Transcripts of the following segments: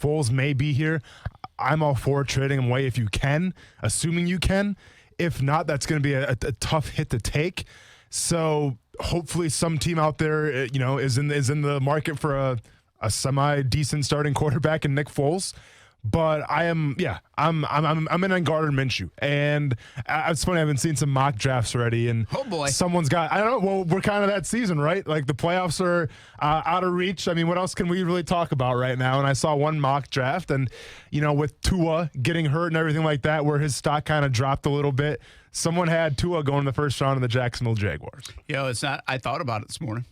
Foles may be here. I'm all for trading him away if you can, assuming you can. If not, that's going to be a tough hit to take. So hopefully some team out there, is in the market for a semi-decent starting quarterback in Nick Foles. But I'm in on Gardner Minshew, and it's funny. I've been seeing some mock drafts already, and oh boy, someone's got. I don't know. Well, we're kind of that season, right? Like the playoffs are out of reach. I mean, what else can we really talk about right now? And I saw one mock draft, and with Tua getting hurt and everything like that, where his stock kind of dropped a little bit. Someone had Tua going in the first round of the Jacksonville Jaguars. It's not. I thought about it this morning.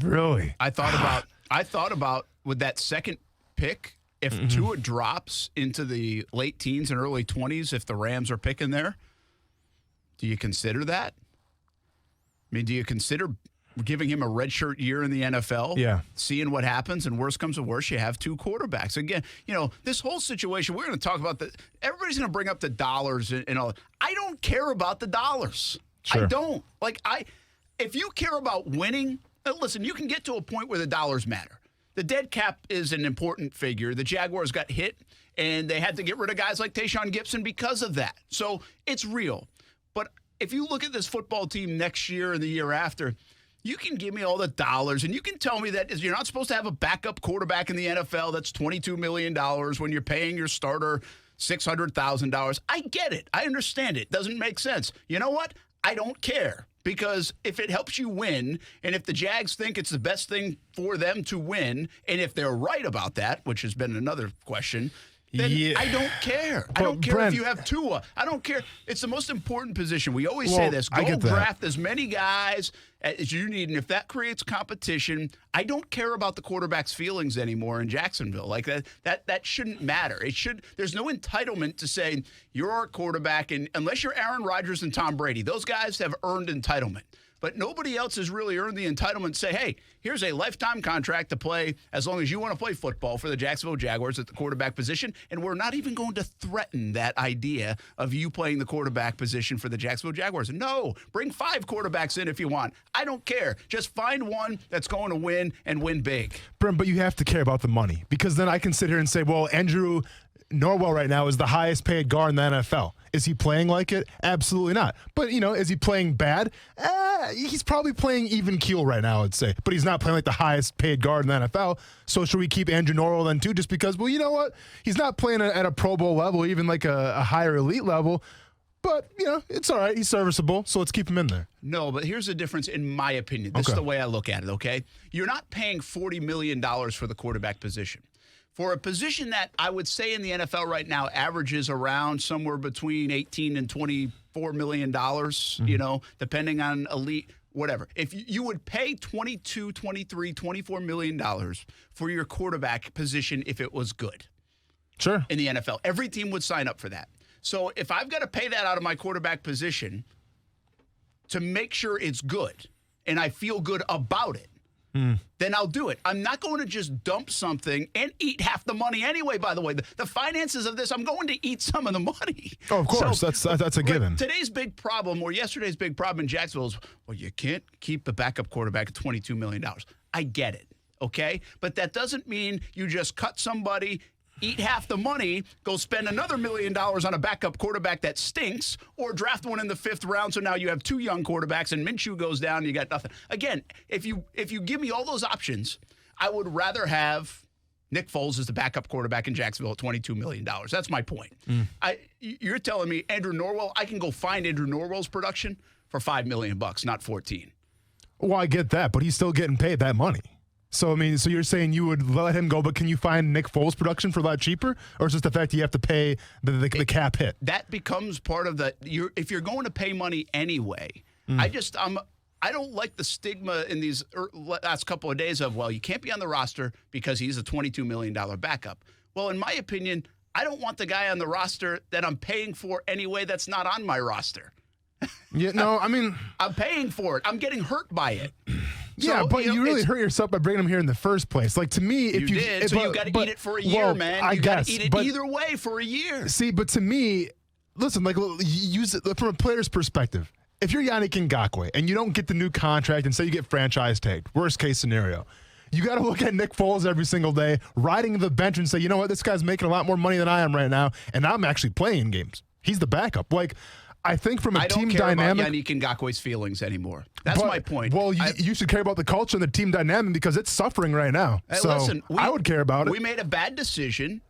Really? I thought about with that second pick. If Tua drops into the late teens and early 20s, if the Rams are picking there, do you consider that? I mean, do you consider giving him a redshirt year in the NFL? Yeah. Seeing what happens, and worst comes to worst, you have two quarterbacks. Again, this whole situation, we're going to talk about everybody's going to bring up the dollars and all. I don't care about the dollars. Sure. I don't. If you care about winning, listen, you can get to a point where the dollars matter. The dead cap is an important figure. The Jaguars got hit, and they had to get rid of guys like Tayshaun Gibson because of that. So it's real. But if you look at this football team next year and the year after, you can give me all the dollars, and you can tell me that you're not supposed to have a backup quarterback in the NFL that's $22 million when you're paying your starter $600,000. I get it. I understand it. Doesn't make sense. You know what? I don't care. Because if it helps you win, and if the Jags think it's the best thing for them to win, and if they're right about that, which has been another question, then I don't care. I don't care if you have Tua. I don't care. It's the most important position. We always say this. Go draft as many guys as you need, and if that creates competition, I don't care about the quarterback's feelings anymore in Jacksonville. Like that shouldn't matter. There's no entitlement to say you're our quarterback, and unless you're Aaron Rodgers and Tom Brady, those guys have earned entitlement. But nobody else has really earned the entitlement to say, hey, here's a lifetime contract to play as long as you want to play football for the Jacksonville Jaguars at the quarterback position. And we're not even going to threaten that idea of you playing the quarterback position for the Jacksonville Jaguars. No, bring 5 quarterbacks in if you want. I don't care. Just find one that's going to win and win big. Brent, but you have to care about the money, because then I can sit here and say, well, Andrew Norwell right now is the highest paid guard in the NFL. Is he playing like it? Absolutely not. But, is he playing bad? He's probably playing even keel right now, I'd say. But he's not playing like the highest paid guard in the NFL. So should we keep Andrew Norwell then too? Just because, well, you know what? He's not playing at a Pro Bowl level, even like a higher elite level. But, it's all right. He's serviceable, so let's keep him in there. No, but here's the difference in my opinion. This is the way I look at it, okay? You're not paying $40 million for the quarterback position. For a position that I would say in the NFL right now averages around somewhere between $18 and $24 million, depending on elite, whatever. If you would pay $22, $23, $24 million for your quarterback position if it was good. Sure. In the NFL. Every team would sign up for that. So if I've got to pay that out of my quarterback position to make sure it's good and I feel good about it, then I'll do it. I'm not going to just dump something and eat half the money anyway, by the way. The finances of this, I'm going to eat some of the money. Oh, of course. So, that's a given. Today's big problem, or yesterday's big problem in Jacksonville is, well, you can't keep the backup quarterback at $22 million. I get it, okay? But that doesn't mean you just cut somebody, eat half the money, go spend another $1 million on a backup quarterback that stinks, or draft one in the 5th round, so now you have 2 young quarterbacks and Minshew goes down and you got nothing. Again, if you give me all those options, I would rather have Nick Foles as the backup quarterback in Jacksonville at $22 million. That's my point. You're telling me Andrew Norwell, I can go find Andrew Norwell's production for $5 million, not 14. Well, I get that, but he's still getting paid that money. So, so you're saying you would let him go, but can you find Nick Foles' production for a lot cheaper? Or is just the fact that you have to pay the cap hit? That becomes part of if you're going to pay money anyway, I don't like the stigma in these last couple of days of, well, you can't be on the roster because he's a $22 million backup. Well, in my opinion, I don't want the guy on the roster that I'm paying for anyway that's not on my roster. Yeah, no, I'm paying for it. I'm getting hurt by it. Yeah, but you really hurt yourself by bringing him here in the first place. Like, to me, if you did, so you got to eat it for a year, man. You got to eat it either way for a year. See, but to me, listen, like, use it from a player's perspective. If you're Yannick Ngakoue and you don't get the new contract and say you get franchise tagged, worst case scenario, You got to look at Nick Foles every single day, riding the bench and say, you know what, this guy's making a lot more money than I am right now, and I'm actually playing games. He's the backup. Like, I think from a team dynamic. I don't care about Yannick Ngakoue's feelings anymore. That's my point. Well, you should care about the culture and the team dynamic because it's suffering right now. So listen, I would care about it. We made a bad decision.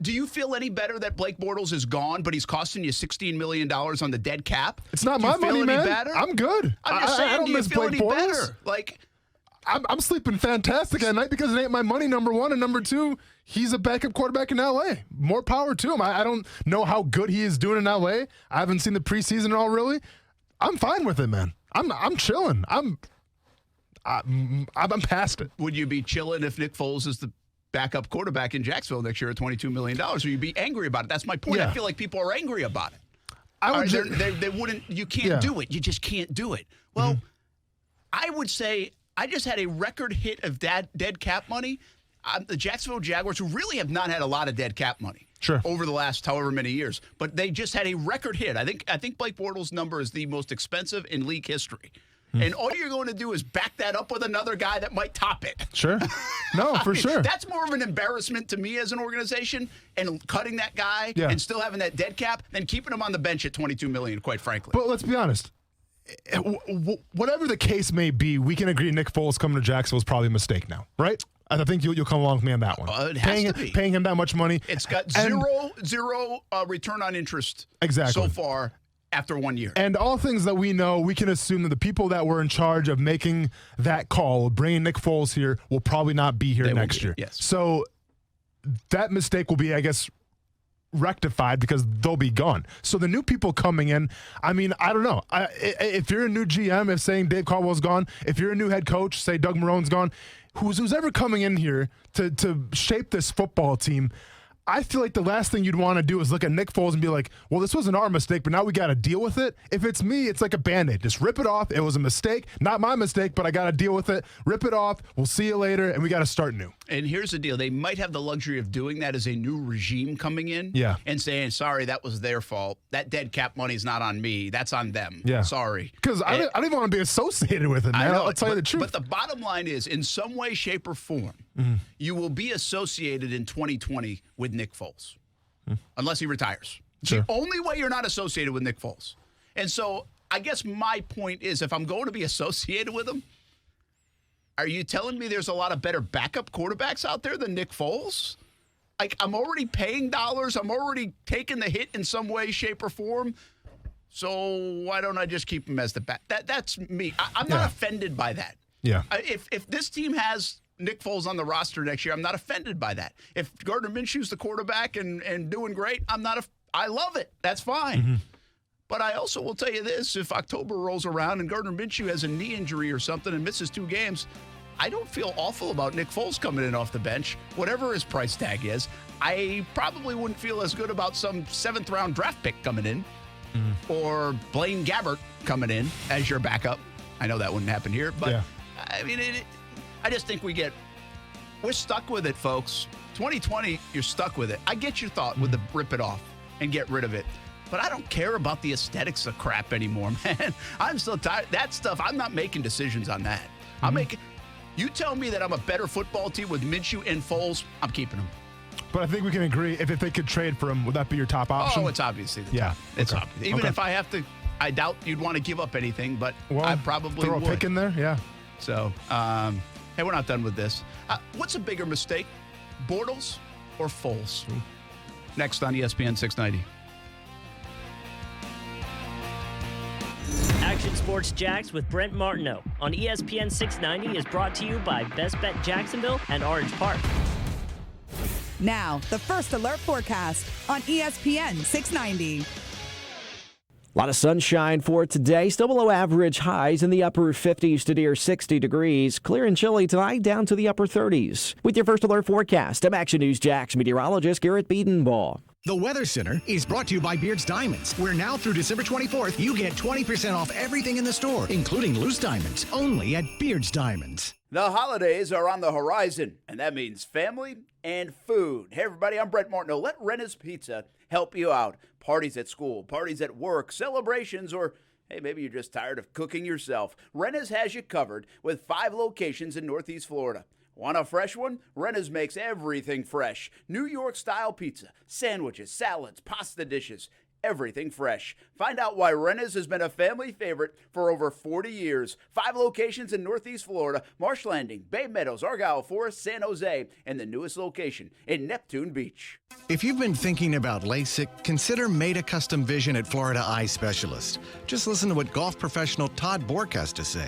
Do you feel any better that Blake Bortles is gone, but he's costing you $16 million on the dead cap? It's not my money, man. Better? I'm good. I'm just saying, I don't do you miss feel Blake any Bortles. better? Like, I'm sleeping fantastic at night because it ain't my money, number one. And number two, he's a backup quarterback in L.A. More power to him. I don't know how good he is doing in L.A. I haven't seen the preseason at all, really. I'm fine with it, man. I'm chilling. I'm past it. Would you be chilling if Nick Foles is the backup quarterback in Jacksonville next year at $22 million? Or you'd be angry about it? That's my point. Yeah. I feel like people are angry about it. They wouldn't. You can't do it. You just can't do it. Well, I would say I just had a record hit of dead cap money. The Jacksonville Jaguars, who really have not had a lot of dead cap money over the last however many years, but they just had a record hit. I think Blake Bortles' number is the most expensive in league history. And all you're going to do is back that up with another guy that might top it. Sure. No, for sure. That's more of an embarrassment to me as an organization, and cutting that guy and still having that dead cap than keeping him on the bench at $22 million, quite frankly. But let's be honest. Whatever the case may be, we can agree Nick Foles coming to Jacksonville is probably a mistake now, right? I think you'll come along with me on that one. It has to be. Paying him that much money. It's got zero return on interest exactly so far after 1 year. And all things that we know, we can assume that the people that were in charge of making that call, bringing Nick Foles here, will probably not be here next year. Yes. So that mistake will be, I guess, rectified because they'll be gone. So the new people coming in, I mean, I don't know. If you're a new GM, if saying Dave Caldwell's gone, if you're a new head coach, say Doug Marrone's gone, who's ever coming in here to shape this football team, I feel like the last thing you'd want to do is look at Nick Foles and be like, well, this wasn't our mistake, but now we got to deal with it. If it's me, it's like a Band-Aid. Just rip it off. It was a mistake. Not my mistake, but I got to deal with it. Rip it off. We'll see you later, and we got to start new. And here's the deal. They might have the luxury of doing that as a new regime coming in and saying, sorry, that was their fault. That dead cap money's not on me. That's on them. Yeah. Sorry. Because I don't even want to be associated with it, man. I'll tell you the truth. But the bottom line is, in some way, shape, or form, you will be associated in 2020 with Nick Foles. Unless he retires. It's the only way you're not associated with Nick Foles. And so I guess my point is, if I'm going to be associated with him, are you telling me there's a lot of better backup quarterbacks out there than Nick Foles? Like, I'm already paying dollars. I'm already taking the hit in some way, shape, or form. So why don't I just keep him as the back? That's me. I'm not offended by that. Yeah. If this team has Nick Foles on the roster next year, I'm not offended by that. If Gardner Minshew's the quarterback and doing great, I love it. That's fine. But I also will tell you this, if October rolls around and Gardner Minshew has a knee injury or something and misses 2 games, I don't feel awful about Nick Foles coming in off the bench, whatever his price tag is. I probably wouldn't feel as good about some 7th-round draft pick coming in or Blaine Gabbert coming in as your backup. I know that wouldn't happen here, but I mean, I just think we're stuck with it, folks. 2020, you're stuck with it. I get your thought with the rip it off and get rid of it. But I don't care about the aesthetics of crap anymore, man. I'm still tired. That stuff, I'm not making decisions on that. You tell me that I'm a better football team with Minshew and Foles, I'm keeping them. But I think we can agree, if they could trade for him, would that be your top option? Oh, it's obviously the top. It's obvious. Even if I have to, I doubt you'd want to give up anything, but I probably throw would. Throw a pick in there, yeah. So, hey, we're not done with this. What's a bigger mistake, Bortles or Foles? Next on ESPN 690. Action Sports Jacks with Brent Martineau on ESPN 690 is brought to you by Best Bet Jacksonville and Orange Park. Now, the First Alert forecast on ESPN 690. A lot of sunshine for today. Still below average highs in the upper 50s to near 60 degrees. Clear and chilly tonight down to the upper 30s. With your First Alert forecast, I'm Action News Jax meteorologist Garrett Biedenbaugh. The Weather Center is brought to you by Beard's Diamonds, where now through December 24th, you get 20% off everything in the store, including loose diamonds, only at Beard's Diamonds. The holidays are on the horizon, and that means family and food. Hey, everybody, I'm Brent Martineau. Let Renna's Pizza help you out. Parties at school, parties at work, celebrations, or hey, maybe you're just tired of cooking yourself. Renna's has you covered with 5 locations in Northeast Florida. Want a fresh one? Renna's makes everything fresh. New York-style pizza, sandwiches, salads, pasta dishes, everything fresh. Find out why Renna's has been a family favorite for over 40 years. 5 locations in Northeast Florida, Marsh Landing, Bay Meadows, Argyle Forest, San Jose, and the newest location in Neptune Beach. If you've been thinking about LASIK, consider Meta Custom Vision at Florida Eye Specialist. Just listen to what golf professional Todd Bork has to say.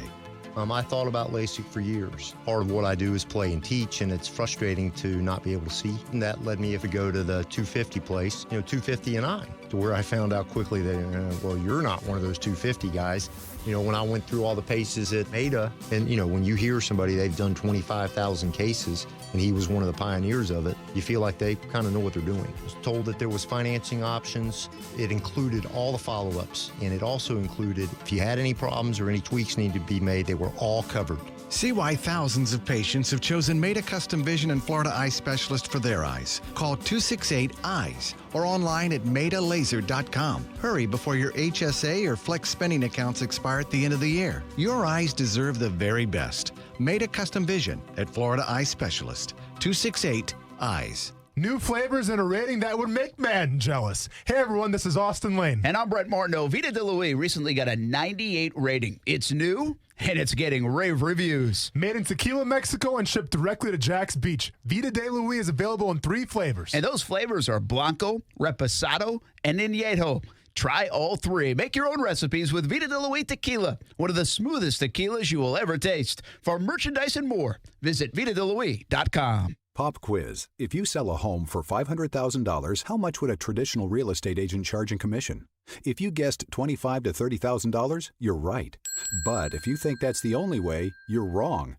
I thought about LASIK for years. Part of what I do is play and teach, and it's frustrating to not be able to see. And that led me to go to the 250 place, 250 and on, to where I found out quickly that, well, you're not one of those 250 guys. When I went through all the paces at Meta, and, when you hear somebody, they've done 25,000 cases, and he was one of the pioneers of it, you feel like they kind of know what they're doing. I was told that there was financing options. It included all the follow-ups, and it also included if you had any problems or any tweaks needed to be made, they were all covered. See why thousands of patients have chosen Meta Custom Vision and Florida Eye Specialist for their eyes. Call 268-EYES or online at metalaser.com. Hurry before your HSA or flex spending accounts expire at the end of the year. Your eyes deserve the very best. Meta Custom Vision at Florida Eye Specialist. 268-EYES. New flavors and a rating that would make man jealous. Hey everyone, this is Austin Lane. And I'm Brett Martineau. Vita de Luis recently got a 98 rating. It's new, and it's getting rave reviews. Made in Tequila, Mexico, and shipped directly to Jack's Beach. Vita de Luis is available in 3 flavors. And those flavors are Blanco, Reposado, and Añejo. Try all 3. Make your own recipes with Vita de Luis Tequila, one of the smoothest tequilas you will ever taste. For merchandise and more, visit VitaDeLuis.com. Pop quiz. If you sell a home for $500,000, how much would a traditional real estate agent charge in commission? If you guessed $25,000 to $30,000, you're right. But if you think that's the only way, you're wrong.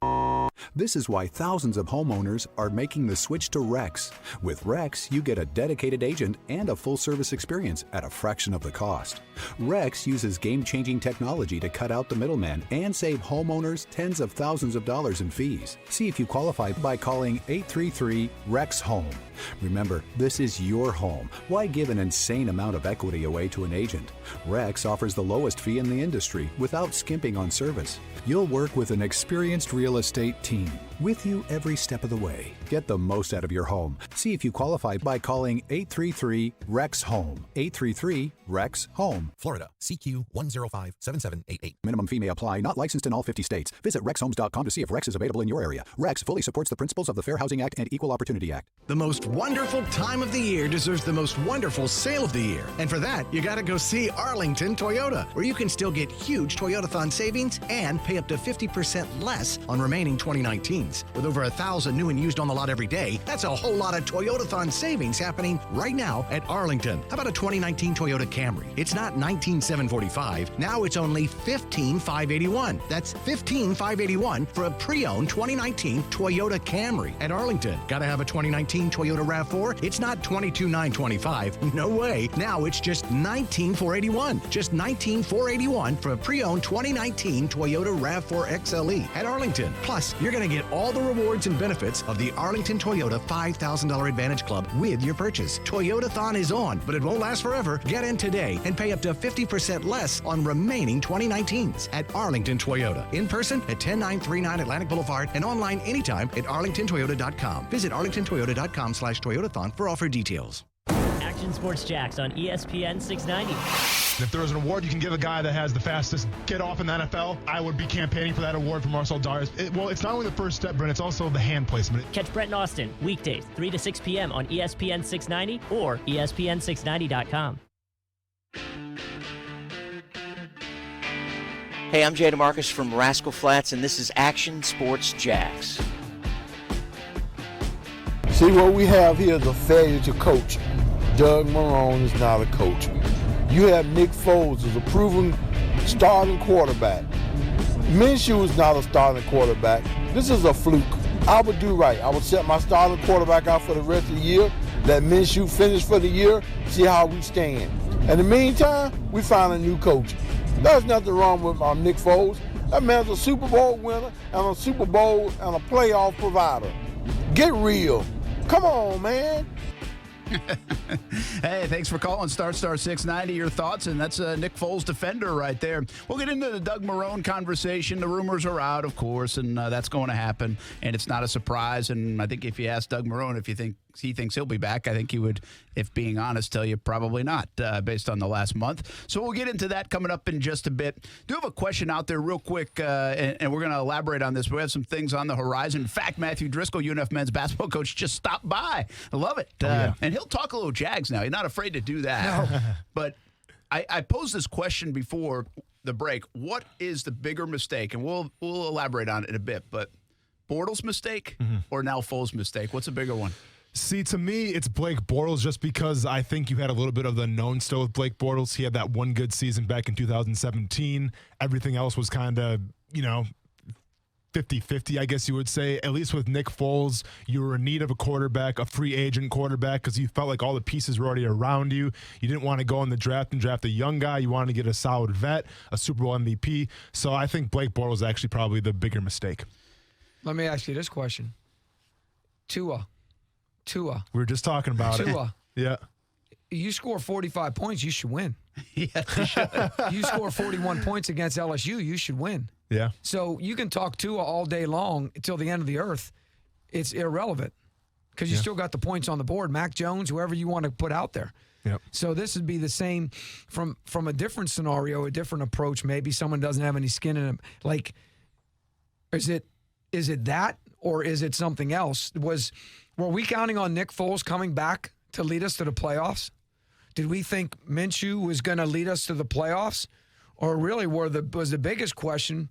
This is why thousands of homeowners are making the switch to Rex. With Rex, you get a dedicated agent and a full-service experience at a fraction of the cost. Rex uses game-changing technology to cut out the middleman and save homeowners tens of thousands of dollars in fees. See if you qualify by calling 833-REX-HOME. Remember, this is your home. Why give an insane amount of equity away to an agent? Rex offers the lowest fee in the industry without skimping on service. You'll work with an experienced real estate team with you every step of the way. Get the most out of your home. See if you qualify by calling 833-REX-HOME. 833-REX-HOME. Florida, CQ 1057788. Minimum fee may apply. Not licensed in all 50 states. Visit rexhomes.com to see if Rex is available in your area. Rex fully supports the principles of the Fair Housing Act and Equal Opportunity Act. The most wonderful time of the year deserves the most wonderful sale of the year. And for that, you got to go see Arlington Toyota, where you can still get huge Toyotathon savings and pay up to 50% less on remaining 2019s. With over 1,000 new and used on the lot every day, that's a whole lot of Toyotathon savings happening right now at Arlington. How about a 2019 Toyota Camry? It's not $19,745. Now it's only $15,581. That's $15,581 for a pre-owned 2019 Toyota Camry at Arlington. Got to have a 2019 Toyota RAV4? It's not $22,925. No way. Now it's just $19,481. Just $19,481 for a pre-owned 2019 Toyota RAV4 XLE at Arlington. Plus, you're going to get all the rewards and benefits of the Arlington Toyota $5,000 Advantage Club with your purchase. Toyotathon is on, but it won't last forever. Get in today and pay up to 50% less on remaining 2019s at Arlington Toyota. In person at 10939 Atlantic Boulevard and online anytime at arlingtontoyota.com. Visit arlingtontoyota.com/Toyotathon for offer details. Action Sports Jacks on ESPN 690. If there was an award you can give a guy that has the fastest get off in the NFL, I would be campaigning for that award for Marcel Darius. It's not only the first step, Brent, it's also the hand placement. Catch Brett and Austin weekdays 3 to 6 p.m. on ESPN 690 or ESPN690.com. Hey, I'm Jay DeMarcus from Rascal Flats, and this is Action Sports Jacks. See, what we have here is a failure to coach. Doug Marrone is not a coach. You have Nick Foles as a proven starting quarterback. Minshew is not a starting quarterback. This is a fluke. I would do right. I would set my starting quarterback out for the rest of the year, let Minshew finish for the year, see how we stand. In the meantime, we find a new coach. There's nothing wrong with Nick Foles. That man's a Super Bowl winner and a Super Bowl and a playoff provider. Get real. Come on, man. Hey, thanks for calling Star 690. Your thoughts, and that's Nick Foles defender right there. We'll get into the Doug Marrone conversation. The rumors are out, of course, and that's going to happen, and it's not a surprise. And I think if you ask Doug Marrone if he thinks he'll be back, I think he would, if being honest, tell you probably not, based on the last month. So we'll get into that coming up in just a bit. Do have a question out there real quick, and we're going to elaborate on this. We have some things on the horizon. In fact, Matthew Driscoll, UNF men's basketball coach, just stopped by. I love it. And he'll talk a little Jags now. He's not afraid to do that. No. But I posed this question before the break. What is the bigger mistake? And we'll elaborate on it in a bit. But Bortles' mistake or now Foles' mistake? What's a bigger one? See, to me, it's Blake Bortles just because I think you had a little bit of the known still with Blake Bortles. He had that one good season back in 2017. Everything else was kind of, 50-50, I guess you would say. At least with Nick Foles, you were in need of a quarterback, a free agent quarterback, because you felt like all the pieces were already around you. You didn't want to go in the draft and draft a young guy. You wanted to get a solid vet, a Super Bowl MVP. So I think Blake Bortles is actually probably the bigger mistake. Let me ask you this question. Tua. We were just talking about it. Yeah. You score 45 points, you should win. Yeah, you should. You score 41 points against LSU, you should win. Yeah. So you can talk Tua all day long until the end of the earth. It's irrelevant because you still got the points on the board. Mac Jones, whoever you want to put out there. Yep. So this would be the same from a different scenario, a different approach. Maybe someone doesn't have any skin in them. Like, is it that or is it something else? Were we counting on Nick Foles coming back to lead us to the playoffs? Did we think Minshew was going to lead us to the playoffs? Or really was the biggest question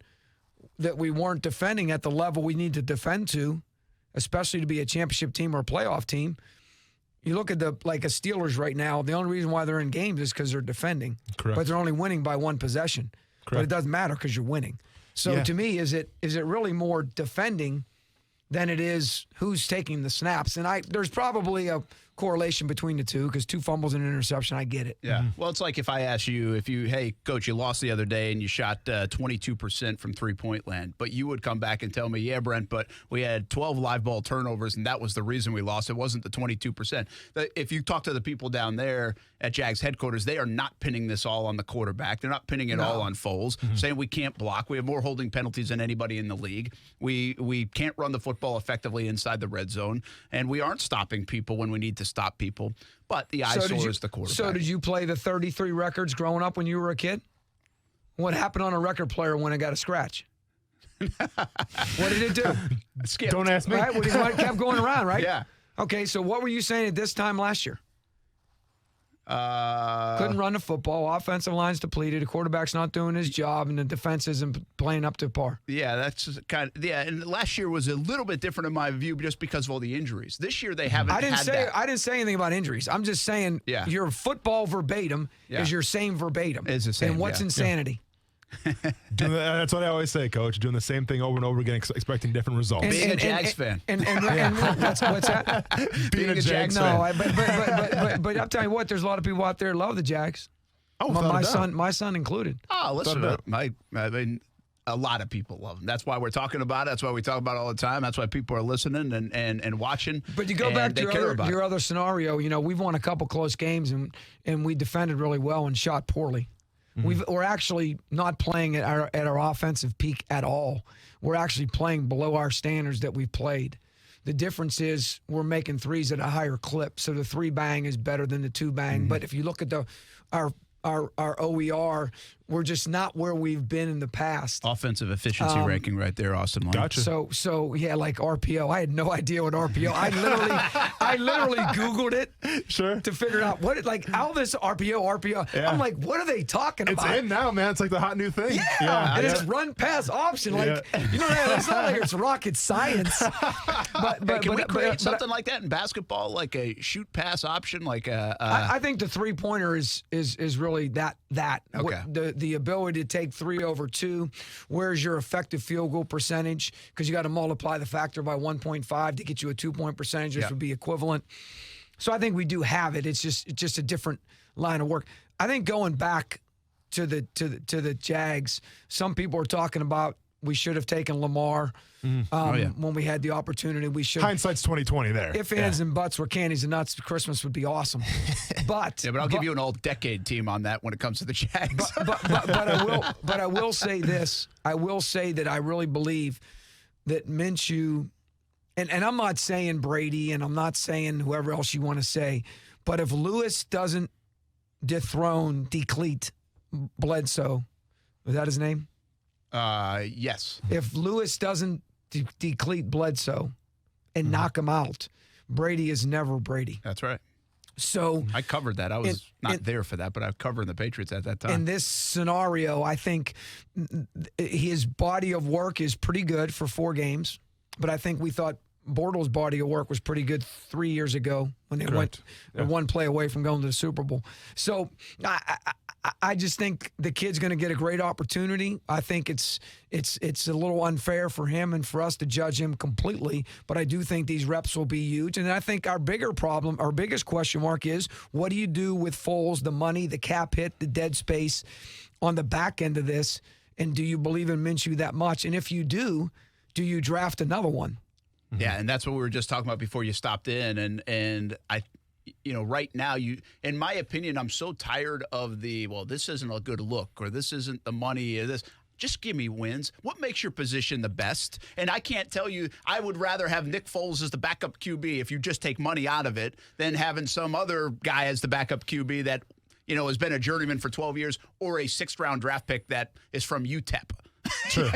that we weren't defending at the level we need to defend to, especially to be a championship team or a playoff team? You look at a Steelers right now, the only reason why they're in games is because they're defending. Correct. But they're only winning by one possession. Correct. But it doesn't matter because you're winning. So to me, is it really more defending than it is who's taking the snaps? And there's probably a correlation between the two because 2 fumbles and an interception, I get it. Yeah. Well, it's like if I ask you, hey, Coach, you lost the other day and you shot 22% from three-point land, but you would come back and tell me, yeah, Brent, but we had 12 live ball turnovers and that was the reason we lost. It wasn't the 22%. If you talk to the people down there at Jags headquarters, they are not pinning this all on the quarterback. They're not pinning it all on Foles, saying we can't block. We have more holding penalties than anybody in the league. We can't run the football effectively inside the red zone, and we aren't stopping people when we need to stop people. But the eyesore is the quarterback. So did you play the 33 records growing up when you were a kid? What happened on a record player when it got a scratch? What did it do? Skipped. Don't ask me. Right? Well, it kept going around, right? Yeah. Okay, so what were you saying at this time last year? Couldn't run the football. Offensive line's depleted. The quarterback's not doing his job, and the defense isn't playing up to par. Yeah, that's and last year was a little bit different in my view just because of all the injuries. This year they haven't I didn't say anything about injuries. I'm just saying your football verbatim is your same verbatim. It's the same. And what's insanity? That's what I always say, Coach. Doing the same thing over and over again, expecting different results. Being a Jags fan. And what's that? Being a Jags fan. No, but I'll tell you what. There's a lot of people out there who love the Jags. Oh, my son included. Oh, listen, I mean, a lot of people love them. That's why we're talking about it. That's why we talk about it all the time. That's why people are listening and watching. But you go back to your other scenario. We've won a couple close games and we defended really well and shot poorly. We're actually not playing at our offensive peak at all. We're actually playing below our standards that we've played. The difference is we're making threes at a higher clip, so the 3-bang is better than the 2-bang. But if you look at our OER, we're just not where we've been in the past. Offensive efficiency ranking right there, Austin. Gotcha. So yeah, like RPO. I had no idea what RPO. I literally Googled it to figure out all this RPO. Yeah. I'm like, what are they talking about? It's in now, man. It's like the hot new thing. Yeah. And it's run pass option. It's not like it's rocket science. But can we create something like that in basketball, like a shoot pass option, like a? I think the 3-pointer is really that. Okay. The ability to take 3 over 2. Where's your effective field goal percentage? Because you got to multiply the factor by 1.5 to get you a 2-point percentage, which would be equivalent. So I think we do have it. It's just a different line of work. I think going back to the Jags, some people are talking about We should have taken Lamar when we had the opportunity. We should. Hindsight's 20/20 there. If ands and buts were candies and nuts, Christmas would be awesome. But I'll give you an all-decade team on that when it comes to the Jags. But I will say this. I will say that I really believe that Minshew, and I'm not saying Brady, and I'm not saying whoever else you want to say, but if Lewis doesn't decleat Bledsoe, is that his name? Yes. If Lewis doesn't decleat Bledsoe and knock him out, Brady is never Brady. That's right. So I covered that. I was not there for that, but I was covering the Patriots at that time. In this scenario, I think his body of work is pretty good for 4 games, but I think we thought Bortles' body of work was pretty good 3 years ago when they went one play away from going to the Super Bowl. So I just think the kid's going to get a great opportunity. I think it's a little unfair for him and for us to judge him completely, but I do think these reps will be huge. And I think our biggest question mark is, what do you do with Foles, the money, the cap hit, the dead space on the back end of this? And do you believe in Minshew that much? And if you do you draft another one? Yeah, and that's what we were just talking about before you stopped in. And I, right now, in my opinion, I'm so tired of this isn't a good look, or this isn't the money, or this. Just give me wins. What makes your position the best? And I can't tell you, I would rather have Nick Foles as the backup QB if you just take money out of it than having some other guy as the backup QB that, has been a journeyman for 12 years or a 6th-round draft pick that is from UTEP. Sure.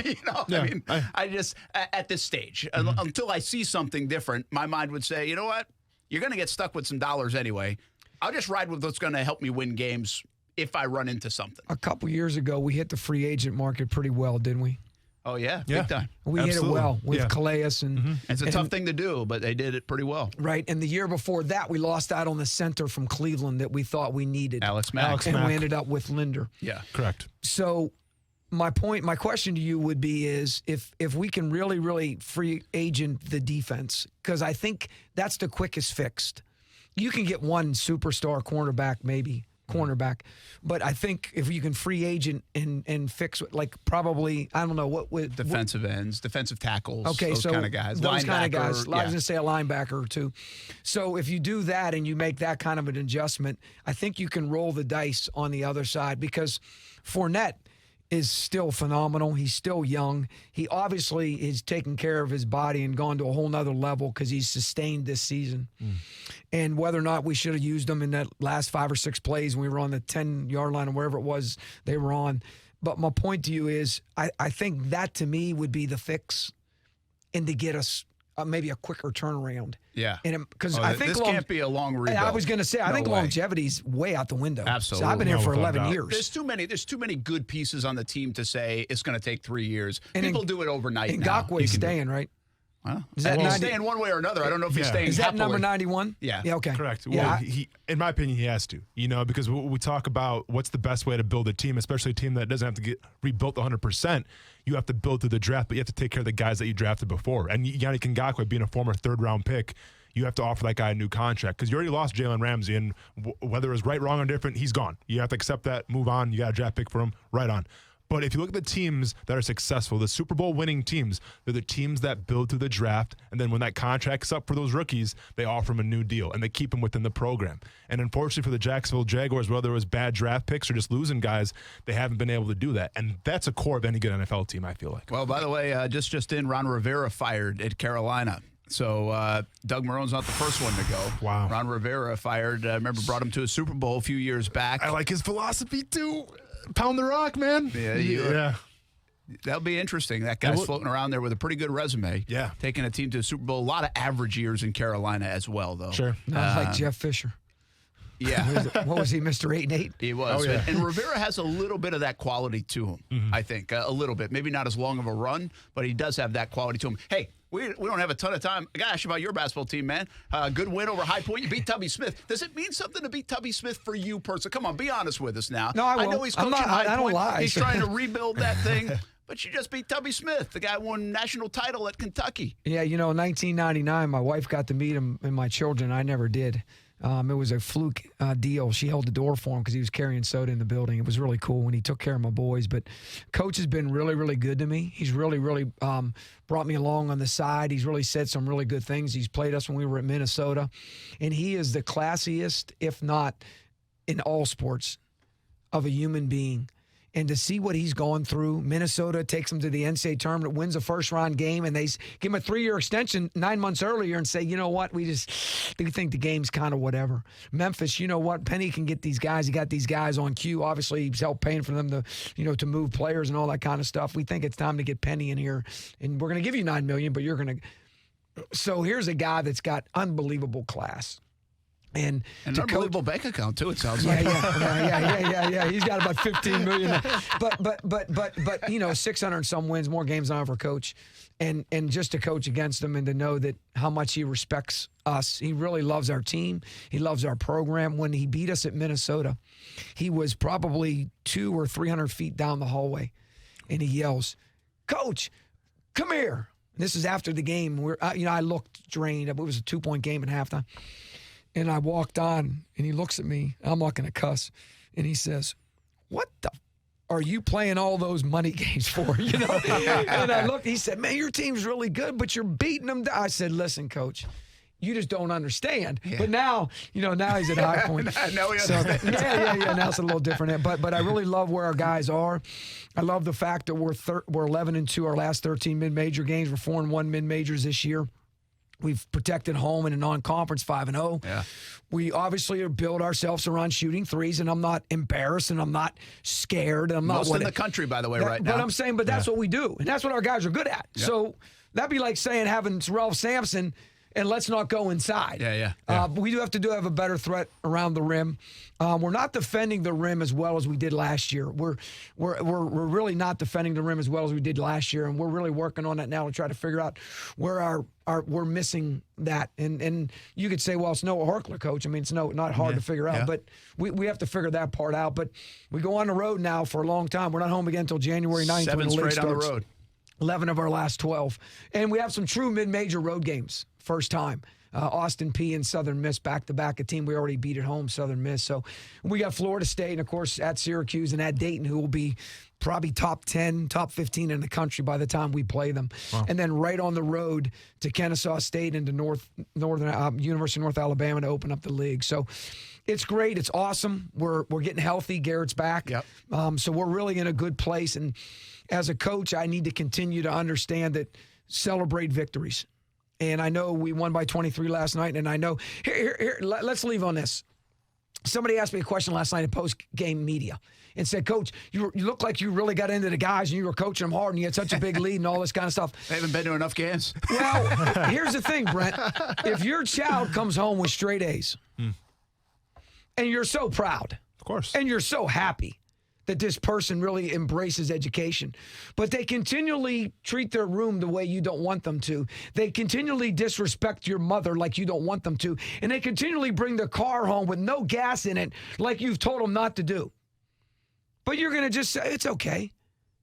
I just, at this stage, until I see something different, my mind would say, you know what? You're going to get stuck with some dollars anyway. I'll just ride with what's going to help me win games if I run into something. A couple years ago, we hit the free agent market pretty well, didn't we? Oh, yeah. Big time. We hit it well with Calais. And it's a tough thing to do, but they did it pretty well. Right. And the year before that, we lost out on the center from Cleveland that we thought we needed. Alex Mack. And we ended up with Linder. Yeah. Correct. So my question to you would be is if we can really, really free agent the defense, because I think that's the quickest fixed. You can get one superstar cornerback, but I think if you can free agent and fix probably, I don't know what defensive ends, defensive tackles, okay, those kind of guys. Those kind of guys. Yeah. I was going to say a linebacker or two. So if you do that and you make that kind of an adjustment, I think you can roll the dice on the other side, because Fournette is still phenomenal. He's still young. He obviously is taking care of his body and gone to a whole nother level because he's sustained this season. And whether or not we should have used him in that last 5 or 6 plays when we were on the 10-yard line or wherever it was they were on. But my point to you is I think that to me would be the fix and to get us maybe a quicker turnaround. Yeah. Because I think this can't be a long rebuild. I was going to say, I think longevity's way out the window. Absolutely. So I've been here for 11 years. There's too many good pieces on the team to say it's going to take 3 years. People do it overnight now. Ngakwe's staying, right? Well, he's staying one way or another. I don't know if he's staying. Is that happily. number 91? Yeah. Okay. Correct. Yeah. Well, he, in my opinion, he has to. Because we talk about what's the best way to build a team, especially a team that doesn't have to get rebuilt 100%. You have to build through the draft, but you have to take care of the guys that you drafted before. And Yannick Ngakoue being a former 3rd-round pick, you have to offer that guy a new contract because you already lost Jalen Ramsey, and whether it was right, wrong, or different, he's gone. You have to accept that, move on. You got a draft pick for him, right on. But if you look at the teams that are successful, the Super Bowl winning teams, they're the teams that build through the draft, and then when that contract's up for those rookies, they offer them a new deal, and they keep them within the program. And unfortunately for the Jacksonville Jaguars, whether it was bad draft picks or just losing guys, they haven't been able to do that. And that's a core of any good NFL team, I feel like. Well, by the way, just in, Ron Rivera fired at Carolina. So Doug Marrone's not the first one to go. Wow. Ron Rivera fired. I remember brought him to a Super Bowl a few years back. I like his philosophy, too. Pound the rock, man. Yeah. That'll be interesting. That guy's floating around there with a pretty good resume. Yeah. Taking a team to a Super Bowl. A lot of average years in Carolina as well, though. Sure. Not like Jeff Fisher. Yeah. What was he, Mr. 8-8? He was. Oh, yeah. And Rivera has a little bit of that quality to him, I think. A little bit. Maybe not as long of a run, but he does have that quality to him. Hey, we don't have a ton of time. I got to ask you about your basketball team, man. Good win over High Point. You beat Tubby Smith. Does it mean something to beat Tubby Smith for you personally? Come on, be honest with us now. No, I won't. know he's coaching High Point. I don't lie. He's trying to rebuild that thing. But you just beat Tubby Smith. The guy won national title at Kentucky. Yeah, in 1999, my wife got to meet him and my children. I never did. It was a fluke deal. She held the door for him because he was carrying soda in the building. It was really cool when he took care of my boys. But Coach has been really, really good to me. He's really, really brought me along on the side. He's really said some really good things. He's played us when we were at Minnesota. And he is the classiest, if not in all sports, of a human being. And to see what he's gone through, Minnesota takes him to the NCAA tournament, wins a first-round game, and they give him a 3-year extension 9 months earlier and say, you know what, we think the game's kind of whatever. Memphis, you know what, Penny can get these guys. He got these guys on cue. Obviously, he's helped paying for them to move players and all that kind of stuff. We think it's time to get Penny in here, and we're going to give you $9 million, but you're going to. So here's a guy that's got unbelievable class. And an unbelievable bank account too. It sounds like. Yeah. He's got about $15 million. But 600 and some wins, more games than I ever coach, and just to coach against them and to know that how much he respects us. He really loves our team. He loves our program. When he beat us at Minnesota, he was probably 200 or 300 feet down the hallway, and he yells, "Coach, come here!" And this is after the game. I looked drained. It was a 2-point game at halftime. And I walked on, and he looks at me. I'm not going to cuss. And he says, "What the are you playing all those money games for?" And I looked. He said, "Man, your team's really good, but you're beating them down." I said, "Listen, Coach, you just don't understand." Yeah. But now, now he's at high point. Now he understands. Now it's a little different. But I really love where our guys are. I love the fact that we're 11-2 our last 13 mid-major games. We're 4-1 mid-majors this year. We've protected home in a non-conference 5-0. Yeah. We obviously build ourselves around shooting threes, and I'm not embarrassed, and I'm not scared. And I'm not most in the country, by the way, right now. But I'm saying, that's what we do, and that's what our guys are good at. Yep. So that'd be like saying having Ralph Sampson and let's not go inside. Yeah. We do have a better threat around the rim. We're not defending the rim as well as we did last year. We're really not defending the rim as well as we did last year, and we're really working on that now to try to figure out where we're missing that. And you could say, well, it's Noah Horkler, Coach. I mean, it's not hard to figure out, but we have to figure that part out. But we go on the road now for a long time. We're not home again until January 9th. 7 when the league straight on starts. the road. 11 of our last 12. And we have some true mid-major road games. First time. Austin P and Southern Miss back-to-back, a team we already beat at home, Southern Miss. So we got Florida State and, of course, at Syracuse and at Dayton, who will be probably top 10, top 15 in the country by the time we play them. Wow. And then right on the road to Kennesaw State and to Northern University of North Alabama to open up the league. So it's great. It's awesome. We're getting healthy. Garrett's back. Yep. So we're really in a good place. And as a coach, I need to continue to understand that celebrate victories. And I know we won by 23 last night, and I know here let's leave on this. Somebody asked me a question last night in post-game media and said, "Coach, you look like you really got into the guys and you were coaching them hard and you had such a big lead and all this kind of stuff." They haven't been to enough games. Well, here's the thing, Brent. If your child comes home with straight A's and you're so proud, of course, and you're so happy that this person really embraces education, but they continually treat their room the way you don't want them to. They continually disrespect your mother like you don't want them to, and they continually bring their car home with no gas in it like you've told them not to do. But you're going to just say, it's okay.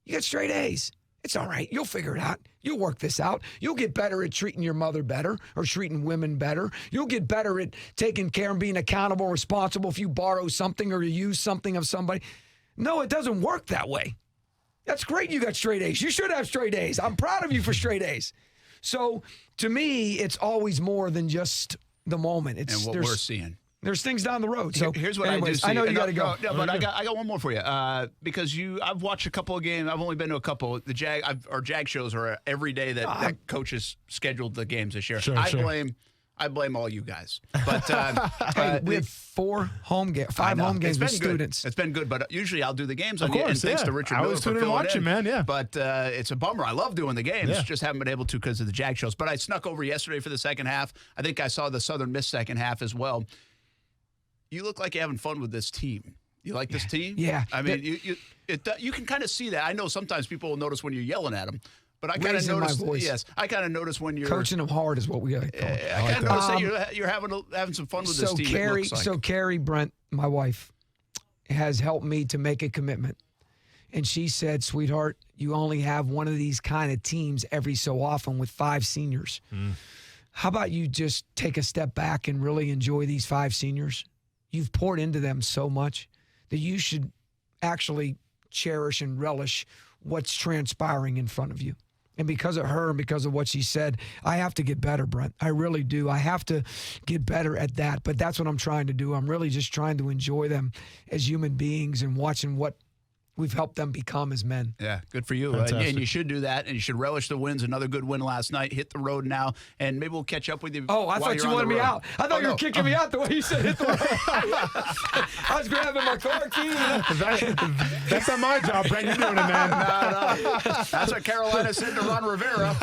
You got straight A's. It's all right. You'll figure it out. You'll work this out. You'll get better at treating your mother better or treating women better. You'll get better at taking care and being accountable, responsible if you borrow something or you use something of somebody. No, it doesn't work that way. That's great you got straight A's. You should have straight A's. I'm proud of you for straight A's. So, to me, it's always more than just the moment. It's and what we're seeing. There's things down the road. So here's what anyways, I do see. I know you got to go. No, but I got one more for you. Because I've watched a couple of games. I've only been to a couple. The Jag shows are every day that coaches scheduled the games this year. I blame all you guys. But we have 5 home games with students. It's been good, but usually I'll do the games. Of course, and thanks to Richard I Miller was for tuning and watching, man. Yeah, but it's a bummer. I love doing the games. Just haven't been able to because of the Jag shows. But I snuck over yesterday for the second half. I think I saw the Southern Miss second half as well. You look like you're having fun with this team. You like this team? Yeah. I mean, you can kind of see that. I know sometimes people will notice when you're yelling at them. But I kind of noticed. Yes, I kind of noticed when you're coaching them hard is what we got to call it. I kind of noticed that you're having some fun with this team. So Carrie Brent, my wife, has helped me to make a commitment, and she said, "Sweetheart, you only have one of these kind of teams every so often with 5 seniors." how about you just take a step back and really enjoy these 5 seniors? You've poured into them so much that you should actually cherish and relish what's transpiring in front of you. And because of her and because of what she said, I have to get better, Brent. I really do. I have to get better at that. But that's what I'm trying to do. I'm really just trying to enjoy them as human beings and watching what we've helped them become as men. Yeah, good for you. And you should do that, and you should relish the wins. Another good win last night. Hit the road now, and maybe we'll catch up with you. Oh, I thought you wanted me out. I thought you were kicking me out the way you said hit the road. I was grabbing my car key. That's not my job, Brent. You're doing it, man. No. That's what Carolina said to Ron Rivera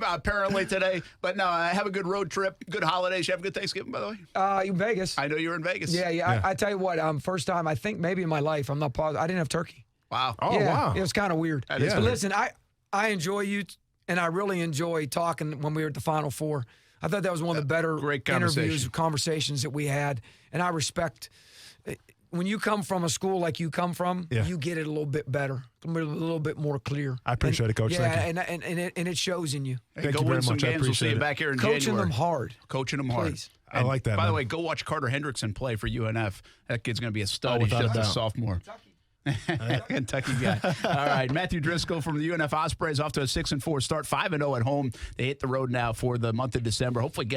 apparently today. But no, have a good road trip. Good holidays. You have a good Thanksgiving, by the way? In Vegas. I know you were in Vegas. Yeah. I tell you what, first time, I think maybe in my life, I'm not positive, I didn't have turkey. Wow. Oh, wow. It was kind of weird. But listen, I enjoy you, and I really enjoy talking when we were at the Final Four. I thought that was one of the better conversations that we had, and I respect when you come from a school like you come from, you get it a little bit better, a little bit more clear. I appreciate it, Coach. Yeah, Thank you. and it shows in you. Hey, go win some games. We'll see you back here in January. Coaching them hard. Coaching them hard. Please. I like that. By the way, go watch Carter Hendrickson play for UNF. That kid's going to be a stud. He's without just a a doubt. sophomore. Kentucky guy. All right, Matthew Driscoll from the UNF Ospreys off to a 6-4 start, 5-0 at home. They hit the road now for the month of December. Hopefully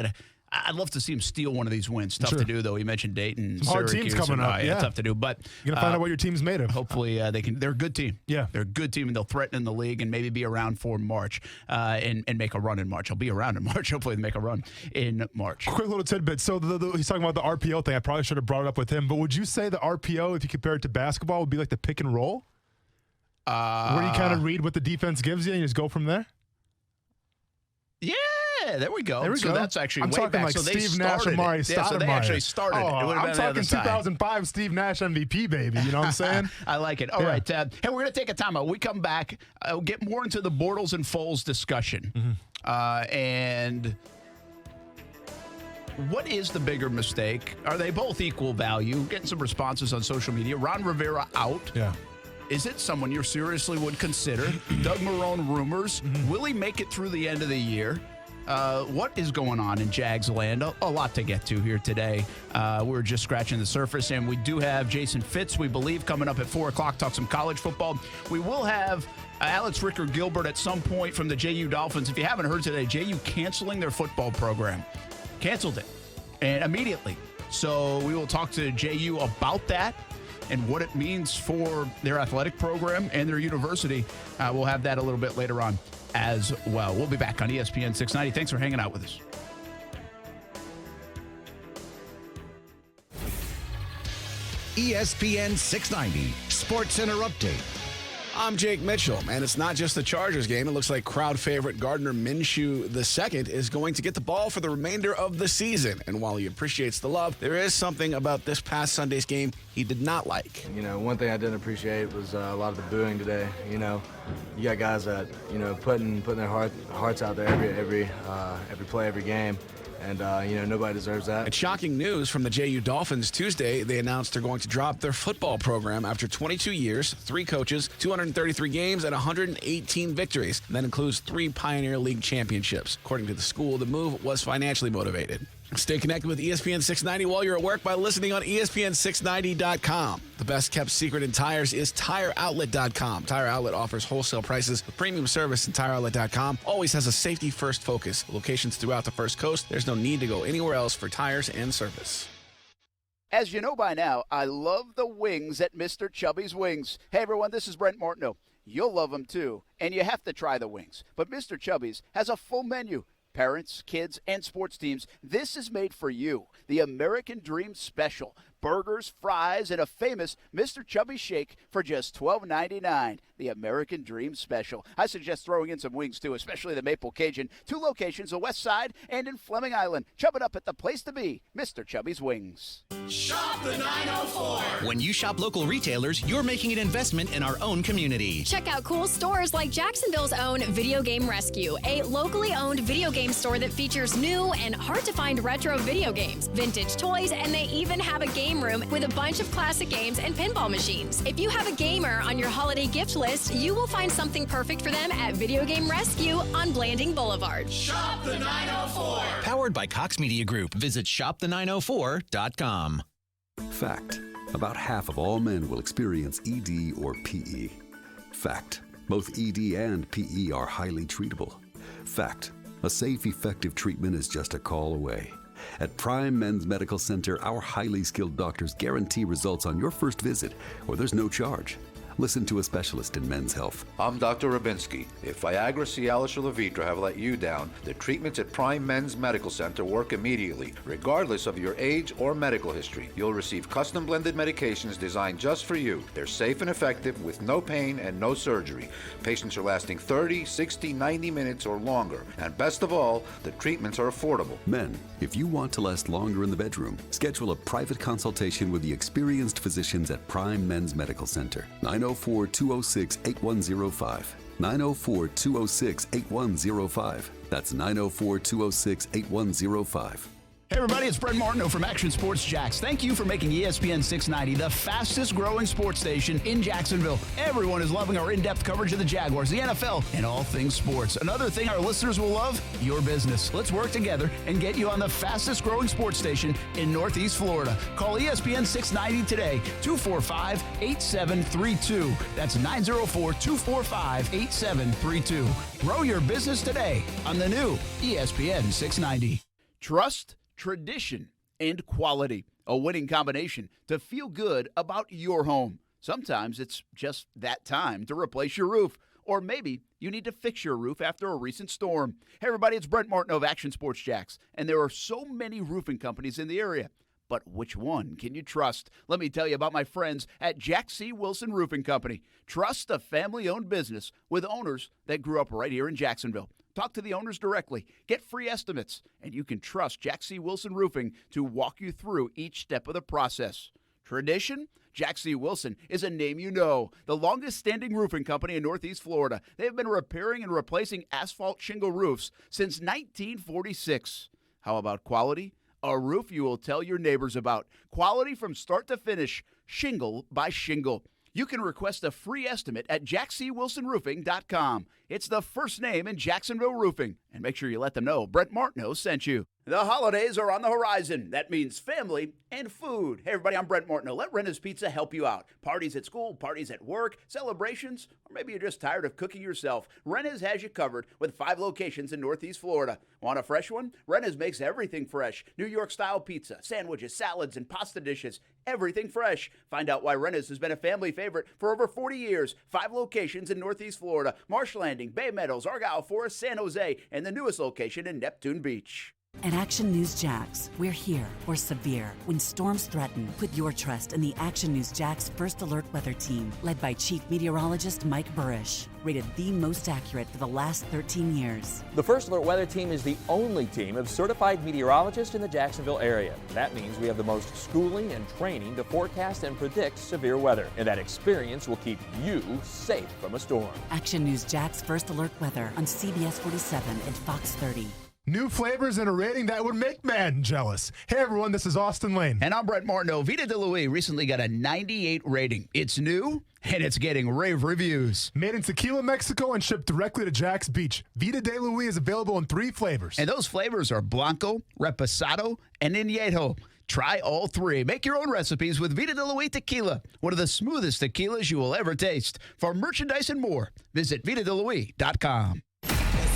I'd love to see him steal one of these wins. Tough to do, though. He mentioned Dayton, some hard teams coming up. Yeah, tough to do. But you're gonna find out what your team's made of. Hopefully they can. They're a good team. Yeah, they're a good team, and they'll threaten in the league and maybe be around for March and make a run in March. I'll be around in March. Hopefully they make a run in March. Quick little tidbit. So he's talking about the RPO thing. I probably should have brought it up with him. But would you say the RPO, if you compare it to basketball, would be like the pick and roll? Where you kind of read what the defense gives you and you just go from there? Yeah, there we go. So that's actually I'm way talking back. like so they Steve Nash, started Amari it. Yeah, so they actually started it. It would have I'm been talking the other side. 2005 Steve Nash MVP, baby. You know what I'm saying? I like it. All right. Hey, we're going to take a timeout. When we come back, we'll get more into the Bortles and Foles discussion. And what is the bigger mistake? Are they both equal value? Getting some responses on social media. Ron Rivera out. Yeah. Is it someone you seriously would consider? Doug Marrone rumors. Will he make it through the end of the year? What is going on in Jags land? A lot to get to here today. We're just scratching the surface, and we do have Jason Fitz, we believe, coming up at 4 o'clock, talk some college football. We will have Alex Ricker-Gilbert at some point from the JU Dolphins. If you haven't heard today, JU canceling their football program. Canceled it, and immediately. So we will talk to JU about that and what it means for their athletic program and their university. We'll have that a little bit later on as well. We'll be back on ESPN 690. Thanks for hanging out with us. ESPN 690 Sports Center Update. I'm Jake Mitchell, and it's not just the Chargers game. It looks like crowd favorite Gardner Minshew II is going to get the ball for the remainder of the season. And while he appreciates the love, there is something about this past Sunday's game he did not like. You know, one thing I didn't appreciate was a lot of the booing today. You know, you got guys that, you know, putting their hearts out there every play, every game. And, you know, nobody deserves that. It's shocking news from the JU Dolphins Tuesday. They announced they're going to drop their football program after 22 years, 3 coaches, 233 games, and 118 victories. And that includes 3 Pioneer League championships. According to the school, the move was financially motivated. Stay connected with ESPN 690 while you're at work by listening on ESPN690.com. The best kept secret in tires is TireOutlet.com. Tire Outlet offers wholesale prices with premium service, and TireOutlet.com always has a safety-first focus. Locations throughout the First Coast, there's no need to go anywhere else for tires and service. As you know by now, I love the wings at Mr. Chubby's Wings. Hey, everyone, this is Brent Martineau. You'll love them, too, and you have to try the wings. But Mr. Chubby's has a full menu. Parents, kids, and sports teams, this is made for you. The American Dream Special. Burgers, fries, and a famous Mr. Chubby Shake for just $12.99. The American Dream Special. I suggest throwing in some wings, too, especially the Maple Cajun. 2 locations, the West Side and in Fleming Island. Chub it up at the place to be, Mr. Chubby's Wings. Shop the 904. When you shop local retailers, you're making an investment in our own community. Check out cool stores like Jacksonville's own Video Game Rescue, a locally owned video game store that features new and hard-to-find retro video games, vintage toys, and they even have a game game room with a bunch of classic games and pinball machines. If you have a gamer on your holiday gift list, you will find something perfect for them at Video Game Rescue on Blanding Boulevard. Shop the 904. Powered by Cox Media Group. Visit shopthe904.com. Fact: about half of all men will experience ED or PE. Fact: both ED and PE are highly treatable. Fact: a safe, effective treatment is just a call away. At Prime Men's Medical Center, our highly skilled doctors guarantee results on your first visit, or there's no charge. Listen to a specialist in men's health. I'm Dr. Rabinski. If Viagra, Cialis, or Levitra have let you down, the treatments at Prime Men's Medical Center work immediately, regardless of your age or medical history. You'll receive custom blended medications designed just for you. They're safe and effective with no pain and no surgery. Patients are lasting 30, 60, 90 minutes or longer. And best of all, the treatments are affordable. Men, if you want to last longer in the bedroom, schedule a private consultation with the experienced physicians at Prime Men's Medical Center. 904-206-8105. 904-206-8105. That's 904-206-8105. Hey everybody, it's Brent Martineau from Action Sports Jacks. Thank you for making ESPN 690 the fastest growing sports station in Jacksonville. Everyone is loving our in-depth coverage of the Jaguars, the NFL, and all things sports. Another thing our listeners will love, your business. Let's work together and get you on the fastest growing sports station in Northeast Florida. Call ESPN 690 today, 245-8732. That's 904-245-8732. Grow your business today on the new ESPN 690. Trust, tradition, and quality. A winning combination to feel good about your home. Sometimes it's just that time to replace your roof. Or maybe you need to fix your roof after a recent storm. Hey everybody, it's Brent Martineau of Action Sports Jacks. And there are so many roofing companies in the area. But which one can you trust? Let me tell you about my friends at Jack C. Wilson Roofing Company. Trust a family-owned business with owners that grew up right here in Jacksonville. Talk to the owners directly. Get free estimates. And you can trust Jack C. Wilson Roofing to walk you through each step of the process. Tradition? Jack C. Wilson is a name you know. The longest-standing roofing company in Northeast Florida. They have been repairing and replacing asphalt shingle roofs since 1946. How about quality? A roof you will tell your neighbors about. Quality from start to finish, shingle by shingle. You can request a free estimate at jackcwilsonroofing.com. It's the first name in Jacksonville roofing. And make sure you let them know Brent Martineau sent you. The holidays are on the horizon. That means family and food. Hey, everybody, I'm Brent Martineau. Let Renna's Pizza help you out. Parties at school, parties at work, celebrations, or maybe you're just tired of cooking yourself. Renna's has you covered with 5 locations in Northeast Florida. Want a fresh one? Renna's makes everything fresh. New York-style pizza, sandwiches, salads, and pasta dishes. Everything fresh. Find out why Renna's has been a family favorite for over 40 years. 5 locations in Northeast Florida. Marsh Landing, Bay Meadows, Argyle Forest, San Jose, and the newest location in Neptune Beach. At Action News Jax, we're here for severe. When storms threaten, put your trust in the Action News Jax First Alert Weather Team, led by Chief Meteorologist Mike Burrish, rated the most accurate for the last 13 years. The First Alert Weather Team is the only team of certified meteorologists in the Jacksonville area. That means we have the most schooling and training to forecast and predict severe weather, and that experience will keep you safe from a storm. Action News Jax First Alert Weather on CBS 47 and Fox 30. New flavors and a rating that would make man jealous. Hey everyone, this is Austin Lane. And I'm Brent Martineau. Vita de Louis recently got a 98 rating. It's new and it's getting rave reviews. Made in Tequila, Mexico and shipped directly to Jack's Beach. Vita de Louis is available in 3 flavors. And those flavors are Blanco, Reposado, and Añejo. Try all 3. Make your own recipes with Vita de Louis Tequila, one of the smoothest tequilas you will ever taste. For merchandise and more, visit VitaDeLouis.com.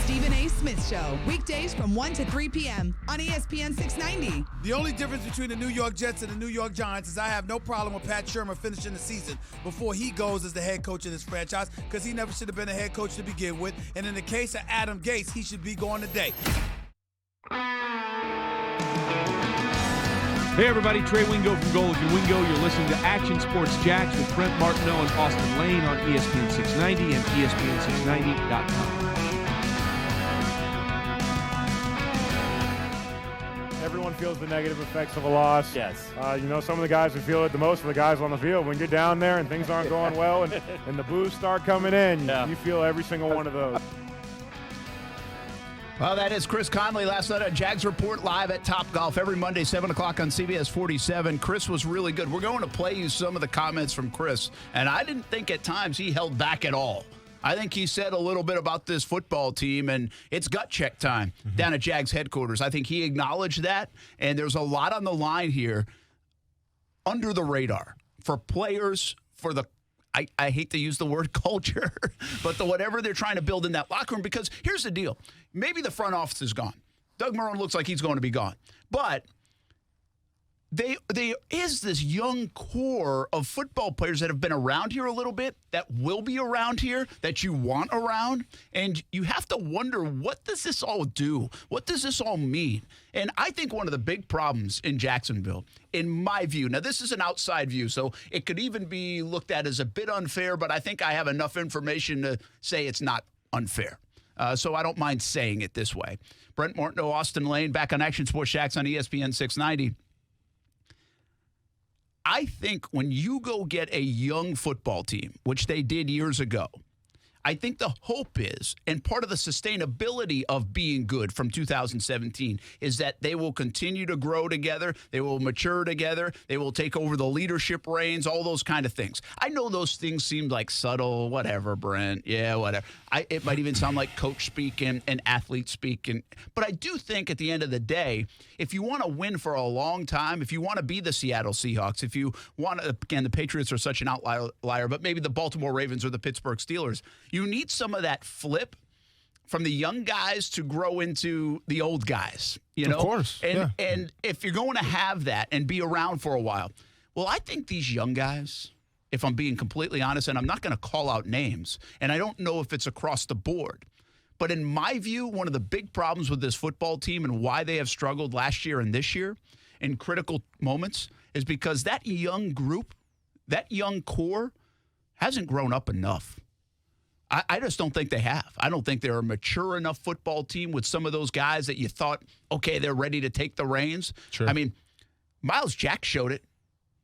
Stephen A. Smith Show, weekdays from 1 to 3 p.m. on ESPN 690. The only difference between the New York Jets and the New York Giants is I have no problem with Pat Shurmur finishing the season before he goes as the head coach of this franchise, because he never should have been a head coach to begin with. And in the case of Adam Gase, he should be going today. Hey everybody, Trey Wingo from Gold and Wingo. You're listening to Action Sports Jacks with Brent Martineau and Austin Lane on ESPN 690 and ESPN690.com. Everyone feels the negative effects of a loss. Yes. Some of the guys who feel it the most are the guys on the field. When you're down there and things aren't going well and the boos start coming in, you feel every single one of those. Well, that is Chris Conley last night on Jags Report live at Topgolf every Monday, 7 o'clock on CBS 47. Chris was really good. We're going to play you some of the comments from Chris, and I didn't think at times he held back at all. I think he said a little bit about this football team, and it's gut check time down at Jags headquarters. I think he acknowledged that, and there's a lot on the line here under the radar for players, for the I hate to use the word culture, but whatever they're trying to build in that locker room. Because here's the deal. Maybe the front office is gone. Doug Marrone looks like he's going to be gone. But there is this young core of football players that have been around here a little bit, that will be around here, that you want around. And you have to wonder, what does this all do? What does this all mean? And I think one of the big problems in Jacksonville, in my view, now this is an outside view, so it could even be looked at as a bit unfair, but I think I have enough information to say it's not unfair. So I don't mind saying it this way. Brent Martineau, Austin Lane, back on Action Sports Jax on ESPN 690. I think when you go get a young football team, which they did years ago, I think the hope is, and part of the sustainability of being good from 2017, is that they will continue to grow together, they will mature together, they will take over the leadership reins, all those kind of things. I know those things seem like subtle, whatever, Brent, yeah, whatever. It might even sound like coach speak and athlete speak, but I do think at the end of the day, if you want to win for a long time, if you want to be the Seattle Seahawks, if you want to, again, the Patriots are such an outlier, but maybe the Baltimore Ravens or the Pittsburgh Steelers, you need some of that flip from the young guys to grow into the old guys, you know? Of course. And if you're going to have that and be around for a while, well, I think these young guys, if I'm being completely honest, and I'm not going to call out names, and I don't know if it's across the board, but in my view, one of the big problems with this football team and why they have struggled last year and this year in critical moments is because that young group, that young core hasn't grown up enough. I just don't think they have. I don't think they're a mature enough football team with some of those guys that you thought, okay, they're ready to take the reins. Sure. I mean, Miles Jack showed it.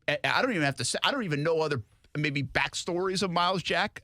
I don't even have to say, I don't even know other maybe backstories of Miles Jack,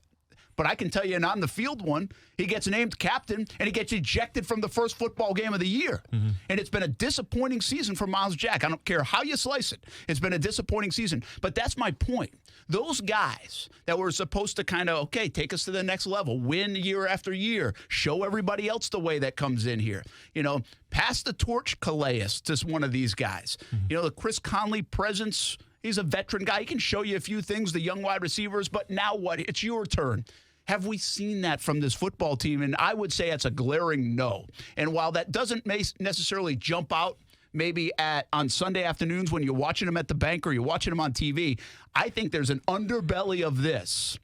but I can tell you an on the field one, he gets named captain and he gets ejected from the first football game of the year. And it's been a disappointing season for Miles Jack. I don't care how you slice it. It's been a disappointing season. But that's my point. Those guys that were supposed to kind of, okay, take us to the next level, win year after year, show everybody else the way that comes in here. You know, pass the torch, Calais, to one of these guys. You know, the Chris Conley presence, he's a veteran guy. He can show you a few things, the young wide receivers, but now what? It's your turn. Have we seen that from this football team? And I would say it's a glaring no. And while that doesn't necessarily jump out maybe on Sunday afternoons when you're watching them at the bank or you're watching them on TV, I think there's an underbelly of this.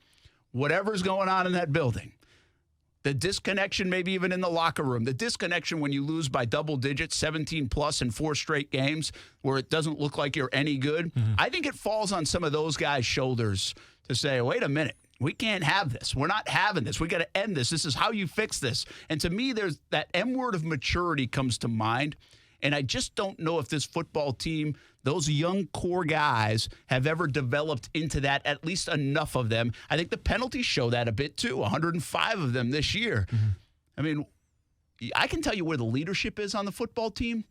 Whatever's going on in that building, the disconnection maybe even in the locker room, the disconnection when you lose by double digits, 17 plus in 4 straight games where it doesn't look like you're any good, I think it falls on some of those guys' shoulders to say, wait a minute. We can't have this. We're not having this. We got to end this. This is how you fix this. And to me, there's that M word of maturity comes to mind. And I just don't know if this football team, those young core guys, have ever developed into that, at least enough of them. I think the penalties show that a bit too, 105 of them this year. I mean, I can tell you where the leadership is on the football team.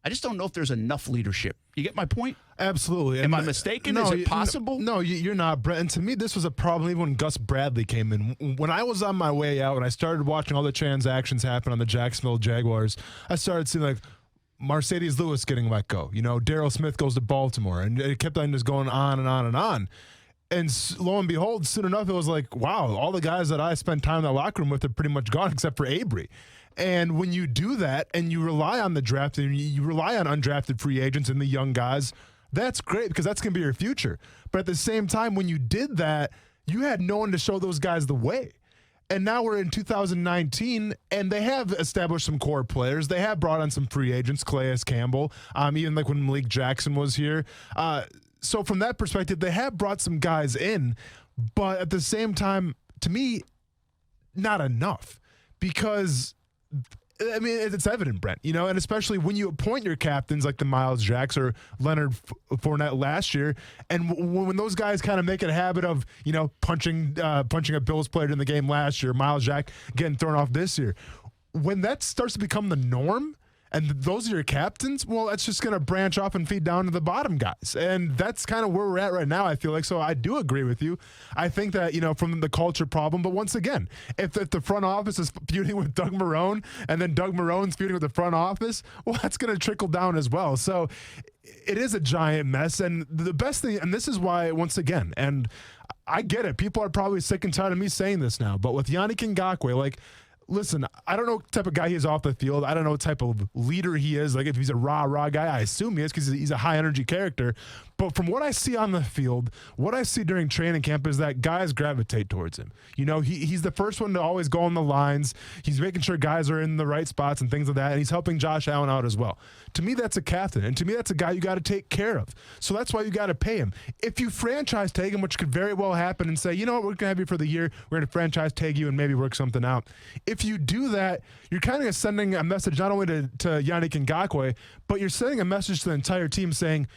I just don't know if there's enough leadership. You get my point? Absolutely. Am I mistaken? Is it possible? No, you're not, Brett. And to me, this was a problem even when Gus Bradley came in. When I was on my way out and I started watching all the transactions happen on the Jacksonville Jaguars, I started seeing like Mercedes Lewis getting let go. You know, Darryl Smith goes to Baltimore. And it kept on just going on and on and on. And lo and behold, soon enough, it was like, wow, all the guys that I spent time in the locker room with are pretty much gone except for Avery. And when you do that and you rely on the draft and you rely on undrafted free agents and the young guys, that's great because that's going to be your future. But at the same time, when you did that, you had no one to show those guys the way. And now we're in 2019, and they have established some core players. They have brought on some free agents, Calais Campbell, even like when Malik Jackson was here. So from that perspective, they have brought some guys in. But at the same time, to me, not enough. Because I mean, it's evident, Brent, you know, and especially when you appoint your captains like the Miles Jacks or Leonard Fournette last year, and when those guys kind of make it a habit of, you know, punching a Bills player in the game last year, Miles Jack getting thrown off this year, when that starts to become the norm, and those are your captains, well, that's just going to branch off and feed down to the bottom guys. And that's kind of where we're at right now, I feel like. So I do agree with you. I think that, from the culture problem, but once again, if the front office is feuding with Doug Marrone and then Doug Marrone's feuding with the front office, well, that's going to trickle down as well. So it is a giant mess. And the best thing, and this is why, once again, and I get it, people are probably sick and tired of me saying this now, but with Yannick Ngakoue, listen, I don't know what type of guy he is off the field. I don't know what type of leader he is. If he's a rah guy, I assume he is because he's a high-energy character. But from what I see on the field, what I see during training camp is that guys gravitate towards him. He's the first one to always go on the lines. He's making sure guys are in the right spots and things like that, and he's helping Josh Allen out as well. To me, that's a captain, and to me, that's a guy you got to take care of. So that's why you got to pay him. If you franchise tag him, which could very well happen, and say, you know what, we're going to have you for the year, we're going to franchise tag you and maybe work something out. If you do that, you're kind of sending a message not only to Yannick Ngakoue, but you're sending a message to the entire team saying,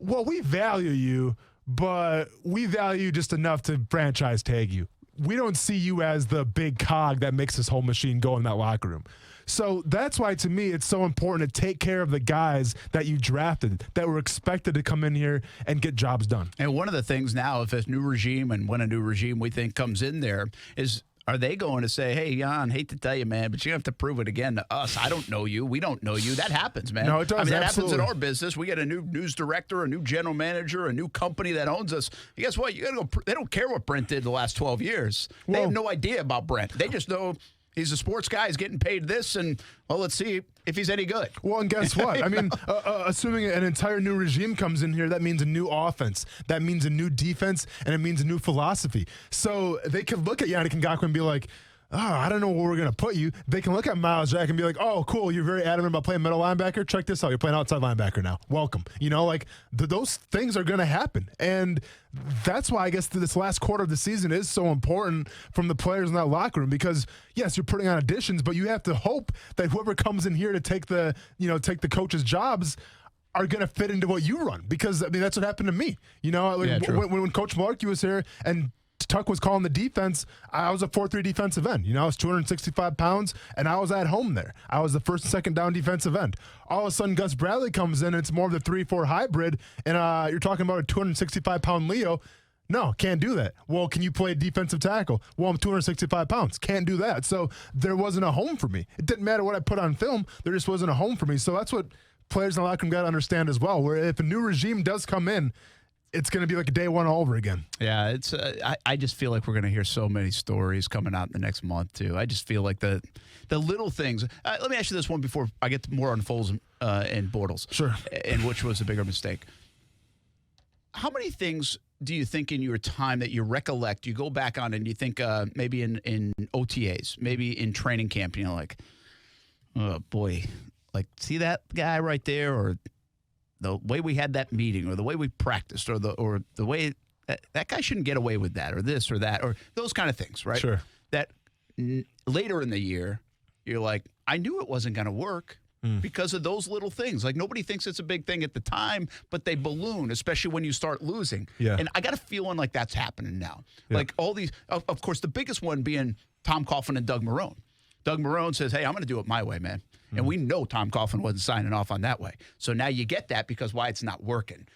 well, we value you, but we value you just enough to franchise tag you. We don't see you as the big cog that makes this whole machine go in that locker room. So that's why, to me, it's so important to take care of the guys that you drafted, that were expected to come in here and get jobs done. And one of the things now, if a new regime, and when a new regime we think comes in there, is are they going to say, hey, Jan, hate to tell you, man, but you have to prove it again to us. I don't know you. We don't know you. That happens, man. No, it does. That absolutely. happens in our business. We get a new news director, a new general manager, a new company that owns us. And guess what? You got to go. They don't care what Brent did the last 12 years. They have no idea about Brent. They just know he's a sports guy. He's getting paid this, and, well, let's see if he's any good. Well, and guess what? I mean, assuming an entire new regime comes in here, that means a new offense. That means a new defense, and it means a new philosophy. So they could look at Yannick Ngakoue and be like, I don't know where we're going to put you. They can look at Miles Jack and be like, oh, cool, you're very adamant about playing middle linebacker. Check this out. You're playing outside linebacker now. Welcome. Those things are going to happen. And that's why I guess this last quarter of the season is so important from the players in that locker room because, yes, you're putting on additions, but you have to hope that whoever comes in here to take the coach's jobs are going to fit into what you run because, that's what happened to me. When Coach Malarkey was here and Tuck was calling the defense, I was a 4-3 defensive end. I was 265 pounds, and I was at home there. I was the first and second down defensive end. All of a sudden, Gus Bradley comes in, and it's more of the 3-4 hybrid, and you're talking about a 265-pound Leo. No, can't do that. Well, can you play defensive tackle? Well, I'm 265 pounds. Can't do that. So there wasn't a home for me. It didn't matter what I put on film. There just wasn't a home for me. So that's what players in the locker room got to understand as well, where if a new regime does come in, it's going to be like a day one all over again. Yeah, it's. I just feel like we're going to hear so many stories coming out in the next month, too. I just feel like the little things. Let me ask you this one before I get more on Foles and Bortles. Sure. And which was a bigger mistake. How many things do you think in your time that you recollect, you go back on and you think maybe in OTAs, maybe in training camp, like, oh, boy, see that guy right there, or the way we had that meeting, or the way we practiced, or the way that guy shouldn't get away with that, or this or that, or those kind of things, right? Sure. That later in the year, you're like, I knew it wasn't going to work because of those little things. Nobody thinks it's a big thing at the time, but they balloon, especially when you start losing. Yeah. And I got a feeling like that's happening now. Yeah. All these, of course, the biggest one being Tom Coughlin and Doug Marrone. Doug Marrone says, hey, I'm going to do it my way, man. And we know Tom Coughlin wasn't signing off on that way. So now you get that because why it's not working.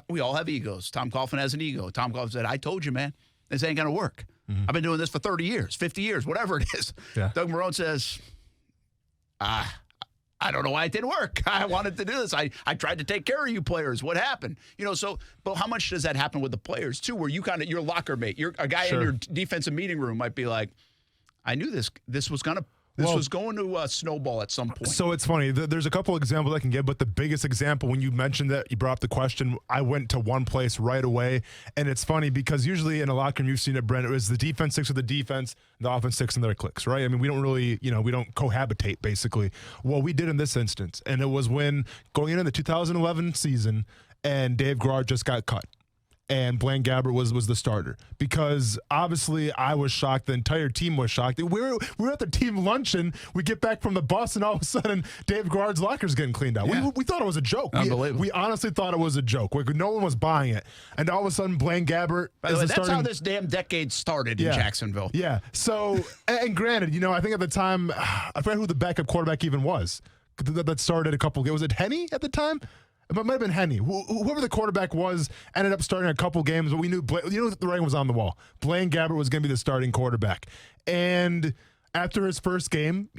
We all have egos. Tom Coughlin has an ego. Tom Coughlin said, I told you, man, this ain't going to work. I've been doing this for 30 years, 50 years, whatever it is. Yeah. Doug Marrone says, I don't know why it didn't work. I wanted to do this. I tried to take care of you players. What happened? But how much does that happen with the players, too, where you your locker mate, a guy in your defensive meeting room might be like, I knew this was going to was going to snowball at some point. So it's funny. There's a couple examples I can give, but the biggest example, when you mentioned that, you brought up the question, I went to one place right away. And it's funny because usually in a locker room, you've seen it, Brent, it was the defense sticks with the defense, the offense sticks in their clicks, right? I mean, we don't really, we don't cohabitate, basically. Well, we did in this instance. And it was when going into the 2011 season and Dave Garrard just got cut. and Blaine Gabbert was the starter, because obviously I was shocked. The entire team was shocked. We were at the team luncheon. We get back from the bus, and all of a sudden, Dave Garrard's locker's getting cleaned out. Yeah. We thought it was a joke. Unbelievable. We honestly thought it was a joke. No one was buying it. And all of a sudden, Blaine Gabbert By the is way, the that's starting. how this damn decade started in Jacksonville. Yeah. So, and granted, I think at the time, I forgot who the backup quarterback even was. That started a couple games. Was it Henne at the time? It might have been Henne. Whoever the quarterback was ended up starting a couple games, but we knew the writing was on the wall. Blaine Gabbert was going to be the starting quarterback. And after his first game,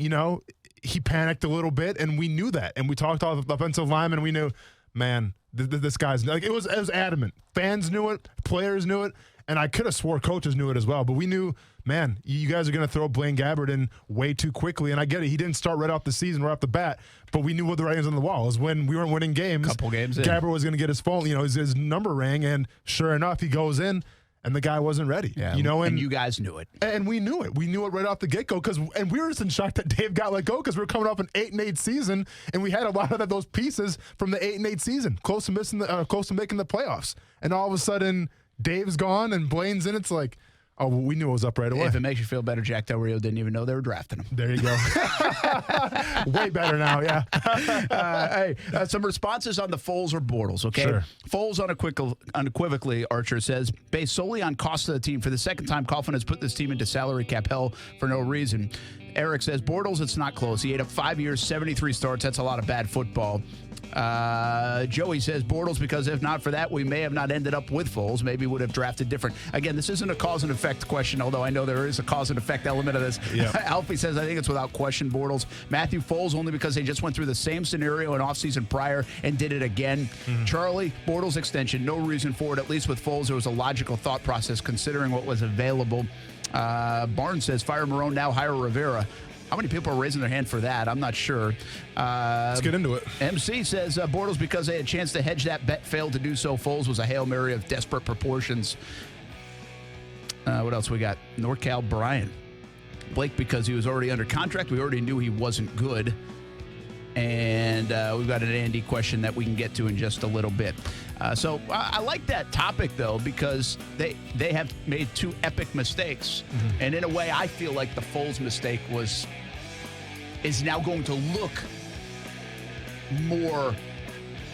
he panicked a little bit, and we knew that. And we talked to the offensive linemen, and we knew, man, this guy's like, it was adamant. Fans knew it, players knew it, and I could have swore coaches knew it as well. But we knew, man, you guys are going to throw Blaine Gabbert in way too quickly. And I get it. He didn't start right off the season, right off the bat. But we knew what the writings on the wall was. When we weren't winning games, couple games in, Gabbert was going to get his phone, his number rang. And sure enough, he goes in, and the guy wasn't ready. Yeah, and you guys knew it. And we knew it. We knew it right off the get-go. And we were just in shock that Dave got let go, because we were coming off an 8-8 season, and we had a lot of those pieces from the 8-8 season, close to making the playoffs. And all of a sudden, Dave's gone and Blaine's in. It's like, oh, well, we knew it was up right away. If it makes you feel better, Jack Del Rio didn't even know they were drafting him. There you go. Way better now, yeah. Some responses on the Foles or Bortles, okay? Sure. Foles unequivocally, Archer says, based solely on cost of the team. For the second time, Coughlin has put this team into salary cap hell for no reason. Eric says, Bortles, it's not close. He ate up 5 years, 73 starts. That's a lot of bad football. Joey says Bortles, because if not for that, we may have not ended up with Foles. Maybe would have drafted different. Again, this isn't a cause and effect question, although I know there is a cause and effect element of this. Yeah. Alfie says, I think it's without question Bortles. Matthew Foles, only because they just went through the same scenario in offseason prior and did it again. Mm-hmm. Charlie, Bortles extension, no reason for it. At least with Foles, there was a logical thought process considering what was available. Barnes says, fire Marrone now, hire Rivera. How many people are raising their hand for that? I'm not sure. Let's get into it. MC says Bortles, because they had a chance to hedge that bet, failed to do so. Foles was a Hail Mary of desperate proportions. What else we got? NorCal Brian. Blake, because he was already under contract. We already knew he wasn't good. And we've got an Andy question that we can get to in just a little bit. So I like that topic, though, because they have made two epic mistakes. Mm-hmm. And in a way, I feel like the Foles mistake is now going to look more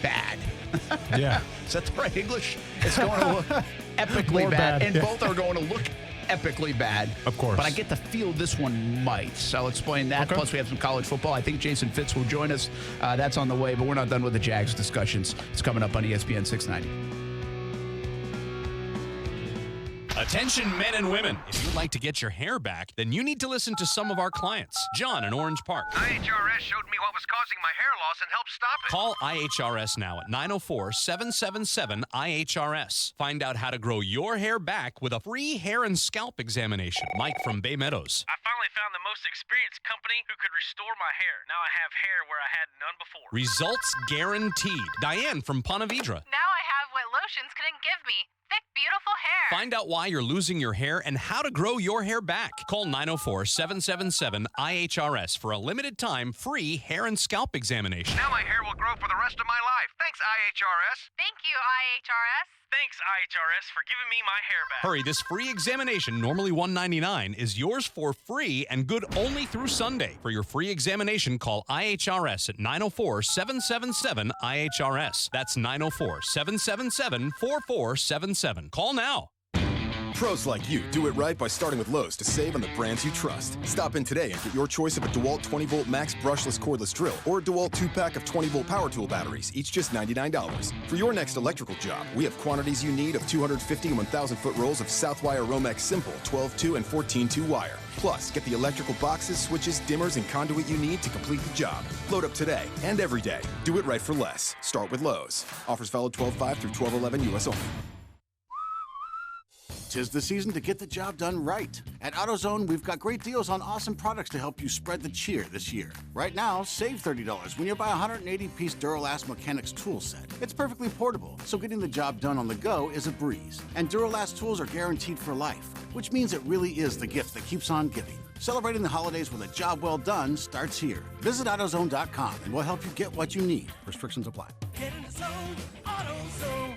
bad. Yeah. Is that the right English? It's going to look epically bad. And yeah. Both are going to look epically bad. Of course. But I get the feel this one might. So I'll explain that. Okay. Plus, we have some college football. I think Jason Fitz will join us. That's on the way, but we're not done with the Jags discussions. It's coming up on ESPN 690. Attention men and women. If you'd like to get your hair back, then you need to listen to some of our clients. John in Orange Park. IHRS showed me what was causing my hair loss and helped stop it. Call IHRS now at 904-777-IHRS. Find out how to grow your hair back with a free hair and scalp examination. Mike from Bay Meadows. I finally found the most experienced company who could restore my hair. Now I have hair where I had none before. Results guaranteed. Diane from Ponte Vedra. Now I have what lotions couldn't give me. Thick, beautiful hair. Find out why you're losing your hair and how to grow your hair back. Call 904-777-IHRS for a limited time free hair and scalp examination. Now my hair will grow for the rest of my life. Thanks, IHRS. Thank you, IHRS. Thanks, IHRS, for giving me my hair back. Hurry, this free examination, normally $199, is yours for free and good only through Sunday. For your free examination, call IHRS at 904-777-IHRS. That's 904-777-4477. Call now. Pros like you do it right by starting with Lowe's to save on the brands you trust. Stop in today and get your choice of a DeWalt 20-volt max brushless cordless drill or a DeWalt 2-pack of 20-volt power tool batteries, each just $99. For your next electrical job, we have quantities you need of 250 and 1,000-foot rolls of Southwire Romex Simple 12-2 and 14-2 wire. Plus, get the electrical boxes, switches, dimmers, and conduit you need to complete the job. Load up today and every day. Do it right for less. Start with Lowe's. Offers valid 12/5 through 12/11 U.S. only. 'Tis the season to get the job done right. At AutoZone, we've got great deals on awesome products to help you spread the cheer this year. Right now, save $30 when you buy a 180-piece Duralast Mechanics tool set. It's perfectly portable, so getting the job done on the go is a breeze. And Duralast tools are guaranteed for life, which means it really is the gift that keeps on giving. Celebrating the holidays with a job well done starts here. Visit AutoZone.com and we'll help you get what you need. Restrictions apply. Get in the zone, AutoZone.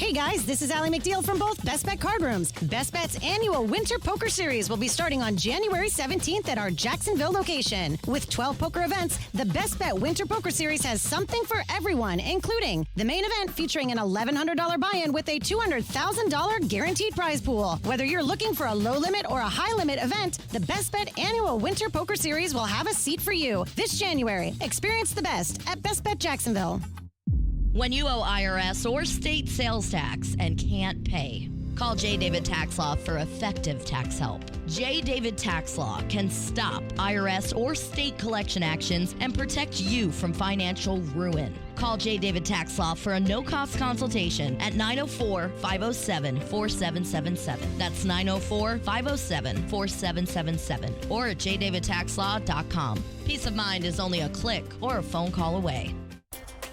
Hey guys, this is Allie McNeil from both Best Bet Card Rooms. Best Bet's annual Winter Poker Series will be starting on January 17th at our Jacksonville location. With 12 poker events, the Best Bet Winter Poker Series has something for everyone, including the main event featuring an $1,100 buy-in with a $200,000 guaranteed prize pool. Whether you're looking for a low-limit or a high-limit event, the Best Bet annual Winter Poker Series will have a seat for you this January. Experience the best at Best Bet Jacksonville. When you owe IRS or state sales tax and can't pay, call J. David Tax Law for effective tax help. J. David Tax Law can stop IRS or state collection actions and protect you from financial ruin. Call J. David Tax Law for a no-cost consultation at 904-507-4777. That's 904-507-4777 or at jdavidtaxlaw.com. Peace of mind is only a click or a phone call away.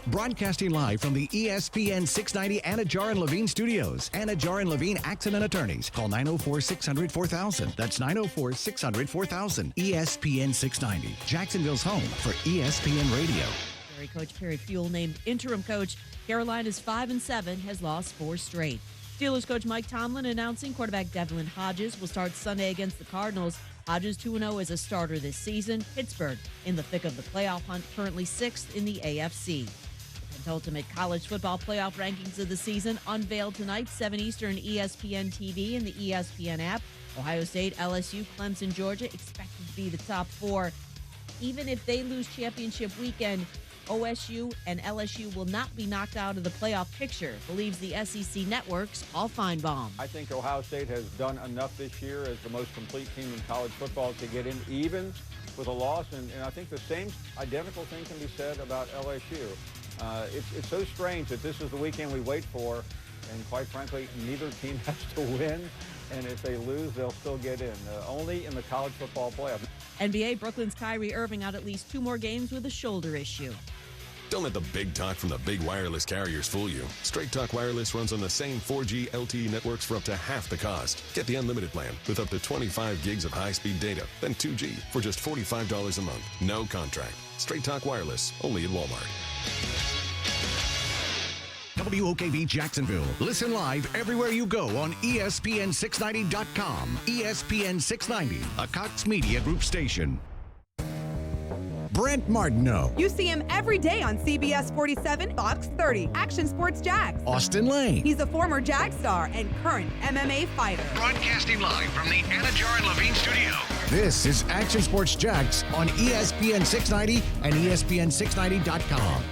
Broadcasting live from the ESPN 690 Anajar and Levine studios. Anajar and Levine Accident Attorneys. Call 904-600-4000. That's 904-600-4000. ESPN 690. Jacksonville's home for ESPN Radio. Coach Perry Fuel named interim coach. Carolina's 5-7 has lost 4 straight. Steelers coach Mike Tomlin announcing quarterback Devlin Hodges will start Sunday against the Cardinals. Hodges 2-0 as a starter this season. Pittsburgh in the thick of the playoff hunt, currently 6th in the AFC. The penultimate college football playoff rankings of the season unveiled tonight, 7 Eastern, ESPN TV and the ESPN app. Ohio State, LSU, Clemson, Georgia expected to be the top 4. Even if they lose championship weekend, OSU and LSU will not be knocked out of the playoff picture, believes the SEC Network's Paul Feinbaum. I think Ohio State has done enough this year as the most complete team in college football to get in even with a loss, and I think the same identical thing can be said about LSU. It's so strange that this is the weekend we wait for, and quite frankly, neither team has to win, and if they lose, they'll still get in, only in the college football playoff. NBA, Brooklyn's Kyrie Irving out at least 2 more games with a shoulder issue. Don't let the big talk from the big wireless carriers fool you. Straight Talk Wireless runs on the same 4G LTE networks for up to half the cost. Get the unlimited plan with up to 25 gigs of high-speed data, then 2G for just $45 a month. No contract. Straight Talk Wireless, only at Walmart. WOKV Jacksonville. Listen live everywhere you go on ESPN690.com. ESPN 690, a Cox Media Group station. Brent Martineau. You see him every day on CBS 47, Fox 30, Action Sports Jax. Austin Lane. He's a former Jag star and current MMA fighter. Broadcasting live from the Anajar and Levine studio. This is Action Sports Jax on ESPN 690 and ESPN690.com.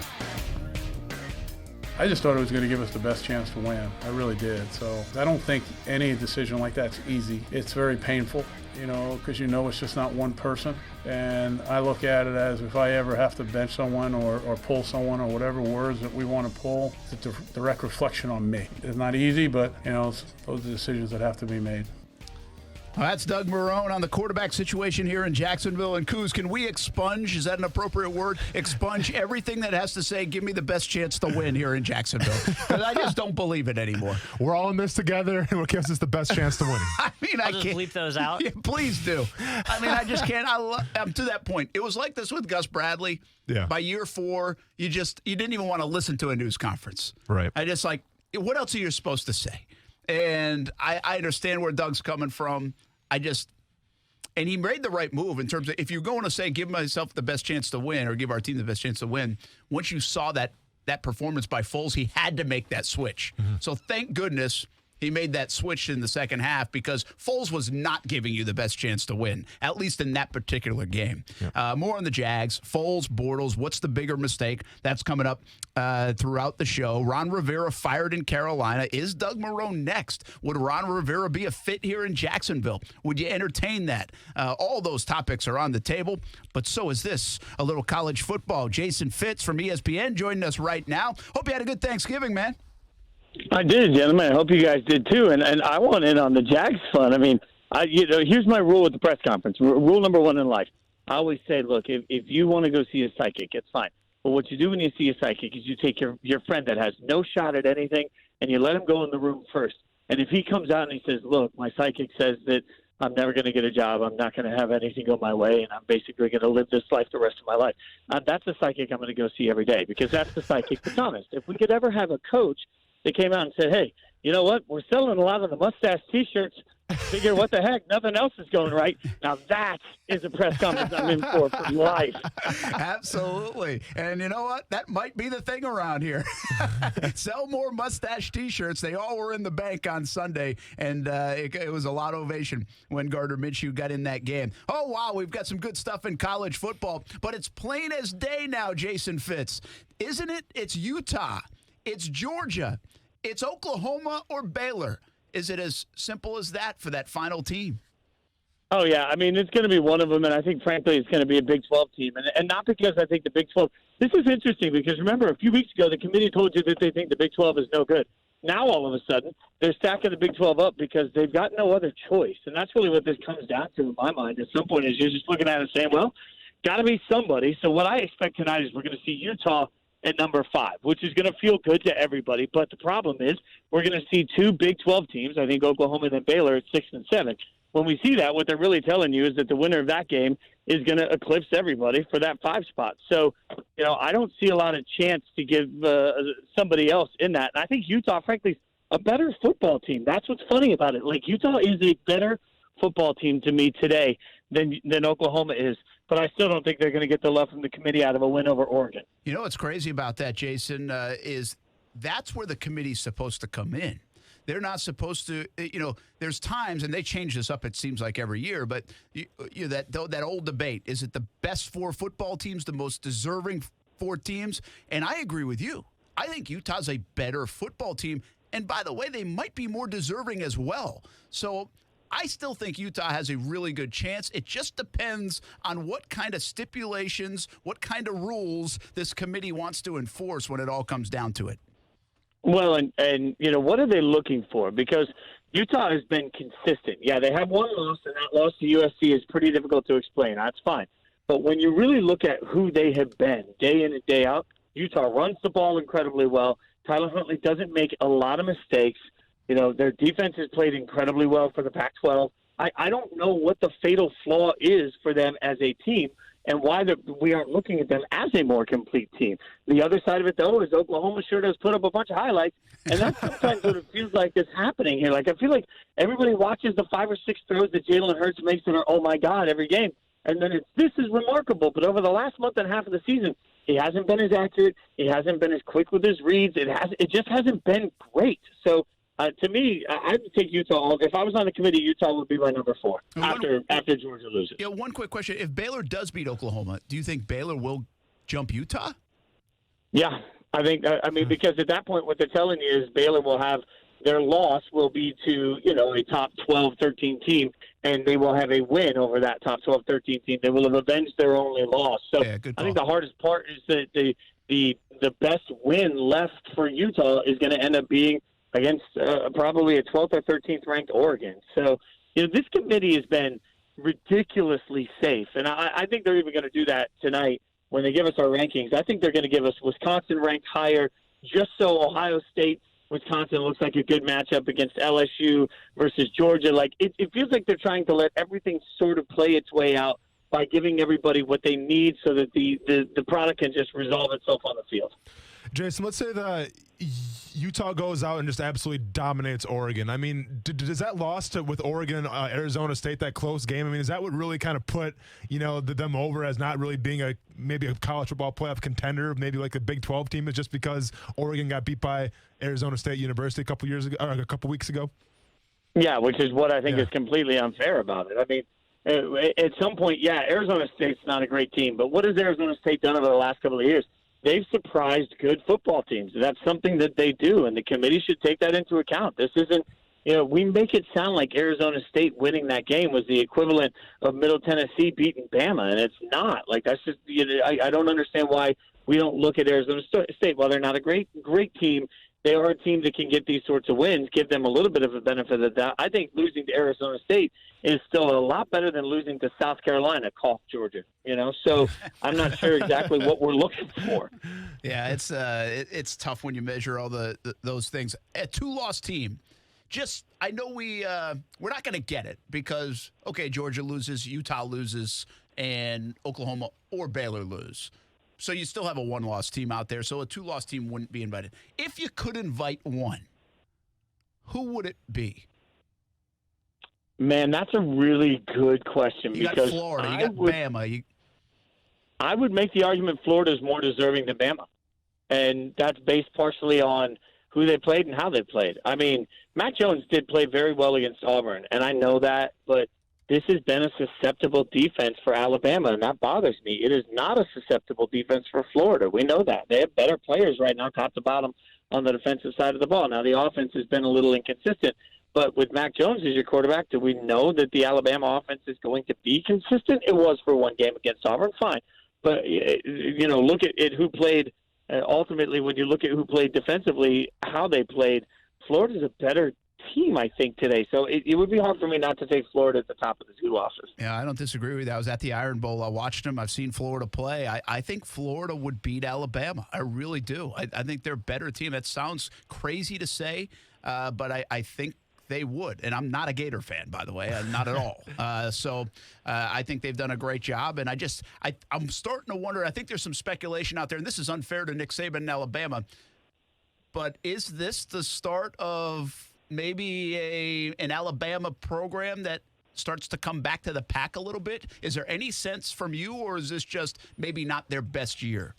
I just thought it was going to give us the best chance to win. I really did. So I don't think any decision like that's easy. It's very painful, because it's just not one person. And I look at it as if I ever have to bench someone or pull someone or whatever words that we want to pull, it's a direct reflection on me. It's not easy, but, those are decisions that have to be made. Well, that's Doug Marrone on the quarterback situation here in Jacksonville. And Coos, can we expunge, is that an appropriate word, expunge everything that has to say, give me the best chance to win here in Jacksonville? Because I just don't believe it anymore. We're all in this together, and what gives us the best chance to win? I mean, I'll just bleep those out. Yeah, please do. I mean, I just can't. I'm to that point. It was like this with Gus Bradley. Yeah. By year 4, you didn't even want to listen to a news conference. Right. I just what else are you supposed to say? And I understand where Doug's coming from. And he made the right move in terms of if you're going to say, give myself the best chance to win or give our team the best chance to win, once you saw that performance by Foles, he had to make that switch. Mm-hmm. So thank goodness he made that switch in the second half because Foles was not giving you the best chance to win, at least in that particular game. Yeah. More on the Jags. Foles, Bortles, what's the bigger mistake? That's coming up throughout the show. Ron Rivera fired in Carolina. Is Doug Marrone next? Would Ron Rivera be a fit here in Jacksonville? Would you entertain that? All those topics are on the table, but so is this. A little college football. Jason Fitz from ESPN joining us right now. Hope you had a good Thanksgiving, man. I did, gentlemen. I hope you guys did too. And I want in on the Jags fun. I mean, here's my rule with the press conference. Rule number 1 in life. I always say, look, if you want to go see a psychic, it's fine. But what you do when you see a psychic is you take your friend that has no shot at anything and you let him go in the room first. And if he comes out and he says, look, my psychic says that I'm never going to get a job, I'm not going to have anything go my way, and I'm basically going to live this life the rest of my life, that's the psychic I'm going to go see every day because that's the psychic that's honest. If we could ever have a coach They came out and said, hey, you know what? We're selling a lot of the mustache T-shirts. Figure what the heck? Nothing else is going right. Now that is a press conference I'm in for life. Absolutely. And you know what? That might be the thing around here. Sell more mustache T-shirts. They all were in the bank on Sunday, and it was a loud ovation when Gardner Minshew got in that game. Oh, wow, we've got some good stuff in college football, but it's plain as day now, Jason Fitz. Isn't it? It's Utah. It's Georgia. It's Oklahoma or Baylor. Is it as simple as that for that final team? Oh, yeah. I mean, it's going to be one of them, and I think, frankly, it's going to be a Big 12 team. And not because I think the Big 12 – this is interesting because, remember, a few weeks ago, the committee told you that they think the Big 12 is no good. Now, all of a sudden, they're stacking the Big 12 up because they've got no other choice. And that's really what this comes down to in my mind. At some point, is you're just looking at it and saying, well, got to be somebody. So what I expect tonight is we're going to see Utah – at number 5, which is going to feel good to everybody. But the problem is we're going to see 2 Big 12 teams, I think Oklahoma and then Baylor at 6 and 7. When we see that, what they're really telling you is that the winner of that game is going to eclipse everybody for that 5 spot. So, I don't see a lot of chance to give somebody else in that. And I think Utah, frankly, is a better football team. That's what's funny about it. Like, Utah is a better football team to me today than Oklahoma is. But I still don't think they're going to get the love from the committee out of a win over Oregon. You know what's crazy about that, Jason, is that's where the committee's supposed to come in. They're not supposed to, there's times, and they change this up, it seems like every year, but that old debate, is it the best 4 football teams, the most deserving 4 teams? And I agree with you. I think Utah's a better football team. And by the way, they might be more deserving as well. So I still think Utah has a really good chance. It just depends on what kind of stipulations, what kind of rules this committee wants to enforce when it all comes down to it. Well, and what are they looking for? Because Utah has been consistent. Yeah, they have one loss, and that loss to USC is pretty difficult to explain. That's fine. But when you really look at who they have been day in and day out, Utah runs the ball incredibly well. Tyler Huntley doesn't make a lot of mistakes. Their defense has played incredibly well for the Pac-12. I don't know what the fatal flaw is for them as a team and why we aren't looking at them as a more complete team. The other side of it, though, is Oklahoma sure does put up a bunch of highlights, and that's sometimes what it feels like is happening here. Like, I feel like everybody watches the 5 or 6 throws that Jalen Hurts makes that are, oh, my God, every game, and then this is remarkable. But over the last month and a half of the season, he hasn't been as accurate. He hasn't been as quick with his reads. It just hasn't been great. So, to me, I would take Utah. If I was on the committee, Utah would be my number 4 after Georgia loses. Yeah, one quick question. If Baylor does beat Oklahoma, do you think Baylor will jump Utah? Yeah, I think. Because at that point, what they're telling you is Baylor will have their loss will be to a top 12, 13 team, and they will have a win over that top 12, 13 team. They will have avenged their only loss. So I think the hardest part is that the best win left for Utah is going to end up being against probably a 12th or 13th ranked Oregon. So, this committee has been ridiculously safe. And I think they're even going to do that tonight when they give us our rankings. I think they're going to give us Wisconsin ranked higher just so Ohio State, Wisconsin looks like a good matchup against LSU versus Georgia. Like, it feels like they're trying to let everything sort of play its way out by giving everybody what they need so that the product can just resolve itself on the field. Jason, let's say that Utah goes out and just absolutely dominates Oregon. I mean, does that loss with Oregon and Arizona State, that close game, I mean, is that what really kind of put, them over as not really being maybe a college football playoff contender, maybe like a Big 12 team, is just because Oregon got beat by Arizona State University a couple weeks ago? Yeah, which is what I think is completely unfair about it. I mean, at some point, Arizona State's not a great team, but what has Arizona State done over the last couple of years? They've surprised good football teams. That's something that they do, and the committee should take that into account. This isn't, we make it sound like Arizona State winning that game was the equivalent of Middle Tennessee beating Bama, and it's not. Like, that's just, I don't understand why we don't look at Arizona State. While they're not a great team, they are a team that can get these sorts of wins, give them a little bit of a benefit of the doubt. I think losing to Arizona State is still a lot better than losing to South Carolina, Georgia. So I'm not sure exactly what we're looking for. Yeah, it's tough when you measure all those things. A 2-loss team. I know we're not going to get it because Georgia loses, Utah loses, and Oklahoma or Baylor lose. So you still have a one-loss team out there, so a two-loss team wouldn't be invited. If you could invite one, who would it be? Man, that's a really good question. You because got Florida, you got Bama. I would make the argument Florida is more deserving than Bama. And that's based partially on who they played and how they played. I mean, Matt Jones did play very well against Auburn, and I know that, but this has been a susceptible defense for Alabama, and that bothers me. It is not a susceptible defense for Florida. We know that. They have better players right now, top to bottom, on the defensive side of the ball. Now, the offense has been a little inconsistent, but with Mac Jones as your quarterback, do we know that the Alabama offense is going to be consistent? It was for one game against Auburn, fine. But, look at who played. Ultimately, when you look at who played defensively, how they played, Florida's a better team, I think, today. So it would be hard for me not to take Florida at the top of the two losses. Yeah, I don't disagree with you. I was at the Iron Bowl. I watched them. I've seen Florida play. I think Florida would beat Alabama. I really do. I think they're a better team. That sounds crazy to say, but I think they would. And I'm not a Gator fan, by the way, not at all. So I think they've done a great job. And I'm starting to wonder, I think there's some speculation out there, and this is unfair to Nick Saban in Alabama, but is this the start of maybe an Alabama program that starts to come back to the pack a little bit? Is there any sense from you, or is this just maybe not their best year?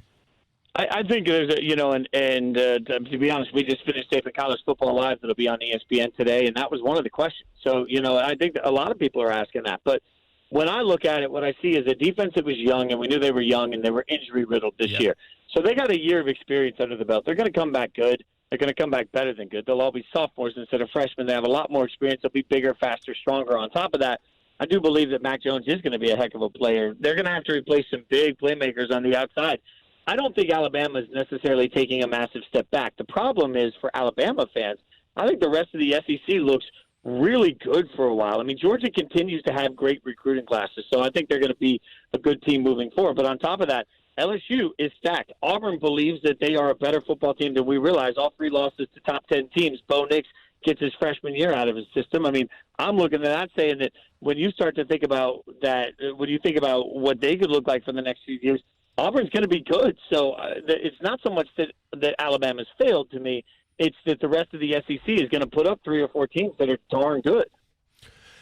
I think there's to be honest, we just finished taping College Football Live that'll be on ESPN today, and that was one of the questions. So, I think a lot of people are asking that. But when I look at it, what I see is a defense that was young, and we knew they were young, and they were injury-riddled this year. So they got a year of experience under the belt. They're going to come back good. They're going to come back better than good. They'll all be sophomores instead of freshmen. They have a lot more experience. They'll be bigger, faster, stronger. On top of that, I do believe that Mac Jones is going to be a heck of a player. They're going to have to replace some big playmakers on the outside. I don't think Alabama is necessarily taking a massive step back. The problem is for Alabama fans, I think the rest of the SEC looks really good for a while. I mean, Georgia continues to have great recruiting classes, so I think they're going to be a good team moving forward. But on top of that, LSU is stacked. Auburn believes that they are a better football team than we realize. All three losses to top 10 teams. Bo Nix gets his freshman year out of his system. I mean, I'm looking at that saying that when you start to think about that, when you think about what they could look like for the next few years, Auburn's going to be good. So it's not so much that Alabama's failed to me. It's that the rest of the SEC is going to put up 3 or 4 teams that are darn good.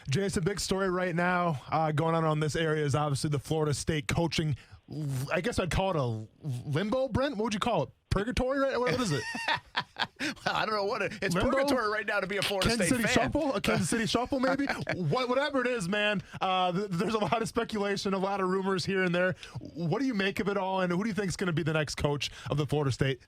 Jason, big story right now going on this area is obviously the Florida State coaching. I guess I'd call it a limbo, Brent. What would you call it? Purgatory, right? What is it? Well, I don't know what it's limbo? Purgatory right now to be a Florida Kansas State City fan. Shuffle? A Kansas City Shuffle, maybe? Whatever it is, man. There's a lot of speculation, a lot of rumors here and there. What do you make of it all, and who do you think is going to be the next coach of the Florida State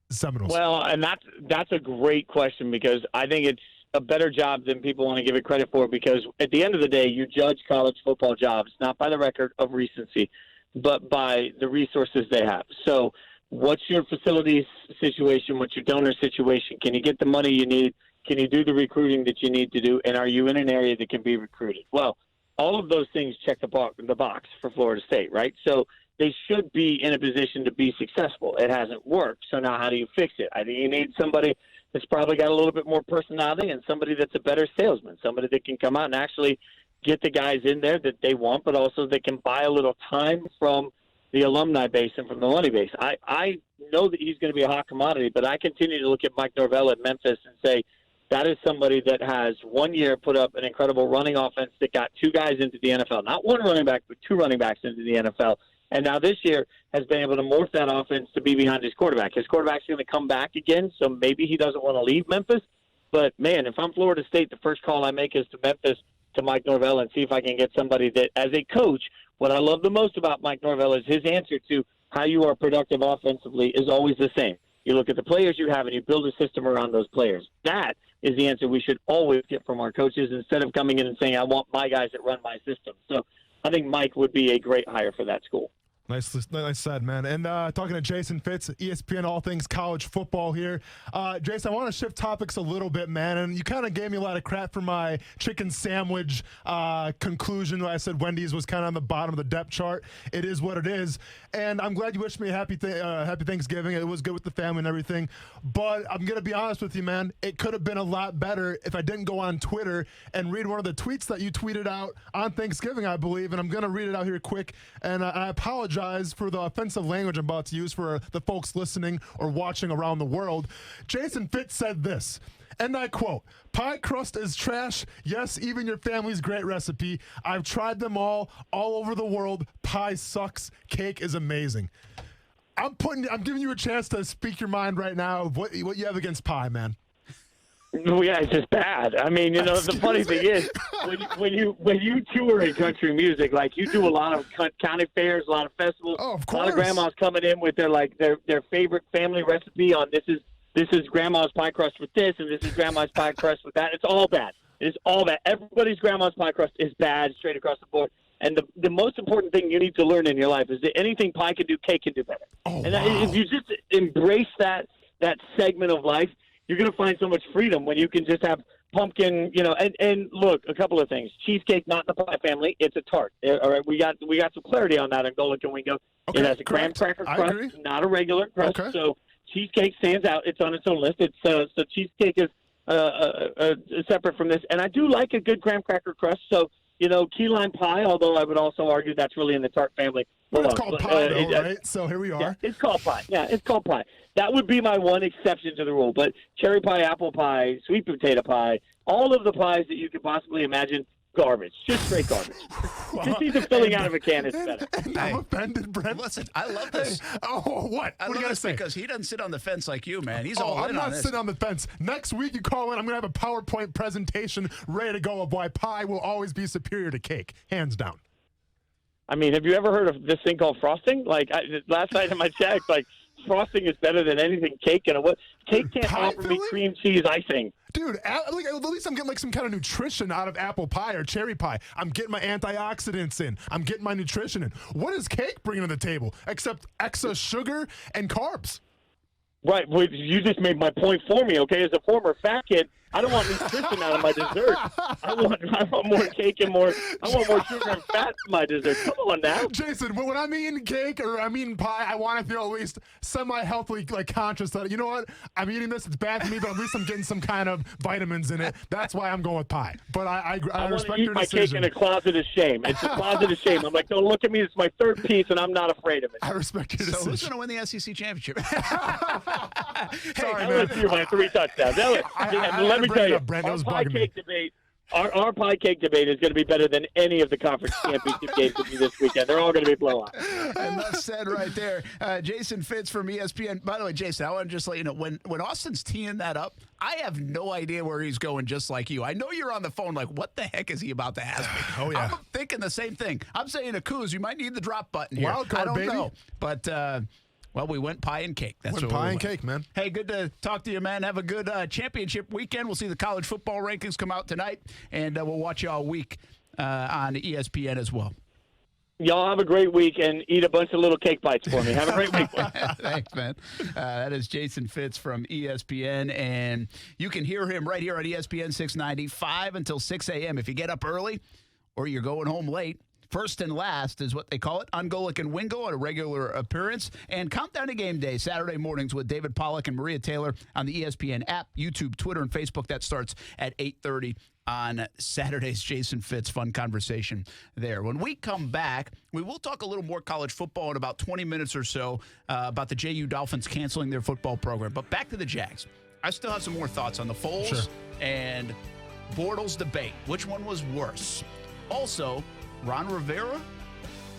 Seminoles? Well, and that's a great question because I think it's a better job than people want to give it credit for because at the end of the day, you judge college football jobs not by the record of recency, but by the resources they have. So what's your facilities situation? What's your donor situation? Can you get the money you need? Can you do the recruiting that you need to do? And are you in an area that can be recruited? Well, all of those things check the box for Florida State, right? So they should be in a position to be successful. It hasn't worked. So now how do you fix it? I think you need somebody that's probably got a little bit more personality and somebody that's a better salesman, somebody that can come out and actually get the guys in there that they want, but also they can buy a little time from the alumni base and from the money base. I know that he's going to be a hot commodity, but I continue to look at Mike Norvell at Memphis and say that is somebody that has 1 year put up an incredible running offense that got 2 guys into the NFL. Not 1 running back, but 2 running backs into the NFL. And now this year has been able to morph that offense to be behind his quarterback. His quarterback's going to come back again, so maybe he doesn't want to leave Memphis. But, man, if I'm Florida State, the first call I make is to Memphis, to Mike Norvell, and see if I can get somebody that, as a coach, what I love the most about Mike Norvell is his answer to how you are productive offensively is always the same. You look at the players you have and you build a system around those players. That is the answer we should always get from our coaches instead of coming in and saying, I want my guys that run my system. So I think Mike would be a great hire for that school. Nice said, man. And talking to Jason Fitz, ESPN All Things College Football here. Jason, I want to shift topics a little bit, man. And you kind of gave me a lot of crap for my chicken sandwich conclusion. I said Wendy's was kind of on the bottom of the depth chart. It is what it is. And I'm glad you wished me a happy Thanksgiving. It was good with the family and everything. But I'm going to be honest with you, man. It could have been a lot better if I didn't go on Twitter and read one of the tweets that you tweeted out on Thanksgiving, I believe. And I'm going to read it out here quick. And I apologize apologize for the offensive language I'm about to use for the folks listening or watching around the world. Jason Fitz said this, and I quote, "Pie crust is trash. Yes, even your family's great recipe. I've tried them all over the world. Pie sucks. Cake is amazing." I'm giving you a chance to speak your mind right now of what you have against pie, man. Well, yeah, it's just bad. I mean, you know, the funny thing is, when you tour in country music, like you do a lot of county fairs, a lot of festivals. Oh, of A course. lot of grandmas coming in with their favorite family recipe on this is grandma's pie crust with this, and this is grandma's pie crust with that. It's all bad. It's all bad. Everybody's grandma's pie crust is bad straight across the board. And the most important thing you need to learn in your life is that anything pie can do, cake can do better. Oh, and wow. if you just embrace that segment of life, you're going to find so much freedom when you can just have pumpkin, you know. And look, a couple of things. Cheesecake, not in the pie family. It's a tart. All right, we got some clarity on that on Go Look and Wingo. Okay, it has a graham correct. cracker I crust, agree. not a regular crust. Okay. So cheesecake stands out. It's on its own list. It's so cheesecake is separate from this. And I do like a good graham cracker crust. So, you know, key lime pie, although I would also argue that's really in the tart family. But it's called pie, though, right? So here we are. Yeah, it's called pie. Yeah, it's called pie. That would be my one exception to the rule. But cherry pie, apple pie, sweet potato pie, all of the pies that you could possibly imagine, garbage. Just straight garbage. Just even filling out of a can is better. I'm offended, Brent. Listen, I love this. Oh, what? I What do you love got to this say? because he doesn't sit on the fence like you, man. He's all I'm in not on this. sitting on the fence. Next week, you call in. I'm going to have a PowerPoint presentation ready to go of why pie will always be superior to cake, hands down. I mean, have you ever heard of this thing called frosting? Like, last night in my check, like, frosting is better than anything cake. And cake can't offer me cream cheese icing. Dude, at least I'm getting like some kind of nutrition out of apple pie or cherry pie. I'm getting my antioxidants in. I'm getting my nutrition in. What is cake bringing to the table except excess sugar and carbs? Right. Well, you just made my point for me, okay? As a former fat kid, I don't want nutrition out of my dessert. I want more cake and more. I want more sugar and fat in my dessert. Come on now, Jason. When I'm eating cake or I'm eating pie, I want to feel at least semi-healthily, like conscious that, you know what, I'm eating this. It's bad for me, but at least I'm getting some kind of vitamins in it. That's why I'm going with pie. But I respect your my decision. cake in a closet of shame. It's a closet of shame. I'm like, don't look at me. It's my third piece, and I'm not afraid of it. I respect your So decision. who's going to win the SEC championship? Sorry, man. Let's hear my 3 touchdowns. Let me tell you, Brent, that was our pie bugging me. cake debate. Our pie cake debate is going to be better than any of the conference championship games to be this weekend. They're all going to be blowouts. Enough said right there. Jason Fitz from ESPN. By the way, Jason, I want to just let you know, when Austin's teeing that up, I have no idea where he's going, just like you. I know you're on the phone like, what the heck is he about to ask me? Oh, yeah. I'm thinking the same thing. I'm saying a Coos, you might need the drop button here. Wild card, I don't baby. know. But, well, we went pie and cake. That's Went what we pie and went. cake, man. Hey, good to talk to you, man. Have a good championship weekend. We'll see the college football rankings come out tonight, and we'll watch you all week on ESPN as well. Y'all have a great week and eat a bunch of little cake bites for me. Have a great week. Thanks, man. That is Jason Fitz from ESPN, and you can hear him right here on ESPN 690, 5 until 6 a.m. If you get up early or you're going home late, first and last is what they call it on Golic and Wingo on a regular appearance. And Countdown to Game Day, Saturday mornings with David Pollack and Maria Taylor on the ESPN app, YouTube, Twitter, and Facebook. That starts at 8:30 on Saturday's Jason Fitz. Fun conversation there. When we come back, we will talk a little more college football in about 20 minutes or so about the JU Dolphins canceling their football program. But back to the Jags. I still have some more thoughts on the Foles and Bortles debate. Which one was worse? Also, Ron Rivera,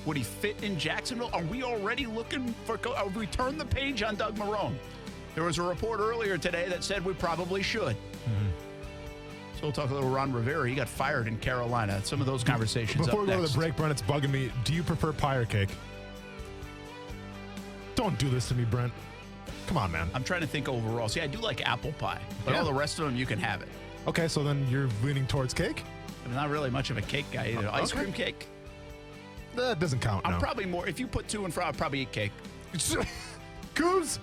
would he fit in Jacksonville? Are we already looking for have we turned the page on Doug Marrone? There was a report earlier today that said we probably should. So we'll talk a little Ron Rivera. He got fired in Carolina. Some of those conversations Before up we go next. to the break, Brent, it's bugging me. Do you prefer pie or cake? Don't do this to me, Brent. Come on, man. I'm trying to think overall. See, I do like apple pie, but Yeah. all the rest of them, you can have it. Okay, so then you're leaning towards cake? I'm not really much of a cake guy either. Ice cream cake? That doesn't count, I'm no. probably more, if you put 2 in front, I'll probably eat cake. Goose?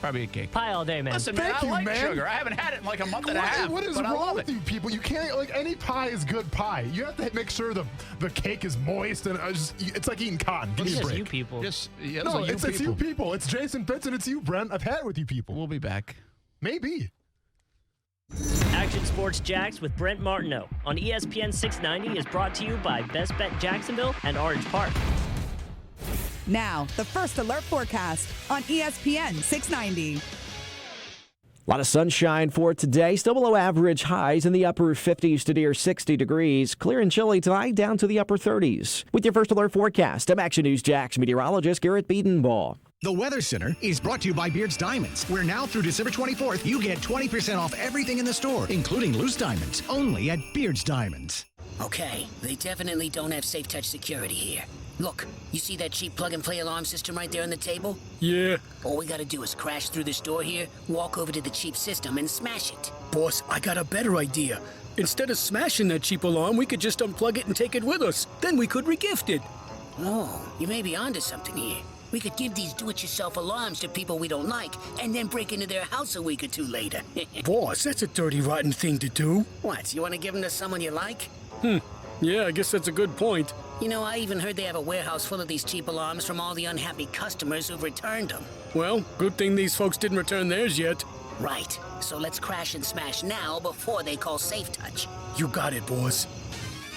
Probably eat cake. Pie all day, man. Listen, man, Thank I you, like man. sugar. I haven't had it in like a month and a half. What is but I wrong love with it. you people? You can't, like, any pie is good pie. You have to make sure the cake is moist, and it's like eating cotton. Give me a It's break. you people. Just, yeah, No, those are it's you people. It's Jason Fitz, and it's you, Brent. I've had it with you people. We'll be back. Maybe. Action Sports Jacks with Brent Martineau on ESPN 690 is brought to you by Best Bet Jacksonville and Orange Park. Now, the First Alert forecast on ESPN 690. A lot of sunshine for today. Still below average highs in the upper 50s to near 60 degrees. Clear and chilly tonight down to the upper 30s. With your First Alert forecast, I'm Action News Jax meteorologist Garrett Beedenbaugh. The Weather Center is brought to you by Beards Diamonds, where now through December 24th, you get 20% off everything in the store, including loose diamonds, only at Beards Diamonds. Okay, they definitely don't have Safe Touch security here. Look, you see that cheap plug-and-play alarm system right there on the table? Yeah. All we gotta do is crash through this door here, walk over to the cheap system, and smash it. Boss, I got a better idea. Instead of smashing that cheap alarm, we could just unplug it and take it with us. Then we could regift it. Oh, you may be onto something here. We could give these do-it-yourself alarms to people we don't like, and then break into their house a week or two later. Boss, that's a dirty, rotten thing to do. What, you wanna give them to someone you like? Yeah, I guess that's a good point. You know, I even heard they have a warehouse full of these cheap alarms from all the unhappy customers who've returned them. Well, good thing these folks didn't return theirs yet. Right. So let's crash and smash now before they call Safe Touch. You got it, boss.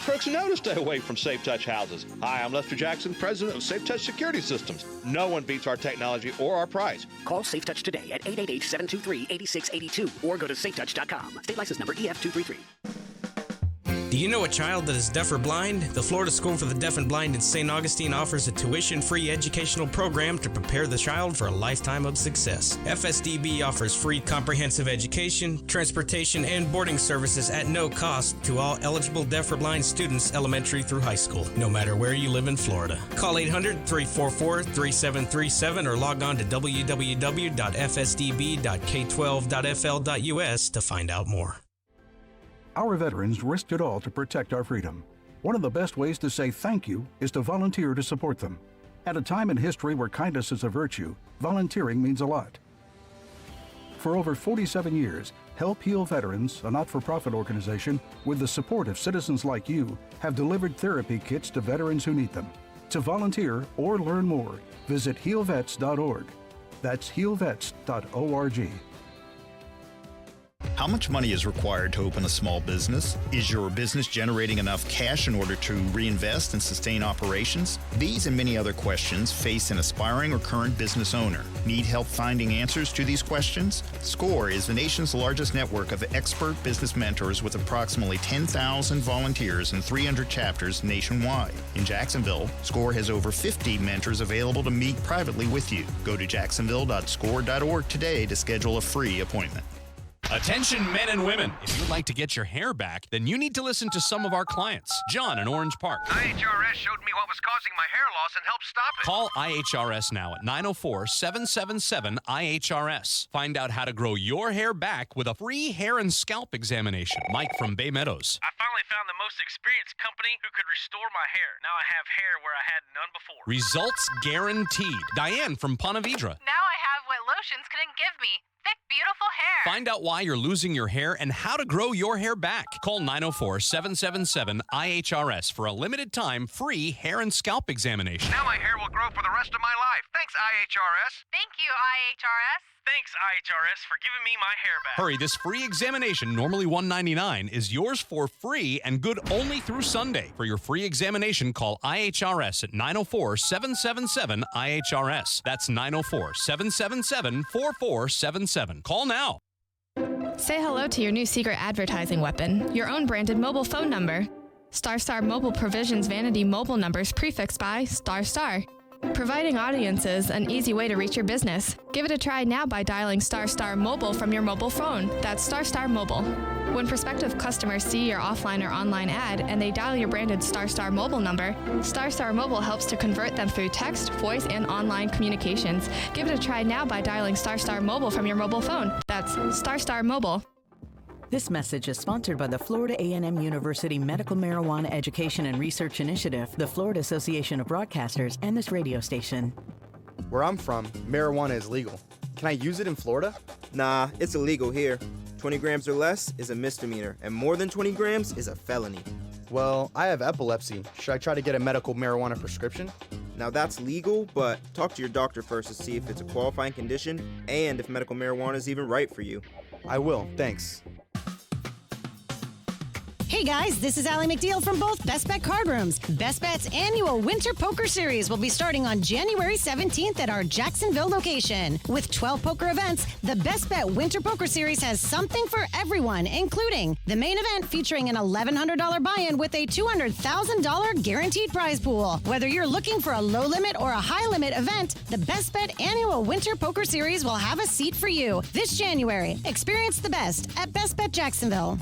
Crooks know to stay away from Safe Touch houses. Hi, I'm Lester Jackson, president of Safe Touch Security Systems. No one beats our technology or our price. Call Safe Touch today at 888-723-8682 or go to safetouch.com. State license number EF233. Do you know a child that is deaf or blind? The Florida School for the Deaf and Blind in St. Augustine offers a tuition-free educational program to prepare the child for a lifetime of success. FSDB offers free comprehensive education, transportation, and boarding services at no cost to all eligible deaf or blind students elementary through high school, no matter where you live in Florida. Call 800-344-3737 or log on to www.fsdb.k12.fl.us to find out more. Our veterans risked it all to protect our freedom. One of the best ways to say thank you is to volunteer to support them. At a time in history where kindness is a virtue, volunteering means a lot. For over 47 years, Help Heal Veterans, a not-for-profit organization with the support of citizens like you, have delivered therapy kits to veterans who need them. To volunteer or learn more, visit healvets.org. That's healvets.org. How much money is required to open a small business? Is your business generating enough cash in order to reinvest and sustain operations? These and many other questions face an aspiring or current business owner. Need help finding answers to these questions? SCORE is the nation's largest network of expert business mentors with approximately 10,000 volunteers and 300 chapters nationwide. In Jacksonville, SCORE has over 50 mentors available to meet privately with you. Go to jacksonville.score.org today to schedule a free appointment. Attention men and women. If you'd like to get your hair back, then you need to listen to some of our clients. John in Orange Park. IHRS showed me what was causing my hair loss and helped stop it. Call IHRS now at 904-777-IHRS. Find out how to grow your hair back with a free hair and scalp examination. Mike from Bay Meadows. I finally found the most experienced company who could restore my hair. Now I have hair where I had none before. Results guaranteed. Diane from Ponte Vedra. Now I have what lotions couldn't give me. Thick, beautiful hair. Find out why you're losing your hair and how to grow your hair back. Call 904-777-IHRS for a limited time free hair and scalp examination. Now my hair will grow for the rest of my life. Thanks, IHRS. Thank you, IHRS. Thanks, IHRS, for giving me my hair back. Hurry, this free examination, normally $199, is yours for free and good only through Sunday. For your free examination, call IHRS at 904-777-IHRS. That's 904-777-4477. Call now. Say hello to your new secret advertising weapon, your own branded mobile phone number. StarStar Mobile provisions vanity mobile numbers prefixed by ***, providing audiences an easy way to reach your business. Give it a try now by dialing *** Mobile from your mobile phone. That's ** Mobile. When prospective customers see your offline or online ad and they dial your branded ** Mobile number, ** Mobile helps to convert them through text, voice, and online communications. Give it a try now by dialing ** Mobile from your mobile phone. That's ** Mobile. This message is sponsored by the Florida A&M University Medical Marijuana Education and Research Initiative, the Florida Association of Broadcasters, and this radio station. Where I'm from, marijuana is legal. Can I use it in Florida? Nah, it's illegal here. 20 grams or less is a misdemeanor, and more than 20 grams is a felony. Well, I have epilepsy. Should I try to get a medical marijuana prescription? Now that's legal, but talk to your doctor first to see if it's a qualifying condition and if medical marijuana is even right for you. I will, thanks. Hey guys, this is Allie McDeal from both Best Bet Card Rooms. Best Bet's annual Winter Poker Series will be starting on January 17th at our Jacksonville location. With 12 poker events, the Best Bet Winter Poker Series has something for everyone, including the main event featuring an $1,100 buy-in with a $200,000 guaranteed prize pool. Whether you're looking for a low-limit or a high-limit event, the Best Bet annual Winter Poker Series will have a seat for you this January. Experience the best at Best Bet Jacksonville.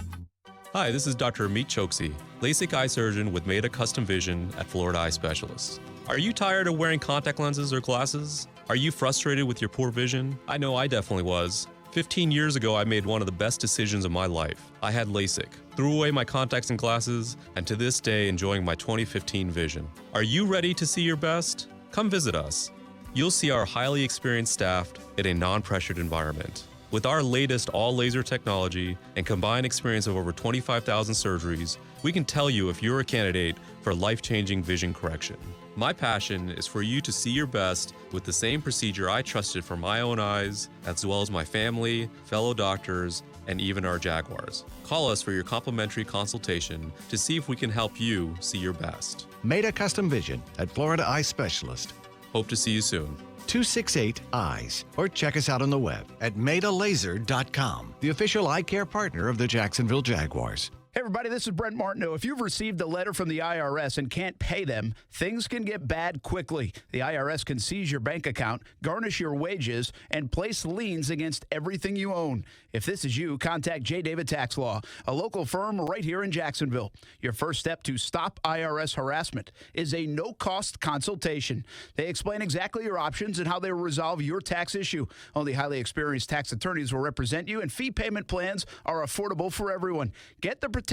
Hi, this is Dr. Amit Choksi, LASIK eye surgeon with Meta Custom Vision at Florida Eye Specialists. Are you tired of wearing contact lenses or glasses? Are you frustrated with your poor vision? I know I definitely was. 15 years ago, I made one of the best decisions of my life. I had LASIK, threw away my contacts and glasses, and to this day enjoying my 2015 vision. Are you ready to see your best? Come visit us. You'll see our highly experienced staff in a non-pressured environment. With our latest all-laser technology and combined experience of over 25,000 surgeries, we can tell you if you're a candidate for life-changing vision correction. My passion is for you to see your best with the same procedure I trusted for my own eyes, as well as my family, fellow doctors, and even our Jaguars. Call us for your complimentary consultation to see if we can help you see your best. Meta Custom Vision at Florida Eye Specialist. Hope to see you soon. 268 Eyes, or check us out on the web at metalaser.com, the official eye care partner of the Jacksonville Jaguars. Hey, everybody, this is Brent Martineau. If you've received a letter from the IRS and can't pay them, things can get bad quickly. The IRS can seize your bank account, garnish your wages, and place liens against everything you own. If this is you, contact J. David Tax Law, a local firm right here in Jacksonville. Your first step to stop IRS harassment is a no-cost consultation. They explain exactly your options and how they will resolve your tax issue. Only highly experienced tax attorneys will represent you, and fee payment plans are affordable for everyone. Get the protection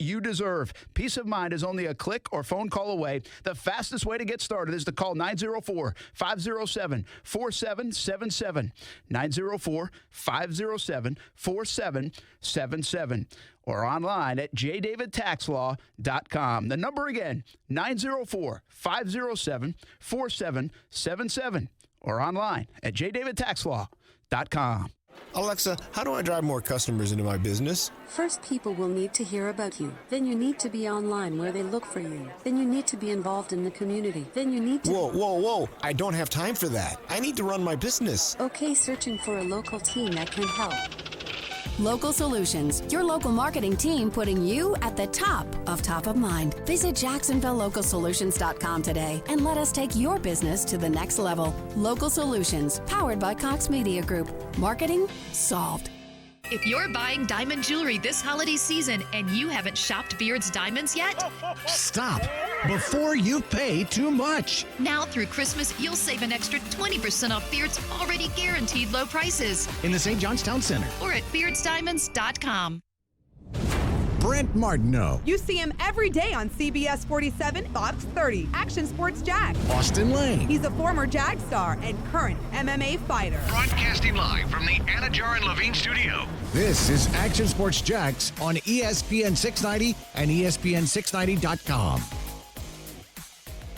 you deserve. Peace of mind is only a click or phone call away. The fastest way to get started is to call 904-507-4777. 904-507-4777. Or online at jdavidtaxlaw.com. The number again, 904-507-4777. Or online at jdavidtaxlaw.com. Alexa, how do I drive more customers into my business? First, people will need to hear about you. Then you need to be online where they look for you. Then you need to be involved in the community. Then you need to... Whoa. I don't have time for that. I need to run my business. Okay, searching for a local team that can help. Local Solutions, your local marketing team putting you at the top of mind. Visit JacksonvilleLocalSolutions.com today and let us take your business to the next level. Local Solutions, powered by Cox Media Group. Marketing solved. If you're buying diamond jewelry this holiday season and you haven't shopped Beard's Diamonds yet, stop before you pay too much. Now through Christmas, you'll save an extra 20% off Beard's already guaranteed low prices. In the St. John's Town Center. Or at beardsdiamonds.com. Brent Martineau. You see him every day on CBS 47, Fox 30, Action Sports Jax. Austin Lane. He's a former Jag star and current MMA fighter. Broadcasting live from the Anajar and Levine studio. This is Action Sports Jax on ESPN 690 and ESPN690.com.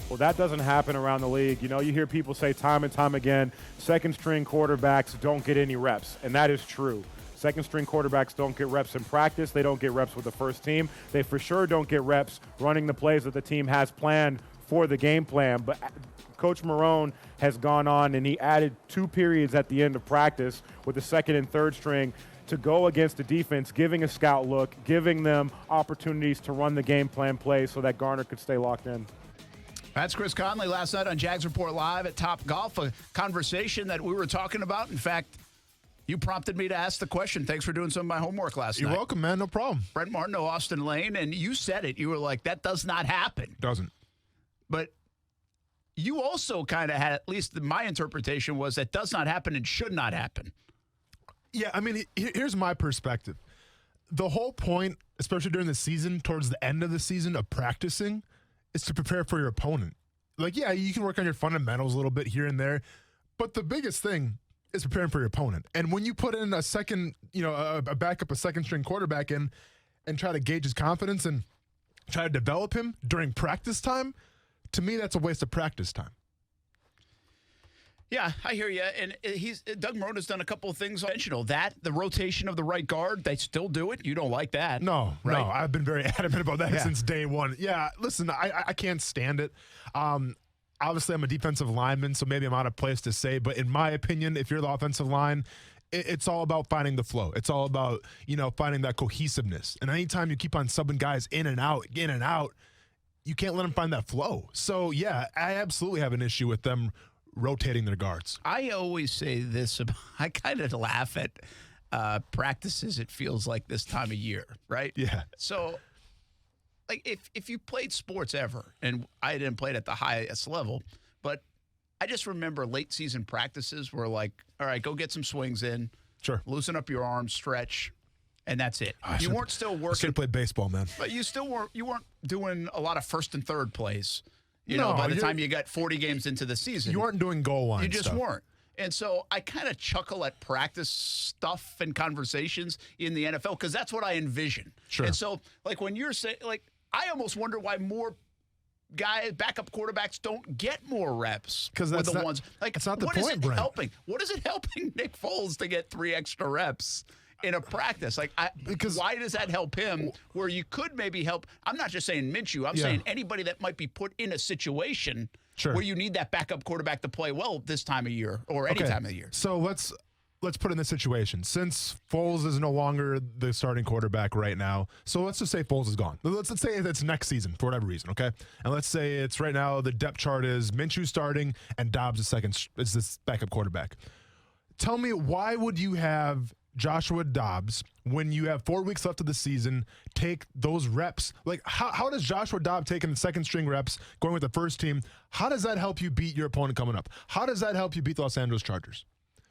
Well, that doesn't happen around the league. You know, you hear people say time and time again, second-string quarterbacks don't get any reps, and that is true. Second-string quarterbacks don't get reps in practice. They don't get reps with the first team. They for sure don't get reps running the plays that the team has planned for the game plan. But Coach Marrone has gone on, and he added 2 periods at the end of practice with the second and third string to go against the defense, giving a scout look, giving them opportunities to run the game plan plays so that Garner could stay locked in. That's Chris Conley last night on Jags Report Live at Top Golf, a conversation that we were talking about. In fact, you prompted me to ask the question. Thanks for doing some of my homework last night. You're welcome, man. No problem. Brent Martineau, Austin Lane, and you said it. You were like, that does not happen. Doesn't. But you also kind of had, at least my interpretation was, that does not happen and should not happen. Yeah, I mean, here's my perspective. The whole point, especially during the season, towards the end of the season, of practicing, is to prepare for your opponent. Like, yeah, you can work on your fundamentals a little bit here and there, but the biggest thing is preparing for your opponent. And when you put in a second, a backup, a second-string quarterback in and try to gauge his confidence and try to develop him during practice time, to me, that's a waste of practice time. Yeah, I hear you. And Doug Marrone has done a couple of things intentional. That, the rotation of the right guard, they still do it. You don't like that. No, right? No. I've been very adamant about that since day one. Yeah, listen, I can't stand it. Obviously, I'm a defensive lineman, so maybe I'm out of place to say, but in my opinion, if you're the offensive line, it's all about finding the flow. It's all about, finding that cohesiveness. And anytime you keep on subbing guys in and out, you can't let them find that flow. So, yeah, I absolutely have an issue with them rotating their guards. I always say this. I kind of laugh at practices, it feels like this time of year, right? Yeah. So, like, if you played sports ever, and I didn't play it at the highest level, but I just remember late season practices were like, all right, go get some swings in. Sure. Loosen up your arms, stretch, and that's it. You weren't still working. I should have played baseball, man. But you weren't doing a lot of first and third plays. By the time you got 40 games into the season. You weren't doing goal line You just stuff. weren't. And so I kind of chuckle at practice stuff and conversations in the NFL because that's what I envision. Sure. And so, like, when you're saying, like, I almost wonder why more backup quarterbacks don't get more reps because with the ones. Like, that's not the what point, is it Brent. helping? What is it helping Nick Foles to get 3 extra reps in a practice? Like, why does that help him where you could maybe help? I'm not just saying Minshew. I'm saying anybody that might be put in a situation where you need that backup quarterback to play well this time of year or any time of the year. So let's put in this situation. Since Foles is no longer the starting quarterback right now, so let's just say Foles is gone. Let's say it's next season for whatever reason, okay? And let's say it's right now the depth chart is Minshew starting and Dobbs is this backup quarterback. Tell me, why would you have Joshua Dobbs, when you have 4 weeks left of the season, take those reps? Like, how does Joshua Dobbs taking the second string reps, going with the first team, how does that help you beat your opponent coming up? How does that help you beat the Los Angeles Chargers?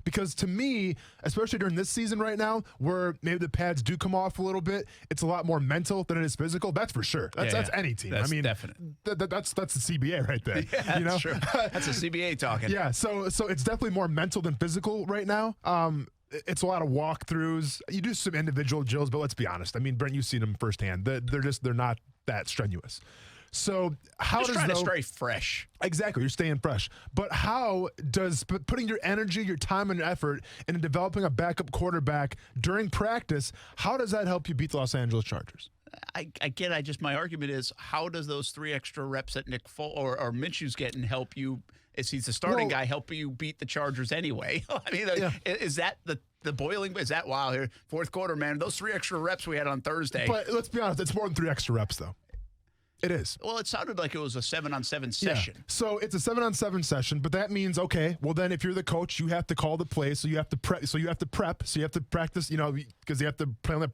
Because to me, especially during this season right now, where maybe the pads do come off a little bit, it's a lot more mental than it is physical. That's for sure. That's any team. That's I mean, definite. That's the CBA right there. Yeah, that's true. That's a CBA talking. Yeah, so it's definitely more mental than physical right now. It's a lot of walkthroughs. You do some individual drills, but let's be honest. I mean, Brent, you've seen them firsthand. They're not that strenuous. So how does to stay fresh? Exactly, you're staying fresh. But how does putting your energy, your time, and your effort into developing a backup quarterback during practice, how does that help you beat the Los Angeles Chargers? My argument is, how does those 3 extra reps that Nick Foles or Minshew's getting help you? Is he's the starting guy, help you beat the Chargers anyway? I mean, is that the boiling? Is that here fourth quarter, man? Those 3 extra reps we had on Thursday. But let's be honest, it's more than 3 extra reps, though. It is. Well, it sounded like it was a 7-on-7 session. Yeah. So it's a 7-on-7 session, but that means, okay, well then if you're the coach, you have to call the play, so you have to prep, so you have to practice, because you have to plan they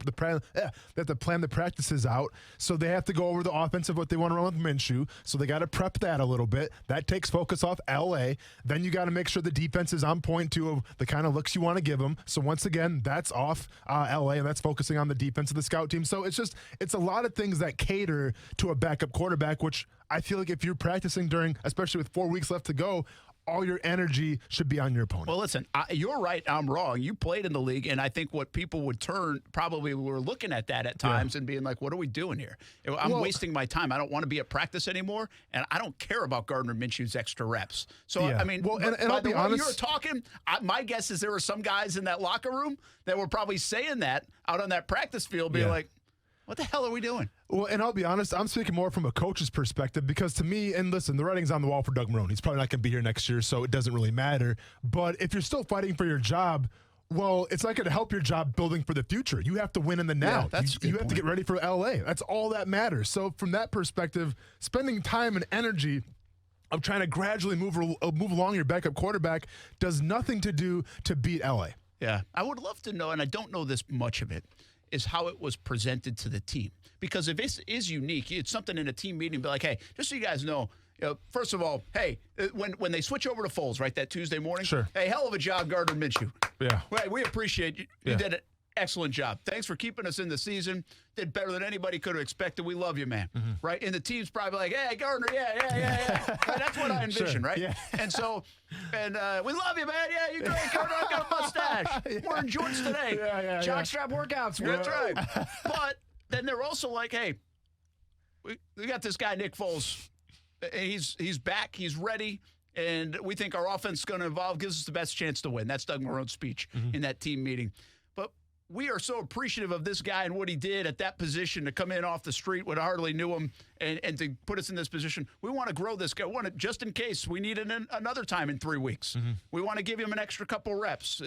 have to plan the practices out. So they have to go over the offensive, what they want to run with Minshew. So they got to prep that a little bit. That takes focus off LA. Then you got to make sure the defense is on point too of the kind of looks you want to give them. So once again, that's off LA, and that's focusing on the defense of the scout team. So it's a lot of things that cater to a backup quarterback, which I feel like if you're practicing especially with 4 weeks left to go, all your energy should be on your opponent. Well, listen, you're right. I'm wrong. You played in the league, and I think what people would probably were looking at that at times and being like, what are we doing here? I'm wasting my time. I don't want to be at practice anymore, and I don't care about Gardner Minshew's extra reps. So, I mean, and I'll be honest, you were talking, my guess is there were some guys in that locker room that were probably saying that out on that practice field, being like, what the hell are we doing? Well, and I'll be honest, I'm speaking more from a coach's perspective because to me, and listen, the writing's on the wall for Doug Marrone. He's probably not going to be here next year, so it doesn't really matter. But if you're still fighting for your job, well, it's not going to help your job building for the future. You have to win in the now. Yeah, you have to get ready for LA. That's all that matters. So from that perspective, spending time and energy of trying to gradually move along your backup quarterback does nothing to do to beat LA. Yeah, I would love to know, and I don't know this much of it, is how it was presented to the team. Because if this is unique, it's something in a team meeting, be like, hey, just so you guys know, first of all, hey, when they switch over to Foles, right, that Tuesday morning, hey, hell of a job, Gardner Minshew. Yeah. Right, we appreciate you. You did an excellent job. Thanks for keeping us in the season. Did better than anybody could have expected. We love you, man. Mm-hmm. Right? And the team's probably like, hey, Gardner, yeah. Right, that's what I envision, right? Yeah. And so, we love you, man. Yeah, you're great, Gardner. I got a mustache. We're in jorts today. Jockstrap workouts. That's right. But then they're also like, hey, we got this guy, Nick Foles. He's back. He's ready. and we think our offense is going to evolve, gives us the best chance to win. That's Doug Marrone's speech in that team meeting. But we are so appreciative of this guy and what he did at that position to come in off the street when I hardly knew him and to put us in this position. We want to grow this guy. We want to, just in case we need another time in 3 weeks. We want to give him an extra couple reps.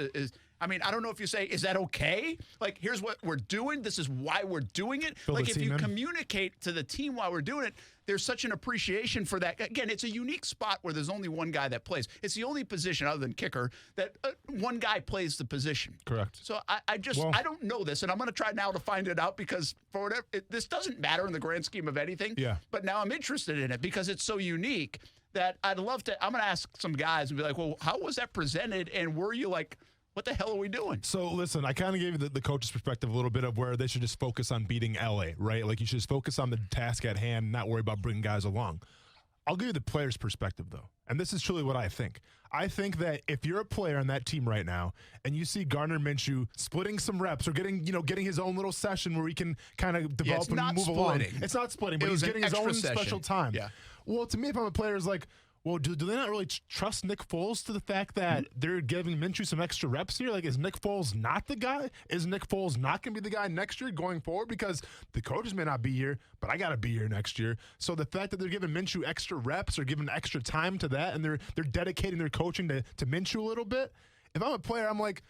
I mean, I don't know if you say, is that okay? Like, here's what we're doing. This is why we're doing it. Like, if you communicate to the team while we're doing it, there's such an appreciation for that. Again, it's a unique spot where there's only one guy that plays. It's the only position other than kicker that one guy plays the position. Correct. So I don't know this, and I'm going to try now to find it out because for whatever, this doesn't matter in the grand scheme of anything. Yeah. But now I'm interested in it because it's so unique that I'd love to. I'm going to ask some guys and be like, well, how was that presented? And were you like, what the hell are we doing? So, listen, I kind of gave you the coach's perspective a little bit of where they should just focus on beating L.A., right? Like, you should just focus on the task at hand and not worry about bringing guys along. I'll give you the player's perspective, though, and this is truly what I think. I think that if you're a player on that team right now and you see Gardner Minshew splitting some reps or getting his own little session where he can kind of develop and move along. It's not splitting, but he's getting his own special time. Yeah. Well, to me, if I'm a player, it's like, well, do they not really trust Nick Foles to the fact that they're giving Minshew some extra reps here? Like, is Nick Foles not the guy? Is Nick Foles not going to be the guy next year going forward? Because the coaches may not be here, but I got to be here next year. So the fact that they're giving Minshew extra reps or giving extra time to that and they're dedicating their coaching to Minshew a little bit, if I'm a player, I'm like,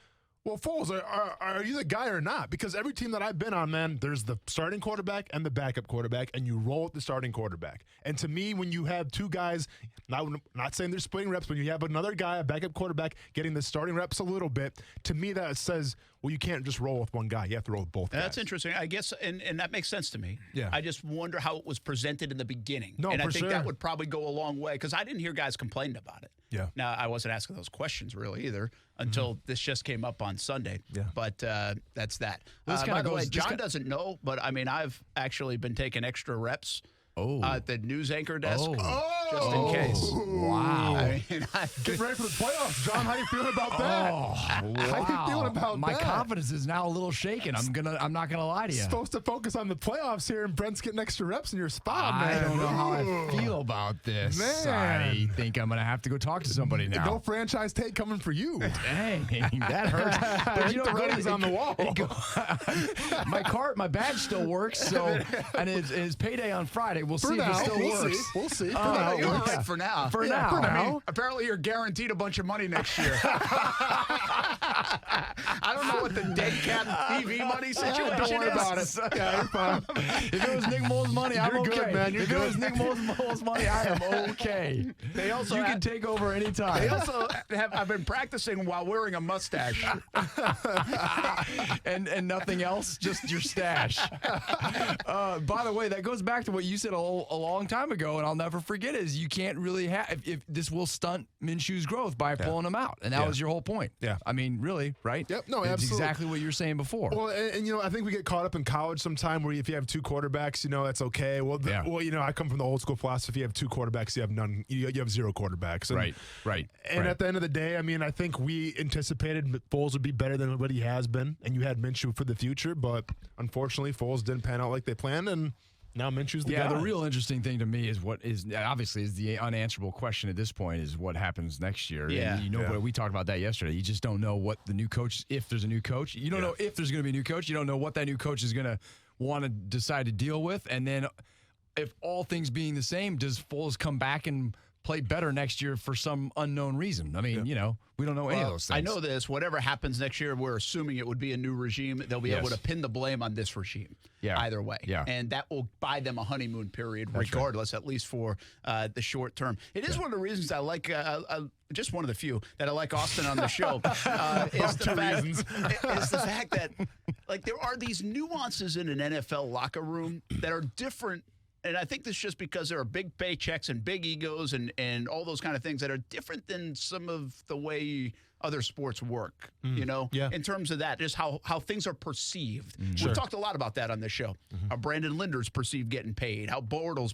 well, Foles, are you the guy or not? Because every team that I've been on, man, there's the starting quarterback and the backup quarterback, and you roll with the starting quarterback. And to me, when you have two guys, not saying they're splitting reps, but you have another guy, a backup quarterback, getting the starting reps a little bit, to me that says, well, you can't just roll with one guy. You have to roll with both guys. That's interesting. I guess, and that makes sense to me. Yeah. I just wonder how it was presented in the beginning. No, and I for think sure. that would probably go a long way because I didn't hear guys complaining about it. Yeah. Now, I wasn't asking those questions really either until this just came up on Sunday. Yeah. But that's that. Well, By the way, John doesn't know, but I mean, I've actually been taking extra reps at the news anchor desk just in case. Wow. I mean, Get ready for the playoffs, John. How you feeling about that? How you feeling about My that? confidence is now a little shaken. I'm not gonna lie to you. Supposed to focus on the playoffs here, and Brent's getting extra reps in your spot, man. I don't know how I feel about this. Man. I think I'm gonna have to go talk to somebody now. No franchise take coming for you. Dang, that hurts. But The writing's on the wall. My badge still works. So, and it's payday on Friday. We'll see if it still works. We'll see. you're all right for now. For now. I mean, apparently you're guaranteed a bunch of money next year. I don't know what the dead cat TV money situation Don't worry is. about it. Yeah, you're fine. If it was Nick Mole's money, I'm You're okay. good, man. You're if good. it was Nick Mole's money, I am okay. They also you can take over anytime. They also I've been practicing while wearing a mustache. and nothing else, just your stash. By the way, that goes back to what you said a long time ago, and I'll never forget is you can't really have if this will stunt Minshew's growth by pulling him out, and that was your whole point. Yeah, I mean, really, right? Yep. No, it's absolutely. exactly what you were saying before. Well, and I think we get caught up in college sometime where if you have two quarterbacks, that's okay. Well, I come from the old school philosophy. You have two quarterbacks, you have none. You have zero quarterbacks. And, Right. And at the end of the day, I mean, I think we anticipated Foles would be better than what he has been, and you had Minshew for the future, but unfortunately, Foles didn't pan out like they planned, and now Minshew's the guy. The real interesting thing to me is what is obviously is the unanswerable question at this point is what happens next year. Yeah. And we talked about that yesterday. You just don't know what the new coach, if there's a new coach. You don't know if there's going to be a new coach. You don't know what that new coach is going to want to decide to deal with. And then if all things being the same, does Foles come back and play better next year for some unknown reason? I mean, we don't know any of those things. I know this. Whatever happens next year, we're assuming it would be a new regime. They'll be able to pin the blame on this regime either way. Yeah. And that will buy them a honeymoon period regardless, at least for the short term. It is one of the reasons I like just one of the few that I like Austin on the show is the fact that like there are these nuances in an NFL locker room that are different. And I think this is just because there are big paychecks and big egos and all those kind of things that are different than some of the way other sports work, in terms of that, just how things are perceived. We've talked a lot about that on this show. How Brandon Linder's perceived getting paid, how Bortles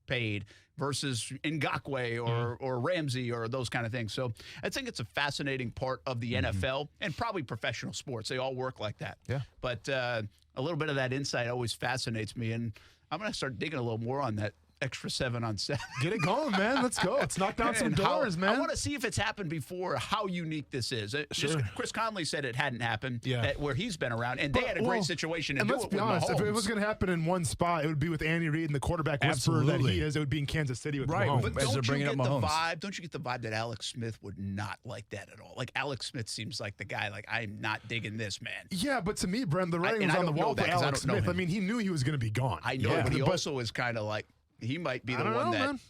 paid versus Ngakoue or Ramsey or those kind of things. So I think it's a fascinating part of the NFL and probably professional sports. They all work like that. Yeah. But a little bit of that insight always fascinates me, and I'm going to start digging a little more on that extra 7-on-7. Get it going, man. Let's go. Let's knock down some doors, man. I want to see if it's happened before, how unique this is. Sure. Chris Conley said it hadn't happened where he's been around, and they had a Well, great situation. And let's be honest, if it was going to happen in one spot, it would be with Andy Reid and the quarterback whisperer that he is. It would be in Kansas City with Mahomes. But don't you get the vibe that Alex Smith would not like that at all? Like, Alex Smith seems like the guy, like, I'm not digging this, man. Yeah, but to me, Brent, the writing was on the wall for Alex Smith. I mean, he knew he was going to be gone. I know, but he also is kind of like, he might be the one that. Man.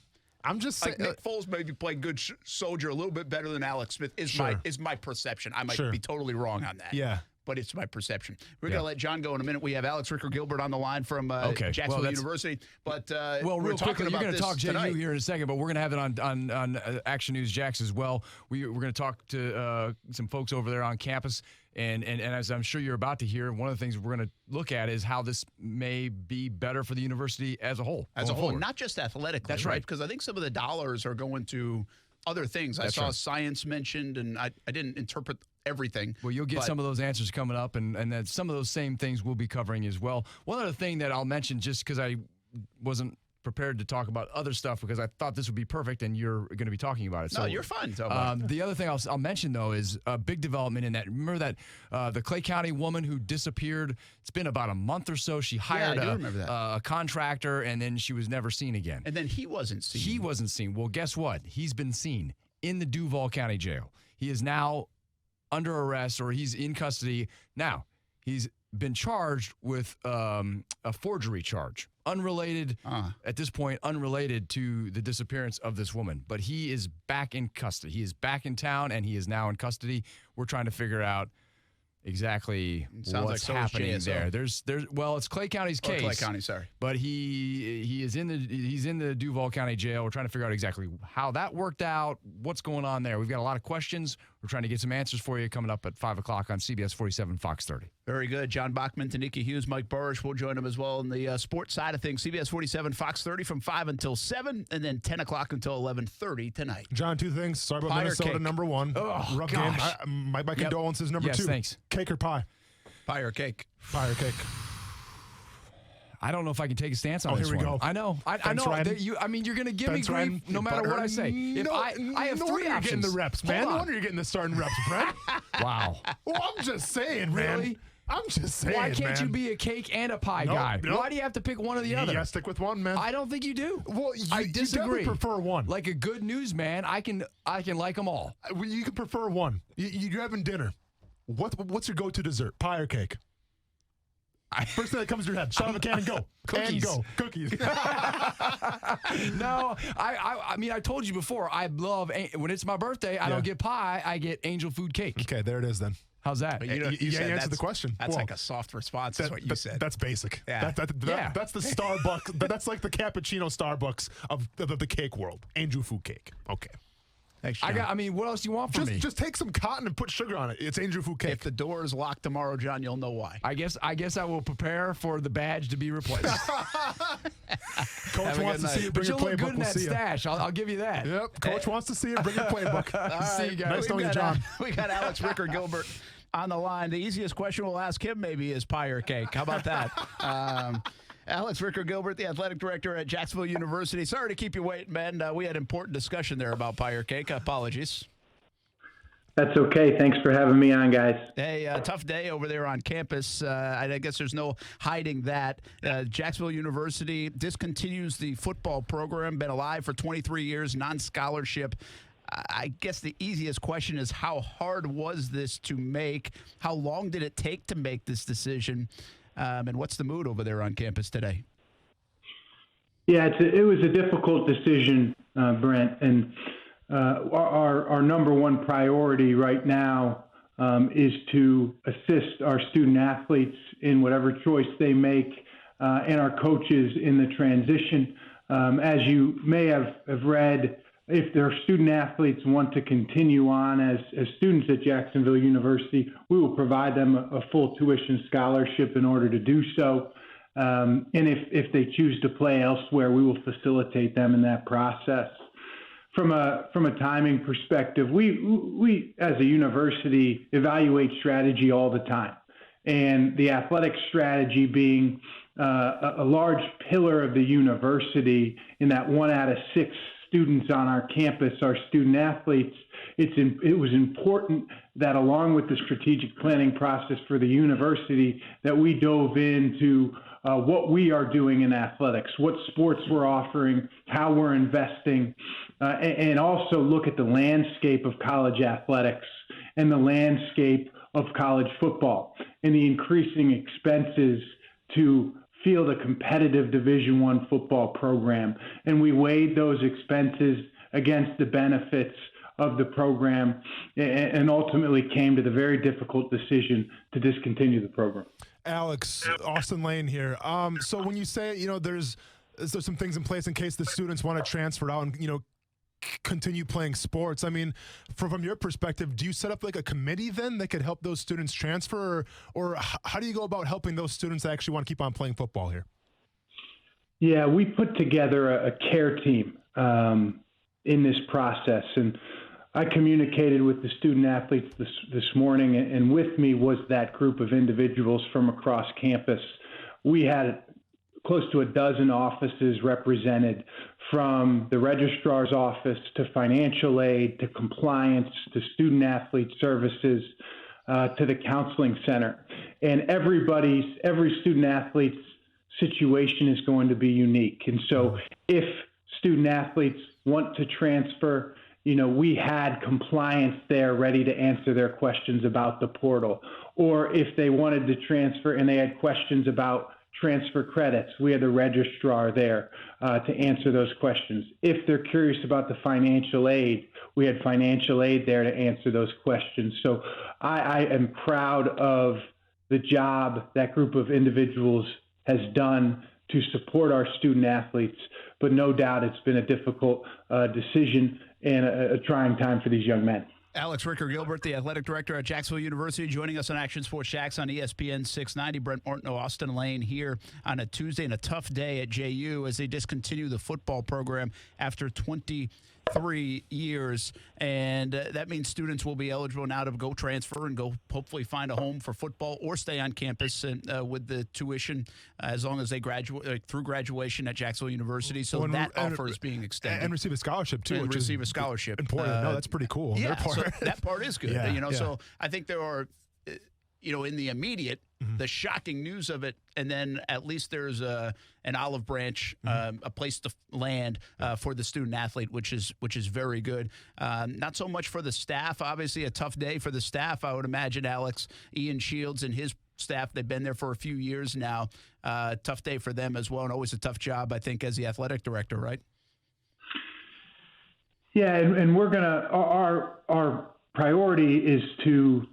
I'm just saying. Nick Foles maybe played good soldier a little bit better than Alex Smith is my perception. I might be totally wrong on that. Yeah. But it's my perception. We're going to let John go in a minute. We have Alex Ricker-Gilbert on the line from Jacksonville University. But real quickly, you're going to talk JU here in a second, but we're going to have it on Action News Jax as well. We're going to talk to some folks over there on campus. And as I'm sure you're about to hear, one of the things we're going to look at is how this may be better for the university as a whole. As a whole, not just athletically. That's right. Because I think some of the dollars are going to other things. I saw science mentioned, and I didn't interpret everything. Well, you'll get some of those answers coming up, and then some of those same things we'll be covering as well. One other thing that I'll mention, just because I wasn't prepared to talk about other stuff because I thought this would be perfect, and you're going to be talking about it. No, you're fine. The other thing I'll mention, though, is a big development in that. Remember that the Clay County woman who disappeared? It's been about a month or so. She hired a contractor, and then she was never seen again. And then he wasn't seen. He wasn't seen. Well, guess what? He's been seen in the Duval County Jail. He is now under arrest, or he's in custody. Now, he's been charged with a forgery charge. Unrelated, at this point, unrelated to the disappearance of this woman. But he is back in custody. He is back in town, and he is now in custody. We're trying to figure out exactly what's happening there. It's Clay County's case. Clay County, sorry. But he's in the Duval County Jail. We're trying to figure out exactly how that worked out, what's going on there. We've got a lot of questions. We're trying to get some answers for you coming up at 5 o'clock on CBS 47 Fox 30. Very good. John Bachman, Tanika Hughes, Mike Burrish will join him as well in the sports side of things. CBS 47 Fox 30 from 5 until 7, and then 10 o'clock until 11:30 tonight. John, two things. Sorry about Minnesota, cake. number one. Rough game. My condolences, number two. Thanks. Cake or pie? Pie or cake? Pie or cake? I don't know if I can take a stance on this here we one. go. I know. I know. You're going to give me grief no matter what I say. I have three options. You're getting the reps, man. No wonder you're getting the starting reps, Brent. Wow. Well, I'm just saying, man. Really? I'm just saying, Why can't you be a cake and a pie guy? Why do you have to pick one or the other? You got to stick with one, man. I don't think you do. Well, I disagree. You prefer one. Like a good news man, I can like them all. You can prefer one. You're having dinner. What's your go-to dessert? Pie or cake? First thing that comes to your head. Shut off the can and go. Cookies. And go. Cookies. No, I mean, I told you before, I love, when it's my birthday, I don't get pie, I get angel food cake. Okay, there it is then. How's that? You answered the question. That's like a soft response, is what you said. That's basic. Yeah. That's the Starbucks. That's like the cappuccino Starbucks of the cake world. Angel food cake. Okay. Thanks, John. What else do you want from me? Just take some cotton and put sugar on it. It's angel food cake. If the door is locked tomorrow, John, you'll know why. I guess I will prepare for the badge to be replaced. Coach wants to see you. Bring your playbook. But you'll look good in that see stash. I'll give you that. Yep. Coach wants to see you. Bring your playbook. See you guys. Nice knowing you, John. We got Alex Ricker-Gilbert on the line. The easiest question we'll ask him maybe is pie or cake. How about that? Alex Ricker-Gilbert, the athletic director at Jacksonville University. Sorry to keep you waiting, man. We had important discussion there about pie or cake. Apologies. That's okay. Thanks for having me on, guys. Hey, tough day over there on campus. I guess there's no hiding that. Jacksonville University discontinues the football program. Been alive for 23 years, non-scholarship. I guess the easiest question is, how hard was this to make? How long did it take to make this decision? And what's the mood over there on campus today? Yeah, it was a difficult decision, Brent. And our number one priority right now is to assist our student athletes in whatever choice they make, and our coaches in the transition. As you may have read, if their student athletes want to continue on as students at Jacksonville University, we will provide them a full tuition scholarship in order to do so. And if they choose to play elsewhere, we will facilitate them in that process. From a timing perspective, we as a university evaluate strategy all the time. And the athletic strategy being a large pillar of the university in that 1 out of 6 students on our campus are student athletes. It was important that along with the strategic planning process for the university that we dove into what we are doing in athletics, what sports we're offering, how we're investing, and also look at the landscape of college athletics and the landscape of college football and the increasing expenses to field a competitive Division I football program. And we weighed those expenses against the benefits of the program and ultimately came to the very difficult decision to discontinue the program. Alex, Austin Lane here. So when you say, there's some things in place in case the students want to transfer out and, continue playing sports. I mean, from your perspective, do you set up like a committee then that could help those students transfer, or how do you go about helping those students that actually want to keep on playing football here? Yeah, we put together a care team in this process, and I communicated with the student athletes this morning, and with me was that group of individuals from across campus. We had close to a dozen offices represented, from the registrar's office to financial aid to compliance to student athlete services to the counseling center. And every student athlete's situation is going to be unique. And so if student athletes want to transfer, we had compliance there ready to answer their questions about the portal. Or if they wanted to transfer and they had questions about transfer credits, we had the registrar there to answer those questions. If they're curious about the financial aid, we had financial aid there to answer those questions. So I am proud of the job that group of individuals has done to support our student athletes, but no doubt it's been a difficult decision and a trying time for these young men. Alex Ricker-Gilbert, the athletic director at Jacksonville University, joining us on Action Sports Jax on ESPN 690. Brent Martineau, Austin Lane here on a Tuesday and a tough day at JU as they discontinue the football program after 23 years. And that means students will be eligible now to go transfer and go hopefully find a home for football or stay on campus and, with the tuition as long as they graduate through graduation at Jacksonville University. So that offer is being extended. And receive a scholarship, too. And receive a scholarship. Important. No, that's pretty cool. Yeah, so that part is good. Yeah, So I think there are, in the immediate, the shocking news of it, and then at least there's an olive branch, a place to land for the student athlete, which is very good. Not so much for the staff. Obviously, a tough day for the staff, I would imagine, Alex. Ian Shields and his staff, they've been there for a few years now. Tough day for them as well, and always a tough job, I think, as the athletic director, right? Yeah, and we're gonna our priority is to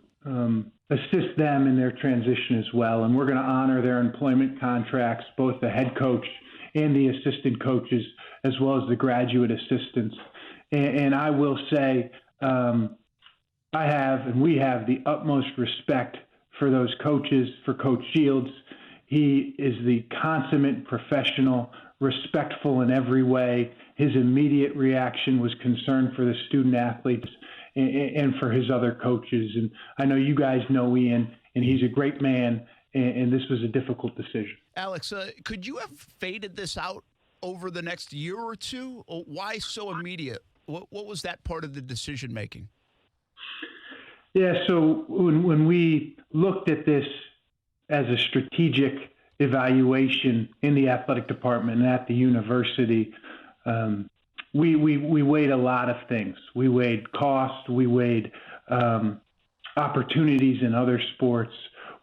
assist them in their transition as well, and we're going to honor their employment contracts, both the head coach and the assistant coaches, as well as the graduate assistants. And I will say, we have the utmost respect for those coaches, for Coach Shields. He is the consummate professional, respectful in every way. His immediate reaction was concern for the student athletes and for his other coaches. And I know you guys know Ian, and he's a great man, and this was a difficult decision. Alex, could you have faded this out over the next year or two? Or why so immediate? What was that part of the decision-making? Yeah, so when we looked at this as a strategic evaluation in the athletic department and at the university, we weighed a lot of things. We weighed cost. We weighed opportunities in other sports.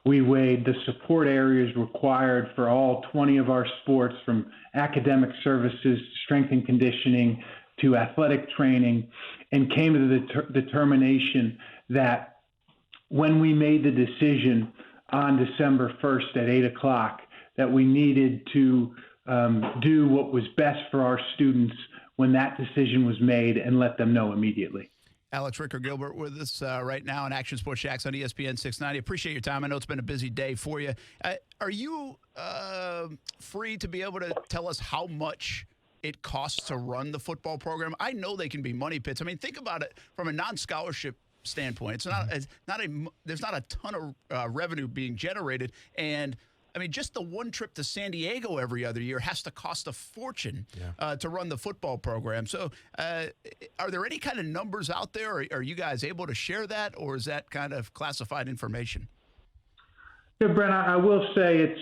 We weighed the support areas required for all 20 of our sports, from academic services, strength and conditioning, to athletic training, and came to the determination that when we made the decision on December 1st at 8 o'clock, that we needed to do what was best for our students when that decision was made and let them know immediately. Alex Ricker-Gilbert with us right now on Action Sports Jax on ESPN 690. Appreciate your time. I know it's been a busy day for you. Are you free to be able to tell us how much it costs to run the football program? I know they can be money pits. I mean, think about it from a non-scholarship standpoint. There's not a ton of revenue being generated, and I mean, just the one trip to San Diego every other year has to cost a fortune to run the football program. So are there any kind of numbers out there? Or are you guys able to share that, or is that kind of classified information? Yeah, Brent, I will say it's,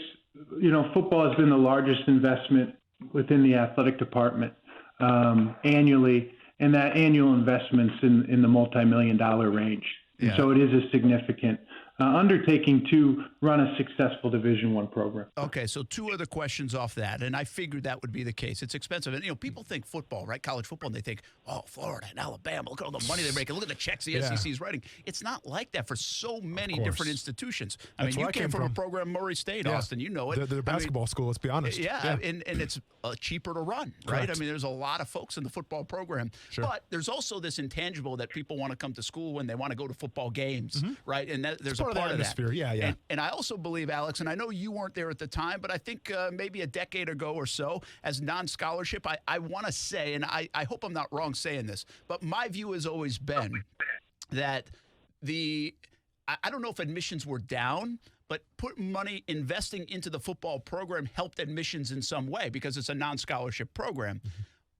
football has been the largest investment within the athletic department annually, and that annual investment's in the multi-million-dollar range. And so it is a significant undertaking to run a successful Division I program. Okay, so two other questions off that, and I figured that would be the case. It's expensive. And, people think football, right, college football, and they think, oh, Florida and Alabama, look at all the money they're making. Look at the checks the SEC is writing. It's not like that for so many different institutions. I mean, you came from a program, Murray State, Austin, you know it. They're basketball school, let's be honest. And it's cheaper to run, right? Correct. I mean, there's a lot of folks in the football program. Sure. But there's also this intangible that people want to come to school when they want to go to football games, right? And there's a part of atmosphere. that. And I also believe, Alex, and I know you weren't there at the time, but I think maybe a decade ago or so, as non-scholarship, I want to say, and I hope I'm not wrong saying this, but my view has always been that I don't know if admissions were down, but investing into the football program helped admissions in some way because it's a non-scholarship program.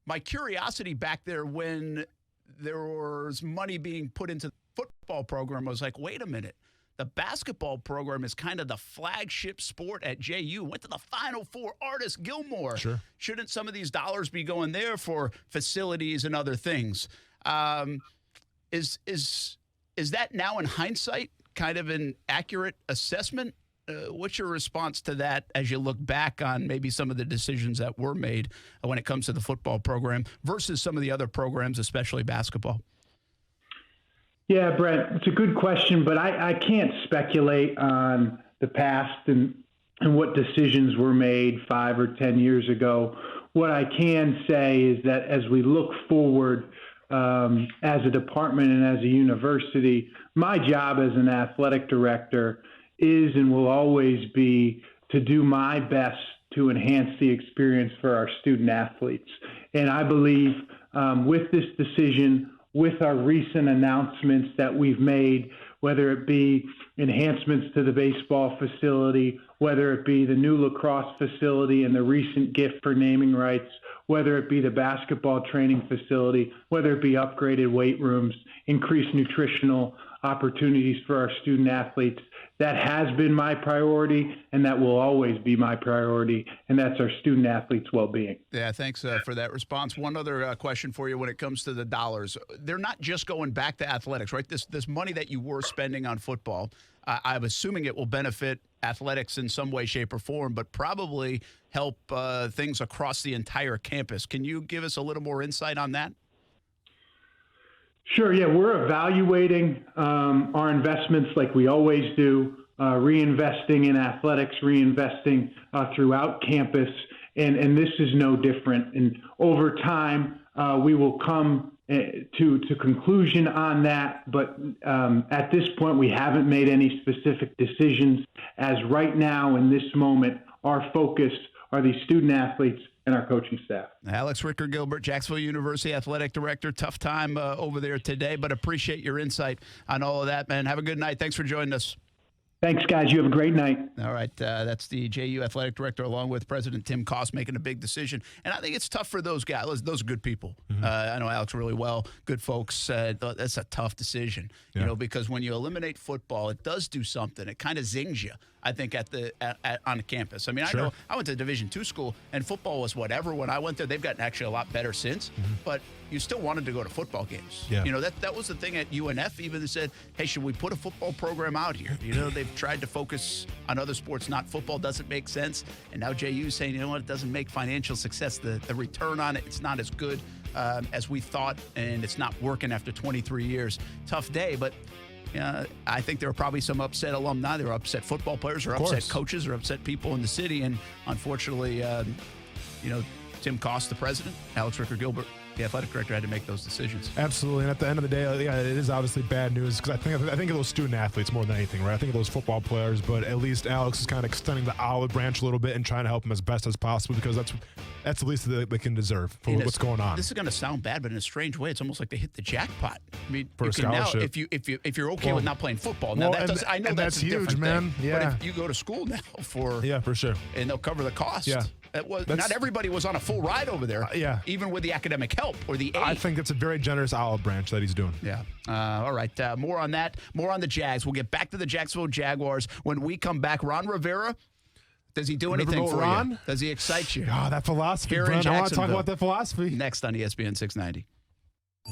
My curiosity back there when there was money being put into the football program was like, wait a minute. The basketball program is kind of the flagship sport at JU. Went to the Final Four. Artis Gilmore. Sure. Shouldn't some of these dollars be going there for facilities and other things? Is that now in hindsight kind of an accurate assessment? What's your response to that as you look back on maybe some of the decisions that were made when it comes to the football program versus some of the other programs, especially basketball? Yeah, Brent, it's a good question, but I can't speculate on the past and what decisions were made 5 or 10 years ago. What I can say is that as we look forward as a department and as a university, my job as an athletic director is and will always be to do my best to enhance the experience for our student athletes. And I believe with this decision, with our recent announcements that we've made, whether it be enhancements to the baseball facility, whether it be the new lacrosse facility and the recent gift for naming rights, whether it be the basketball training facility, whether it be upgraded weight rooms, increased nutritional opportunities for our student athletes. That has been my priority, and that will always be my priority, and that's our student athletes' well-being. Yeah, thanks for that response. One other question for you when it comes to the dollars. They're not just going back to athletics, right? This money that you were spending on football, I'm assuming it will benefit athletics in some way, shape, or form, but probably help things across the entire campus. Can you give us a little more insight on that? Sure, yeah, we're evaluating our investments like we always do, reinvesting in athletics, reinvesting throughout campus, and this is no different. And over time, we will come to conclusion on that, but at this point, we haven't made any specific decisions, as right now, in this moment, our focus are these student athletes and our coaching staff. Alex Ricker-Gilbert, Jacksonville University Athletic Director. Tough time over there today, but appreciate your insight on all of that, man. Have a good night. Thanks for joining us. Thanks, guys. You have a great night. All right. That's the JU Athletic Director along with President Tim Koss making a big decision. And I think it's tough for those guys. Those are good people. I know Alex really well. Good folks. That's a tough decision, because when you eliminate football, it does do something. It kind of zings you, I think, on the campus. I mean, I know I went to Division II school, and football was whatever when I went there. They've gotten actually a lot better since. But you still wanted to go to football games. Yeah. That was the thing at UNF. Even they said, hey, should we put a football program out here? They've tried to focus on other sports, not football. Doesn't make sense. And now JU is saying, it doesn't make financial success. The return on it's not as good as we thought, and it's not working after 23 years. Tough day, but I think there were probably some upset alumni. There were upset football players, or upset coaches, or upset people in the city. And unfortunately, Tim Koss, the president, Alex Ricker-Gilbert, the athletic director had to make those decisions. Absolutely, and at the end of the day, yeah, it is obviously bad news because I think of those student athletes more than anything, right? I think of those football players, but at least Alex is kind of extending the olive branch a little bit and trying to help them as best as possible because that's the least that they can deserve for what's going on. This is going to sound bad, but in a strange way, it's almost like they hit the jackpot. I mean, For you a can now, scholarship. if you're okay with not playing football, now I know that's a huge, different man. thing, Yeah, but if you go to school now for sure, and they'll cover the cost. Yeah. Not everybody was on a full ride over there. Even with the academic help or the aid. I think it's a very generous olive branch that he's doing. Yeah. All right. More on that. More on the Jags. We'll get back to the Jacksonville Jaguars when we come back. Ron Rivera, does he do anything for Ron? you? Does he excite you? Oh, that philosophy, Here in Brent. I want to talk Jacksonville. about that philosophy. Next on ESPN 690.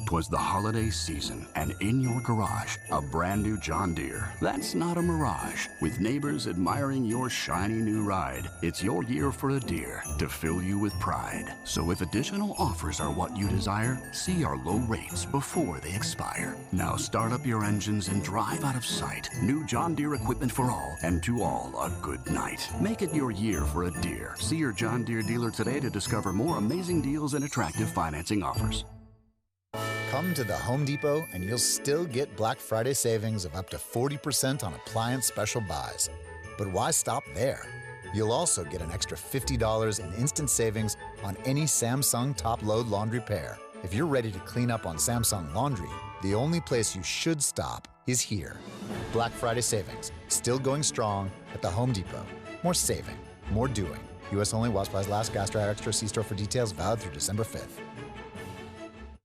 'Twas the holiday season, and in your garage, a brand new John Deere. That's not a mirage. With neighbors admiring your shiny new ride, it's your year for a Deere to fill you with pride. So if additional offers are what you desire, see our low rates before they expire. Now start up your engines and drive out of sight. New John Deere equipment for all, and to all a good night. Make it your year for a Deere. See your John Deere dealer today to discover more amazing deals and attractive financing offers. Come to the Home Depot and you'll still get Black Friday savings of up to 40% on appliance special buys. But why stop there? You'll also get an extra $50 in instant savings on any Samsung top-load laundry pair. If you're ready to clean up on Samsung laundry, the only place you should stop is here. Black Friday savings, still going strong at the Home Depot. More saving, more doing. U.S. only, while supplies last. Gas Dry Extra. See store for details. Valid through December 5th.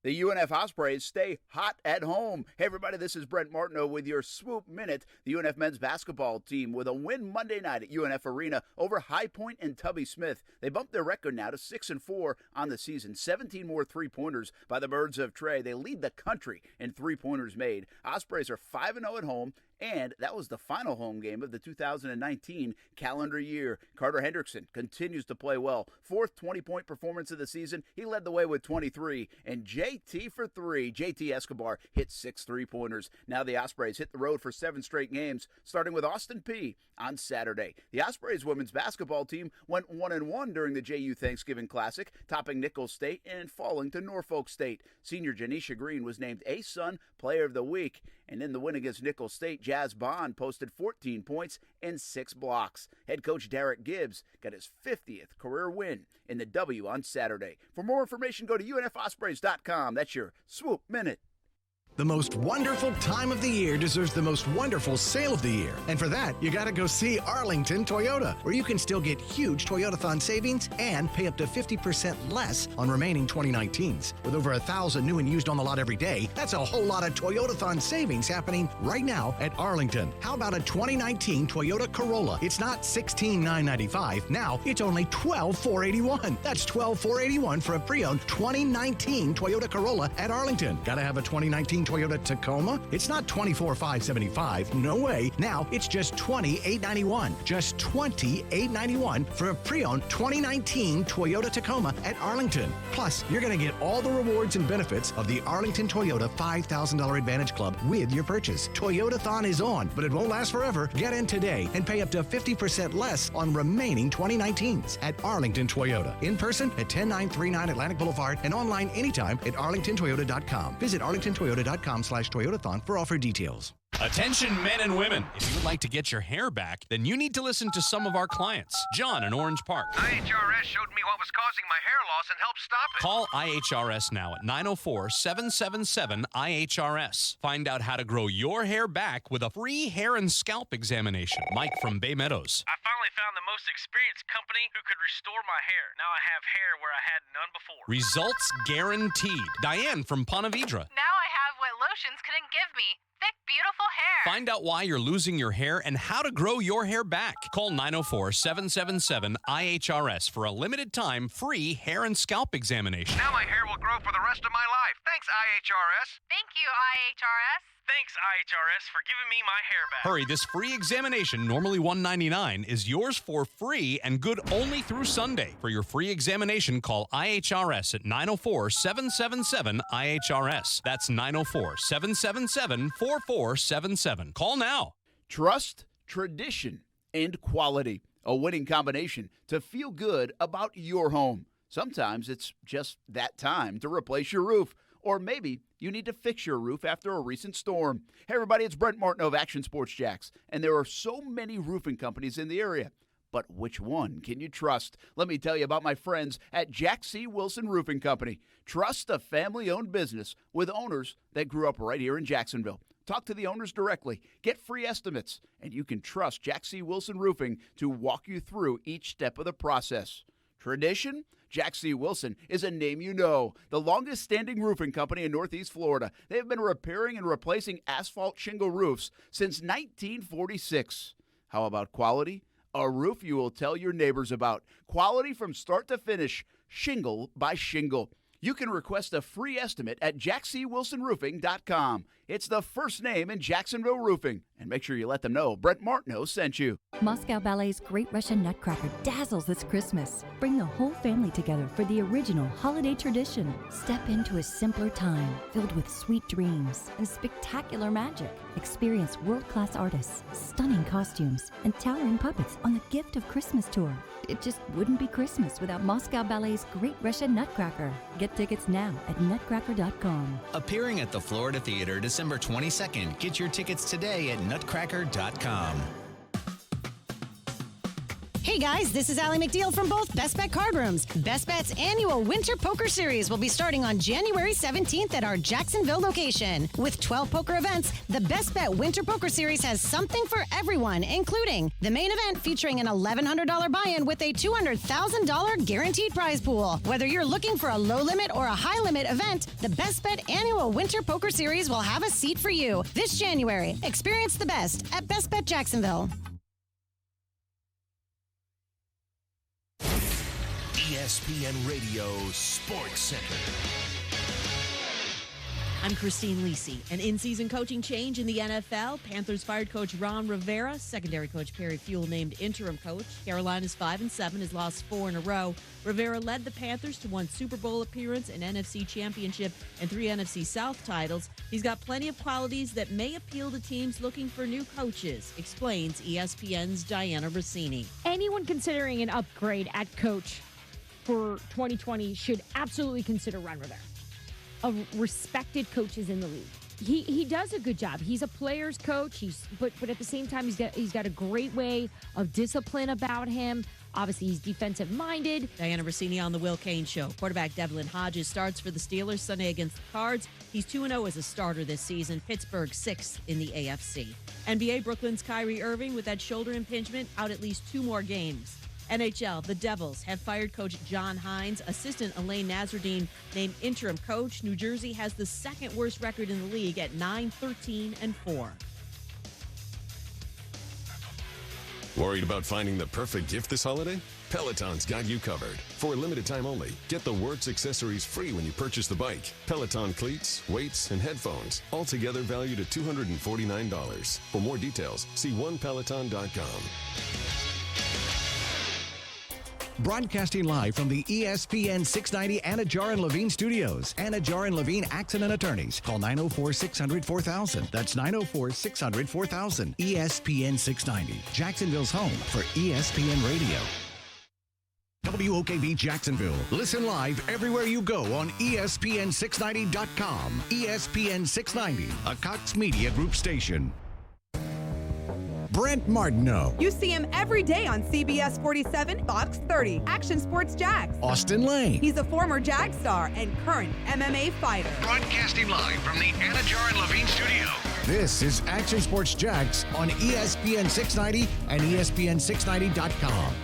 The UNF Ospreys stay hot at home. Hey, everybody, this is Brent Martineau with your Swoop Minute. The UNF men's basketball team with a win Monday night at UNF Arena over High Point and Tubby Smith. They bumped their record now to 6-4 on the season. 17 more three-pointers by the Birds of Trey. They lead the country in three-pointers made. Ospreys are 5-0 at home, and that was the final home game of the 2019 calendar year. Carter Hendrickson continues to play well. Fourth 20-point performance of the season. He led the way with 23. And JT for three. JT Escobar hit 6 three-pointers. Now the Ospreys hit the road for 7 straight games, starting with Austin Peay on Saturday. The Ospreys women's basketball team went 1-1 during the JU Thanksgiving Classic, topping Nicholls State and falling to Norfolk State. Senior Janisha Green was named A-Sun Player of the Week. And in the win against Nicholls State, Jazz Bond posted 14 points and 6 blocks. Head coach Derek Gibbs got his 50th career win in the W on Saturday. For more information, go to UNFOspreys.com. That's your Swoop Minute. The most wonderful time of the year deserves the most wonderful sale of the year. And for that, you gotta go see Arlington Toyota, where you can still get huge Toyotathon savings and pay up to 50% less on remaining 2019s. With over 1,000 new and used on the lot every day, that's a whole lot of Toyotathon savings happening right now at Arlington. How about a 2019 Toyota Corolla? It's not $16,995. Now it's only $12,481. That's $12,481 for a pre-owned 2019 Toyota Corolla at Arlington. Gotta have a 2019 Toyota Tacoma? It's not $24,575. No way. Now it's just $28,991. Just $28,991 for a pre-owned 2019 Toyota Tacoma at Arlington. Plus, you're going to get all the rewards and benefits of the Arlington Toyota $5,000 Advantage Club with your purchase. Toyotathon is on, but it won't last forever. Get in today and pay up to 50% less on remaining 2019s at Arlington Toyota. In person at 10939 Atlantic Boulevard and online anytime at arlingtontoyota.com. Visit arlingtontoyota.com/Toyotathon for offer details. Attention men and women. If you would like to get your hair back, then you need to listen to some of our clients. John in Orange Park. IHRS showed me what was causing my hair loss and helped stop it. Call IHRS now at 904-777-IHRS. Find out how to grow your hair back with a free hair and scalp examination. Mike from Bay Meadows. I finally found the most experienced company who could restore my hair. Now I have hair where I had none before. Results guaranteed. Diane from Ponte Vedra. Now I have what lotions couldn't give me. Thick, beautiful hair. Find out why you're losing your hair and how to grow your hair back. Call 904-777-IHRS for a limited time free hair and scalp examination. Now my hair will grow for the rest of my life. Thanks, IHRS. Thank you, IHRS. Thanks, IHRS, for giving me my hair back. Hurry, this free examination, normally $199, is yours for free and good only through Sunday. For your free examination, call IHRS at 904-777-IHRS. That's 904-777-4477. Call now. Trust, tradition, and quality. A winning combination to feel good about your home. Sometimes it's just that time to replace your roof. Or maybe you need to fix your roof after a recent storm. Hey, everybody, it's Brent Martin of Action Sports Jacks. And there are so many roofing companies in the area. But which one can you trust? Let me tell you about my friends at Jack C. Wilson Roofing Company. Trust a family-owned business with owners that grew up right here in Jacksonville. Talk to the owners directly. Get free estimates. And you can trust Jack C. Wilson Roofing to walk you through each step of the process. Tradition? Jack C. Wilson is a name you know. The longest-standing roofing company in Northeast Florida. They have been repairing and replacing asphalt shingle roofs since 1946. How about quality? A roof you will tell your neighbors about. Quality from start to finish, shingle by shingle. You can request a free estimate at jackcwilsonroofing.com. It's the first name in Jacksonville roofing. And make sure you let them know Brent Martineau sent you. Moscow Ballet's Great Russian Nutcracker dazzles this Christmas. Bring the whole family together for the original holiday tradition. Step into a simpler time filled with sweet dreams and spectacular magic. Experience world-class artists, stunning costumes, and towering puppets on the Gift of Christmas tour. It just wouldn't be Christmas without Moscow Ballet's Great Russian Nutcracker. Get tickets now at nutcracker.com. Appearing at the Florida Theater December 22nd. Get your tickets today at nutcracker.com. Hey guys, this is Allie McDeal from both Best Bet Card Rooms. Best Bet's annual Winter Poker Series will be starting on January 17th at our Jacksonville location. With 12 poker events, the Best Bet Winter Poker Series has something for everyone, including the main event featuring an $1,100 buy-in with a $200,000 guaranteed prize pool. Whether you're looking for a low-limit or a high-limit event, the Best Bet annual Winter Poker Series will have a seat for you. This January, experience the best at Best Bet Jacksonville. ESPN Radio Sports Center. I'm Christine Lisi. An in-season coaching change in the NFL. Panthers fired coach Ron Rivera. Secondary coach Perry Fewell named interim coach. Carolina's 5-7 has lost 4 in a row. Rivera led the Panthers to 1 Super Bowl appearance, an NFC championship, and 3 NFC South titles. He's got plenty of qualities that may appeal to teams looking for new coaches, explains ESPN's Diana Rossini. Anyone considering an upgrade at coach for 2020 should absolutely consider Ron Rivera. Of respected coaches in the league. He does a good job. He's a player's coach. But at the same time, he's got a great way of discipline about him. Obviously, he's defensive minded. Diana Rossini on the Will Cain Show. Quarterback Devlin Hodges starts for the Steelers Sunday against the Cards. He's 2-0 as a starter this season. Pittsburgh 6th in the AFC. NBA Brooklyn's Kyrie Irving with that shoulder impingement out at least 2 more games. NHL, the Devils have fired coach John Hines. Assistant Elaine Nasruddin named interim coach. New Jersey has the 2nd worst record in the league at 9-13-4. Worried about finding the perfect gift this holiday? Peloton's got you covered. For a limited time only, get the works accessories free when you purchase the bike. Peloton cleats, weights, and headphones, all together valued at $249. For more details, see onepeloton.com. Broadcasting live from the ESPN 690 Anna Jar and Levine studios. Anna Jar and Levine Accident Attorneys. Call 904-600-4000. That's 904-600-4000. ESPN 690. Jacksonville's home for ESPN Radio. WOKV Jacksonville. Listen live everywhere you go on ESPN690.com. ESPN 690, a Cox Media Group station. Brent Martineau. You see him every day on CBS 47, Fox 30, Action Sports Jax. Austin Lane. He's a former Jag star and current MMA fighter. Broadcasting live from the Anna Jar and Levine studio. This is Action Sports Jax on ESPN 690 and ESPN690.com.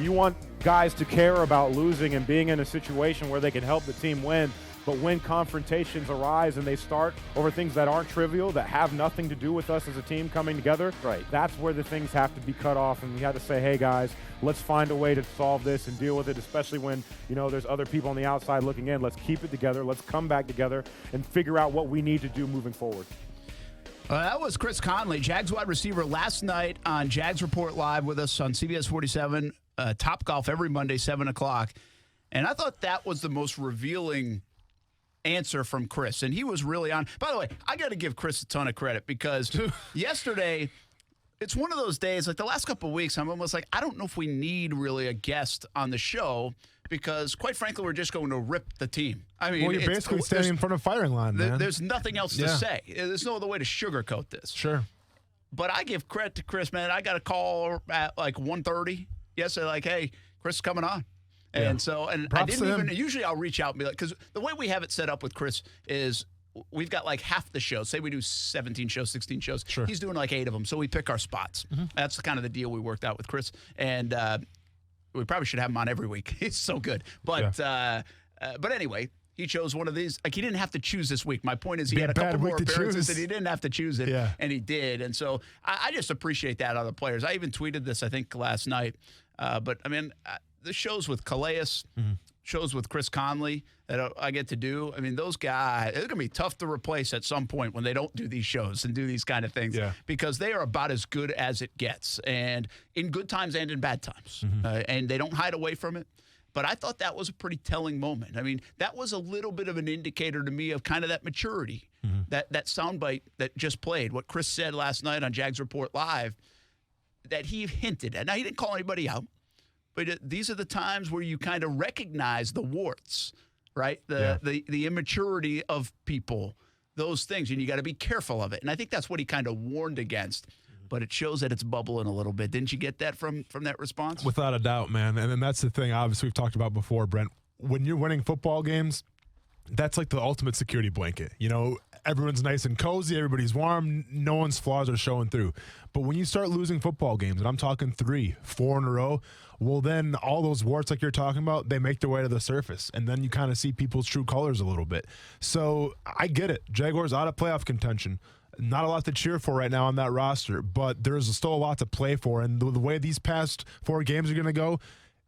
You want guys to care about losing and being in a situation where they can help the team win. But when confrontations arise and they start over things that aren't trivial, that have nothing to do with us as a team coming together, right? That's where the things have to be cut off, and we have to say, hey guys, let's find a way to solve this and deal with it, especially when, there's other people on the outside looking in. Let's keep it together. Let's come back together and figure out what we need to do moving forward. That was Chris Conley, Jags wide receiver, last night on Jags Report Live with us on CBS 47, Top Golf every Monday, 7 o'clock. And I thought that was the most revealing answer from Chris, and he was really on. By the way, I got to give Chris a ton of credit because yesterday, it's one of those days, like the last couple of weeks, I'm almost like, I don't know if we need really a guest on the show because, quite frankly, we're just going to rip the team. I mean, well, you're basically standing in front of firing line, man. There's nothing else to say. There's no other way to sugarcoat this. Sure. But I give credit to Chris, man. I got a call at like 1:30 yesterday, like, hey, Chris is coming on. And so, and I didn't even, usually I'll reach out and be like, because the way we have it set up with Chris is we've got like half the shows. Say we do 17 shows, 16 shows. Sure. He's doing like 8 of them. So we pick our spots. That's the kind of the deal we worked out with Chris. And we probably should have him on every week. He's so good. But anyway, he chose one of these. Like, he didn't have to choose this week. My point is he had a couple more appearances and he didn't have to choose it, and he did. And so I just appreciate that out of the players. I even tweeted this, I think, last night. But, I mean, the shows with Calais, shows with Chris Conley that I get to do, I mean, those guys, it's going to be tough to replace at some point when they don't do these shows and do these kind of things because they are about as good as it gets, and in good times and in bad times. And they don't hide away from it. But I thought that was a pretty telling moment. I mean, that was a little bit of an indicator to me of kind of that maturity, that soundbite that just played, what Chris said last night on Jags Report Live, that he hinted at. Now, he didn't call anybody out, but these are the times where you kind of recognize the warts, right? The immaturity of people, those things, and you got to be careful of it. And I think that's what he kind of warned against. But it shows that it's bubbling a little bit. Didn't you get that from that response? Without a doubt, man. And then that's the thing, obviously, we've talked about before, Brent. When you're winning football games, that's like the ultimate security blanket. You know, everyone's nice and cozy, everybody's warm, no one's flaws are showing through. But when you start losing football games, and I'm talking 3, 4 in a row, well, then all those warts like you're talking about, they make their way to the surface. And then you kind of see people's true colors a little bit. So I get it. Jaguars out of playoff contention. Not a lot to cheer for right now on that roster, but there's still a lot to play for. And the way these past 4 games are going to go,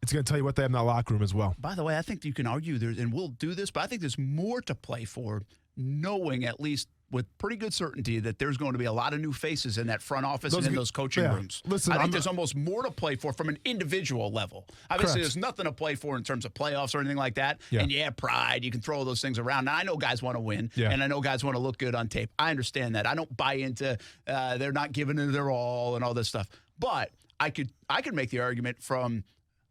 it's going to tell you what they have in that locker room as well. By the way, I think you can argue there, and we'll do this, but I think there's more to play for, knowing at least with pretty good certainty that there's going to be a lot of new faces in that front office and in those coaching rooms. Listen, I think there's almost more to play for from an individual level. Obviously, there's nothing to play for in terms of playoffs or anything like that. And pride, you can throw those things around. Now, I know guys want to win, and I know guys want to look good on tape. I understand that. I don't buy into they're not giving it their all and all this stuff. But I could make the argument from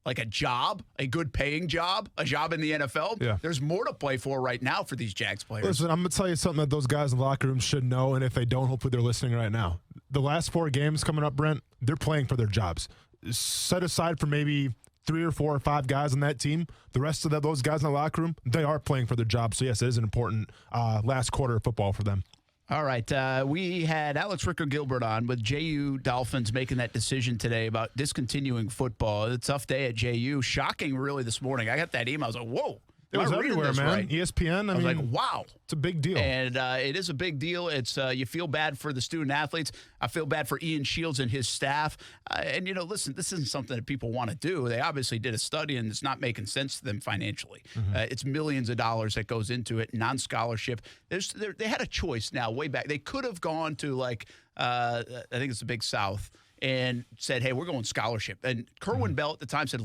like a job, a good paying job, a job in the NFL. There's more to play for right now for these Jags players. Listen, I'm going to tell you something that those guys in the locker room should know, and if they don't, hopefully they're listening right now. The last 4 games coming up, Brent, they're playing for their jobs. Set aside for maybe 3 or 4 or 5 guys on that team, the rest of those guys in the locker room, they are playing for their jobs. So, yes, it is an important last quarter of football for them. All right. We had Alex Ricker-Gilbert on with JU Dolphins making that decision today about discontinuing football. It's a tough day at JU. Shocking, really, this morning. I got that email. I was like, whoa. It was everywhere, man. Right? ESPN. I was like, wow. It's a big deal. And it is a big deal. It's you feel bad for the student athletes. I feel bad for Ian Shields and his staff. And, listen, this isn't something that people want to do. They obviously did a study, and it's not making sense to them financially. It's millions of dollars that goes into it, non-scholarship. They had a choice now way back. They could have gone to, like, I think it's the Big South, and said, hey, we're going scholarship. And Kerwin Bell at the time said,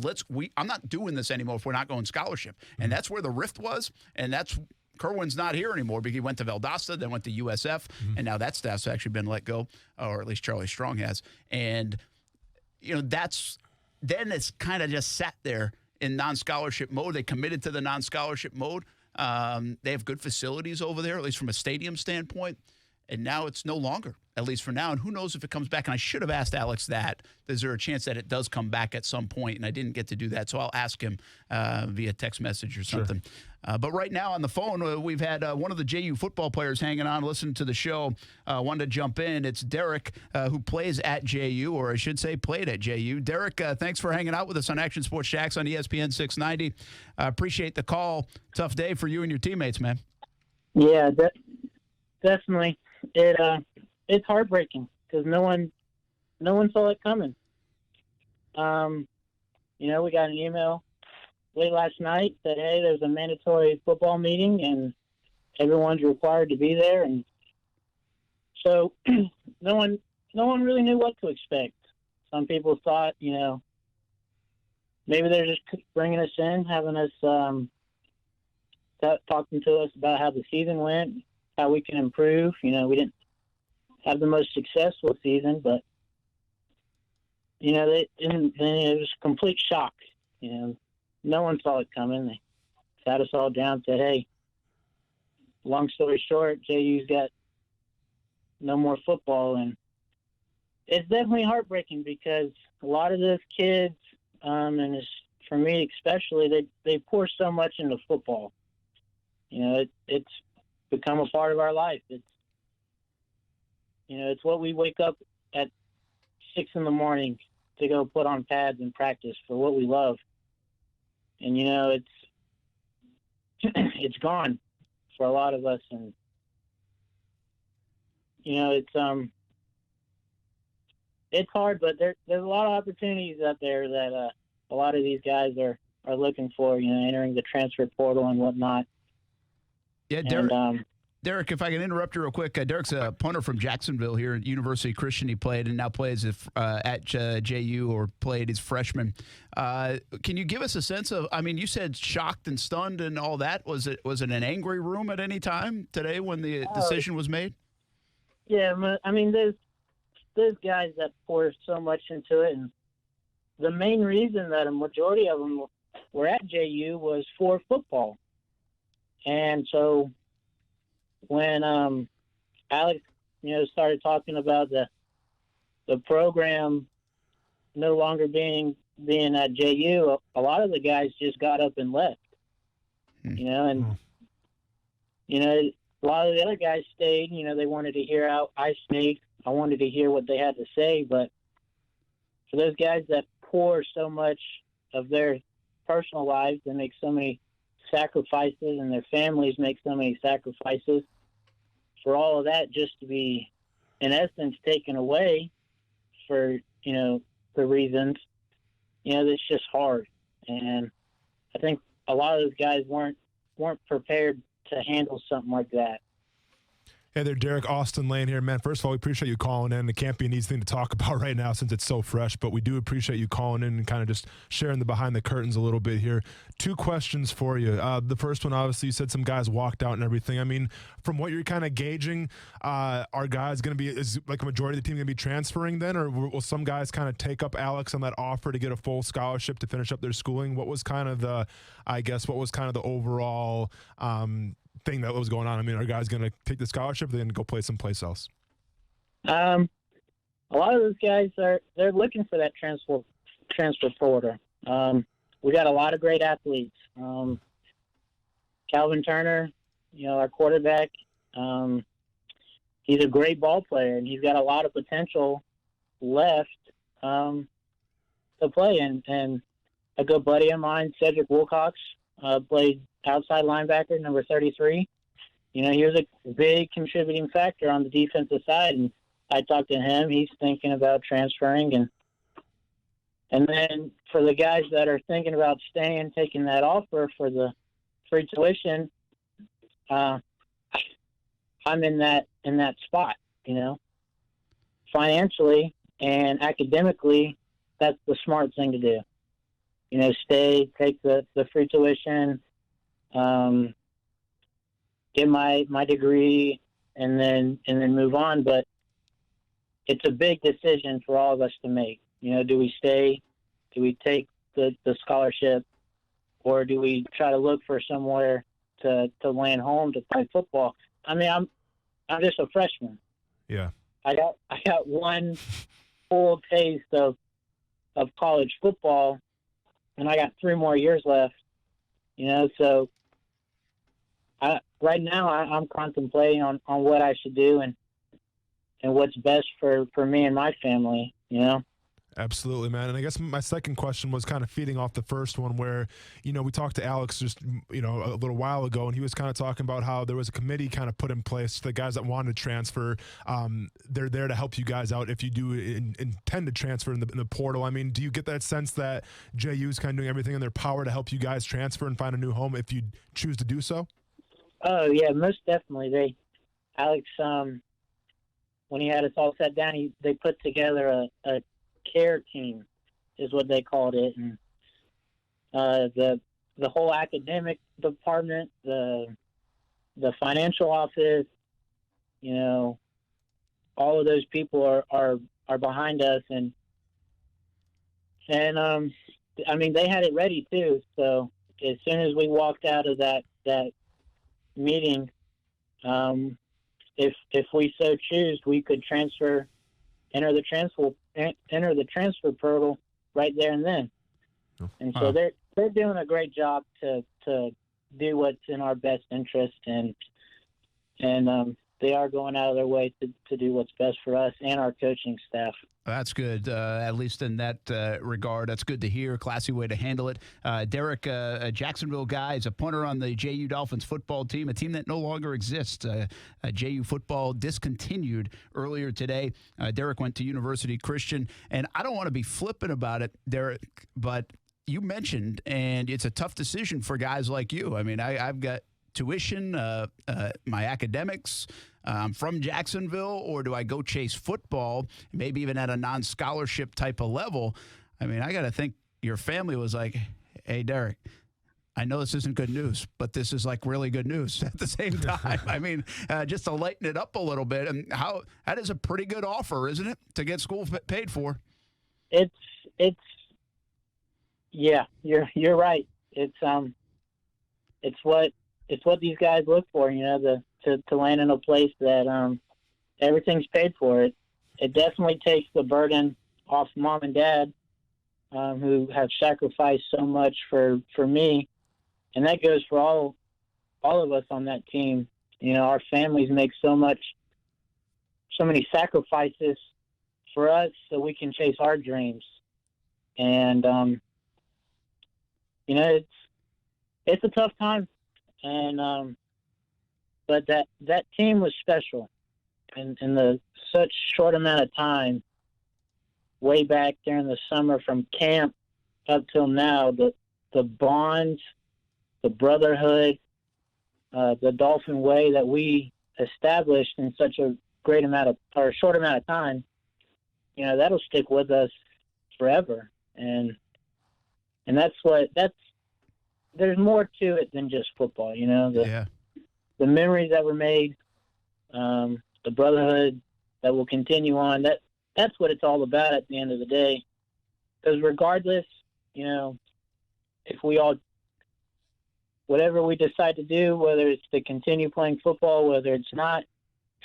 I'm not doing this anymore if we're not going scholarship. And that's where the rift was. And that's Kerwin's not here anymore because he went to Valdosta, then went to USF, and now that staff's actually been let go, or at least Charlie Strong has. And, then it's kind of just sat there in non-scholarship mode. They committed to the non-scholarship mode. They have good facilities over there, at least from a stadium standpoint. And now it's no longer, at least for now. And who knows if it comes back. And I should have asked Alex that. Is there a chance that it does come back at some point? And I didn't get to do that. So I'll ask him via text message or something. Sure. But right now on the phone, we've had one of the JU football players hanging on, listening to the show. Wanted to jump in. It's Derek, who plays at JU, or I should say played at JU. Derek, thanks for hanging out with us on Action Sports Jacks on ESPN 690. Appreciate the call. Tough day for you and your teammates, man. Yeah, definitely. It's heartbreaking because no one saw it coming. We got an email late last night that, hey, there's a mandatory football meeting and everyone's required to be there, and so no one really knew what to expect. Some people thought, maybe they're just bringing us in, having us talking to us about how the season went, how we can improve. We didn't have the most successful season, but then it was a complete shock. no one saw it coming. They sat us all down, said, hey, long story short, JU's got no more football. And it's definitely heartbreaking because a lot of those kids, and it's, for me especially, they pour so much into football. You know, it's become a part of our life. It's, you know, it's what we wake up at 6 a.m. to go put on pads and practice for what we love. And, you know, it's gone for a lot of us. And, you know, it's hard, but there's a lot of opportunities out there that a lot of these guys are looking for, you know, entering the transfer portal and whatnot. Yeah, Derek, if I can interrupt you real quick, Derek's a punter from Jacksonville here at University Christian. He played and now plays at JU, or played his freshman. Can you give us a sense of, I mean, you said shocked and stunned and all that. Was it an angry room at any time today when the decision was made? Yeah, I mean, there's guys that pour so much into it, and the main reason that a majority of them were at JU was for football. And so when Alex, you know, started talking about the program no longer being at JU, a lot of the guys just got up and left. You know, and you know, a lot of the other guys stayed. You know, they wanted to hear how I speak. I wanted to hear what they had to say. But for those guys that pour so much of their personal lives and make so many sacrifices, and their families make so many sacrifices, for all of that just to be, in essence, taken away for, you know, the reasons, you know, that's just hard. And I think a lot of those guys weren't prepared to handle something like that. Hey there, Derek. Austin Lane here. Man, first of all, we appreciate you calling in. It can't be an easy thing to talk about right now since it's so fresh, but we do appreciate you calling in and kind of just sharing the behind the curtains a little bit here. 2 questions for you. The first one, obviously, you said some guys walked out and everything. I mean, from what you're kind of gauging, are guys going to be, is like a majority of the team going to be transferring then, or will some guys kind of take up Alex on that offer to get a full scholarship to finish up their schooling? What was kind of the overall thing that was going on? I mean, are guys going to take the scholarship and then go play someplace else? A lot of those guys they're looking for that transfer portal. We got a lot of great athletes. Calvin Turner, you know, our quarterback, he's a great ball player, and he's got a lot of potential left to play. And a good buddy of mine, Cedric Wilcox, played outside linebacker, number 33. You know, he was a big contributing factor on the defensive side, and I talked to him. He's thinking about transferring, and then for the guys that are thinking about staying, taking that offer for the free tuition, I'm in that spot. You know, financially and academically, that's the smart thing to do. You know, stay, take the free tuition, get my degree, and then move on. But it's a big decision for all of us to make. You know, do we stay? Do we take the scholarship, or do we try to look for somewhere to land home to play football? I mean, I'm just a freshman. Yeah. I got one full taste of college football, and I got 3 more years left. You know, so right now I'm contemplating on what I should do and what's best for me and my family, you know? Absolutely, man. And I guess my second question was kind of feeding off the first one where, you know, we talked to Alex just, you know, a little while ago, and he was kind of talking about how there was a committee kind of put in place, the guys that wanted to transfer. They're there to help you guys out if you do intend to transfer in the portal. I mean, do you get that sense that JU is kind of doing everything in their power to help you guys transfer and find a new home if you choose to do so? Oh, yeah, most definitely. Alex, when he had us all sat down, they put together a care team, is what they called it, and the whole academic department, the financial office, you know, all of those people are behind us, and I mean, they had it ready too. So as soon as we walked out of that meeting, if we so choose, we could enter the transfer portal right there and then. And so they're doing a great job to do what's in our best interest, and they are going out of their way to do what's best for us and our coaching staff. That's good, at least in that regard. That's good to hear. Classy way to handle it. Derek, a Jacksonville guy, is a punter on the JU Dolphins football team, a team that no longer exists. JU football discontinued earlier today. Derek went to University Christian, and I don't want to be flippant about it, Derek, but you mentioned, and it's a tough decision for guys like you. I mean, I've got tuition, my academics. I'm from Jacksonville, or do I go chase football, maybe even at a non-scholarship type of level? I mean, I got to think your family was like, hey, Derek, I know this isn't good news, but this is like really good news at the same time. I mean, just to lighten it up a little bit. And that is a pretty good offer, isn't it, to get school paid for? Yeah, you're right. It's what these guys look for, to land in a place that everything's paid for. It definitely takes the burden off mom and dad, who have sacrificed so much for me, and that goes for all of us on that team. Our families make so many sacrifices for us so we can chase our dreams, and it's a tough time, and but that team was special, and in the such short amount of time, way back during the summer from camp up till now, the bonds, the brotherhood, the Dolphin way that we established in such a short amount of time, that'll stick with us forever, and there's more to it than just football, the memories that were made, the brotherhood that will continue on. That's what it's all about at the end of the day. Because regardless, if we all, whatever we decide to do, whether it's to continue playing football, whether it's not,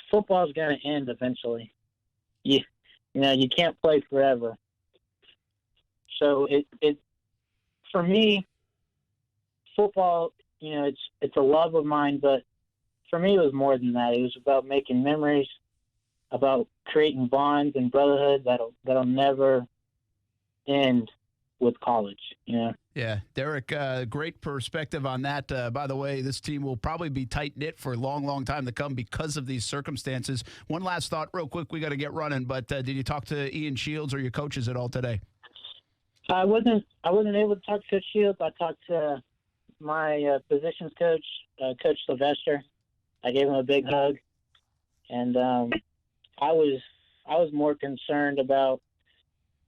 football is going to end eventually. You can't play forever. So it for me, football, it's a love of mine, but for me, it was more than that. It was about making memories, about creating bonds and brotherhood that'll never end with college. Yeah, Derek, great perspective on that. By the way, this team will probably be tight-knit for a long, long time to come because of these circumstances. One last thought real quick. We got to get running, but did you talk to Ian Shields or your coaches at all today? I wasn't able to talk to Coach Shields. I talked to my positions coach, Coach Sylvester. I gave him a big hug, and I was more concerned about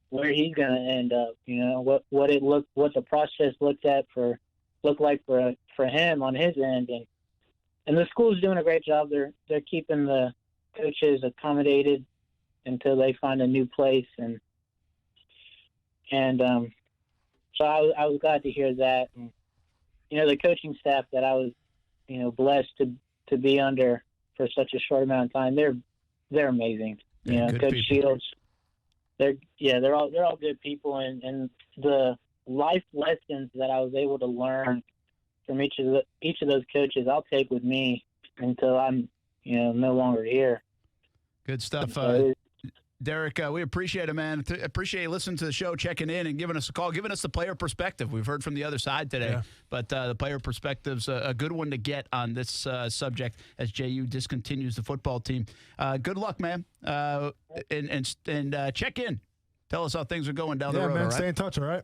where he's going to end up. What the process looked like for him on his end, and the school's doing a great job. They're keeping the coaches accommodated until they find a new place, and so I was glad to hear that. And, the coaching staff that I was, blessed to be under for such a short amount of time, they're amazing. Coach Shields, they're all good people, and the life lessons that I was able to learn from each of those coaches, I'll take with me until I'm, no longer here. Good stuff. Derek, we appreciate it, man. Appreciate you listening to the show, checking in, and giving us a call, giving us the player perspective. We've heard from the other side today, but the player perspective's a good one to get on this subject as JU discontinues the football team. Good luck, man, and check in. Tell us how things are going down the road. Yeah, man. All right? Stay in touch, all right?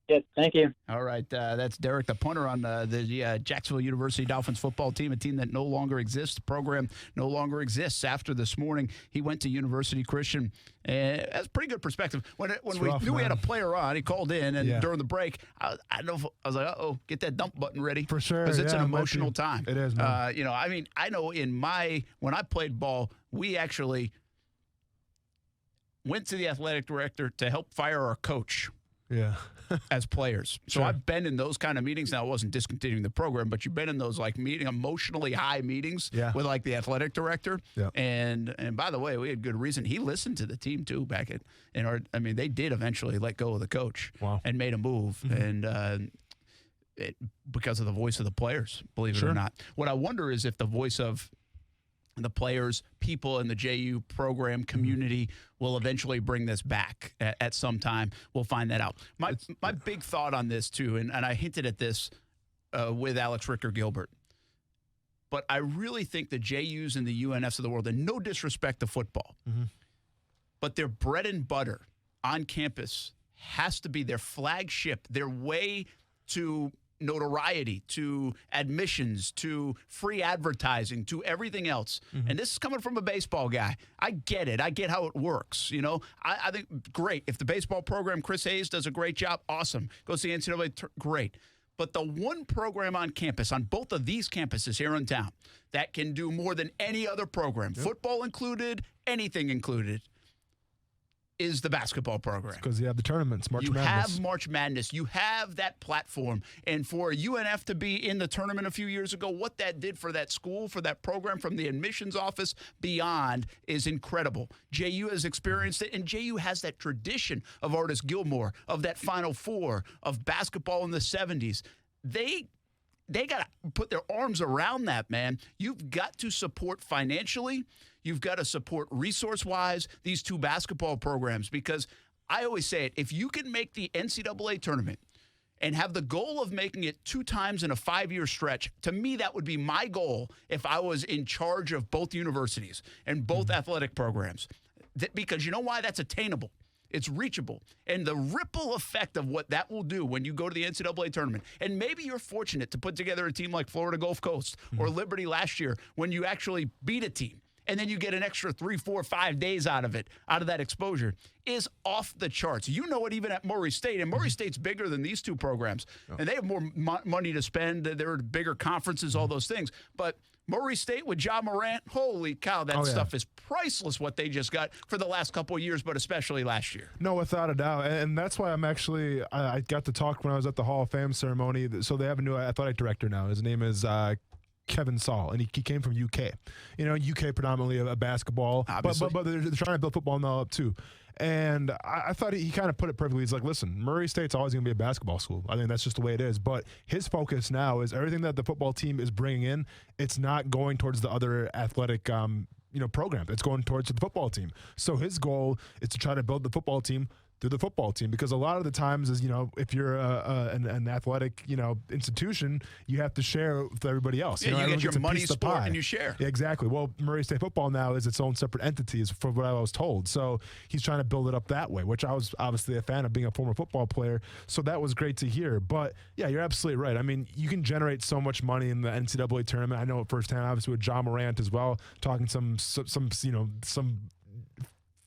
Good. Thank you. All right. That's Derek, the punter on the Jacksonville University Dolphins football team, a team that no longer exists. The program no longer exists after this morning. He went to University Christian. That's a pretty good perspective. When we knew we had a player on, he called in, and during the break, I was like, uh-oh, get that dump button ready. For sure. Because it's an emotional time. It is, man. I know when I played ball, we actually went to the athletic director to help fire our coach Yeah. as players. So Sure. I've been in those kind of meetings. Now, I wasn't discontinuing the program, but you've been in those like emotionally high meetings with like the athletic director. Yeah. And by the way, we had good reason. He listened to the team too back they did eventually let go of the coach and made a move. And because of the voice of the players, believe it or not. What I wonder is if the voice of the players, people in the JU program community will eventually bring this back at some time. We'll find that out. My big thought on this, too, and I hinted at this with Alex Ricker-Gilbert, but I really think the JUs and the UNFs of the world, and no disrespect to football, but their bread and butter on campus has to be their flagship, their way to notoriety, to admissions, to free advertising, to everything else. And this is coming from a baseball guy. I get it. I get how it works. You know, I think great. If the baseball program, Chris Hayes, does a great job, awesome. Goes to the NCAA, great. But the one program on campus, on both of these campuses here in town, that can do more than any other program, football included, anything included, is the basketball program. Because you have the tournaments, March Madness. You have March Madness. You have that platform. And for UNF to be in the tournament a few years ago, what that did for that school, for that program, from the admissions office beyond is incredible. JU has experienced it, and JU has that tradition of Artis Gilmore, of that Final Four, of basketball in the 70s. They got to put their arms around that, man. You've got to support financially. You've got to support resource-wise these two basketball programs, because I always say it, if you can make the NCAA tournament and have the goal of making it 2 times in a 5-year stretch, to me that would be my goal if I was in charge of both universities and both athletic programs. Because you know why? That's attainable. It's reachable. And the ripple effect of what that will do when you go to the NCAA tournament, and maybe you're fortunate to put together a team like Florida Gulf Coast or Liberty last year when you actually beat a team, and then you get an extra 3, 4, 5 days out of that exposure, is off the charts. You know it even at Murray State, and Murray State's bigger than these two programs, and they have more money to spend. There are bigger conferences, all those things. But Murray State with Ja Morant, holy cow, that stuff is priceless what they just got for the last couple of years, but especially last year. No, without a doubt. And that's why I got to talk when I was at the Hall of Fame ceremony. So they have a new athletic director now. His name is Kevin Saul, and he came from UK. You know, UK predominantly a basketball, but they're trying to build football now up too. And I thought he kind of put it perfectly. He's like, listen, Murray State's always going to be a basketball school. I think that's just the way it is. But his focus now is everything that the football team is bringing in, it's not going towards the other athletic program. It's going towards the football team. So his goal is to try to build the football team through the football team, because a lot of the times is, if you're an athletic, institution, you have to share with everybody else. Yeah, you get your money sport and you share. Yeah, exactly. Well, Murray State football now is its own separate entity, is from what I was told. So he's trying to build it up that way, which I was obviously a fan of, being a former football player. So that was great to hear. But yeah, you're absolutely right. I mean, you can generate so much money in the NCAA tournament. I know it firsthand, obviously, with Ja Morant as well, talking some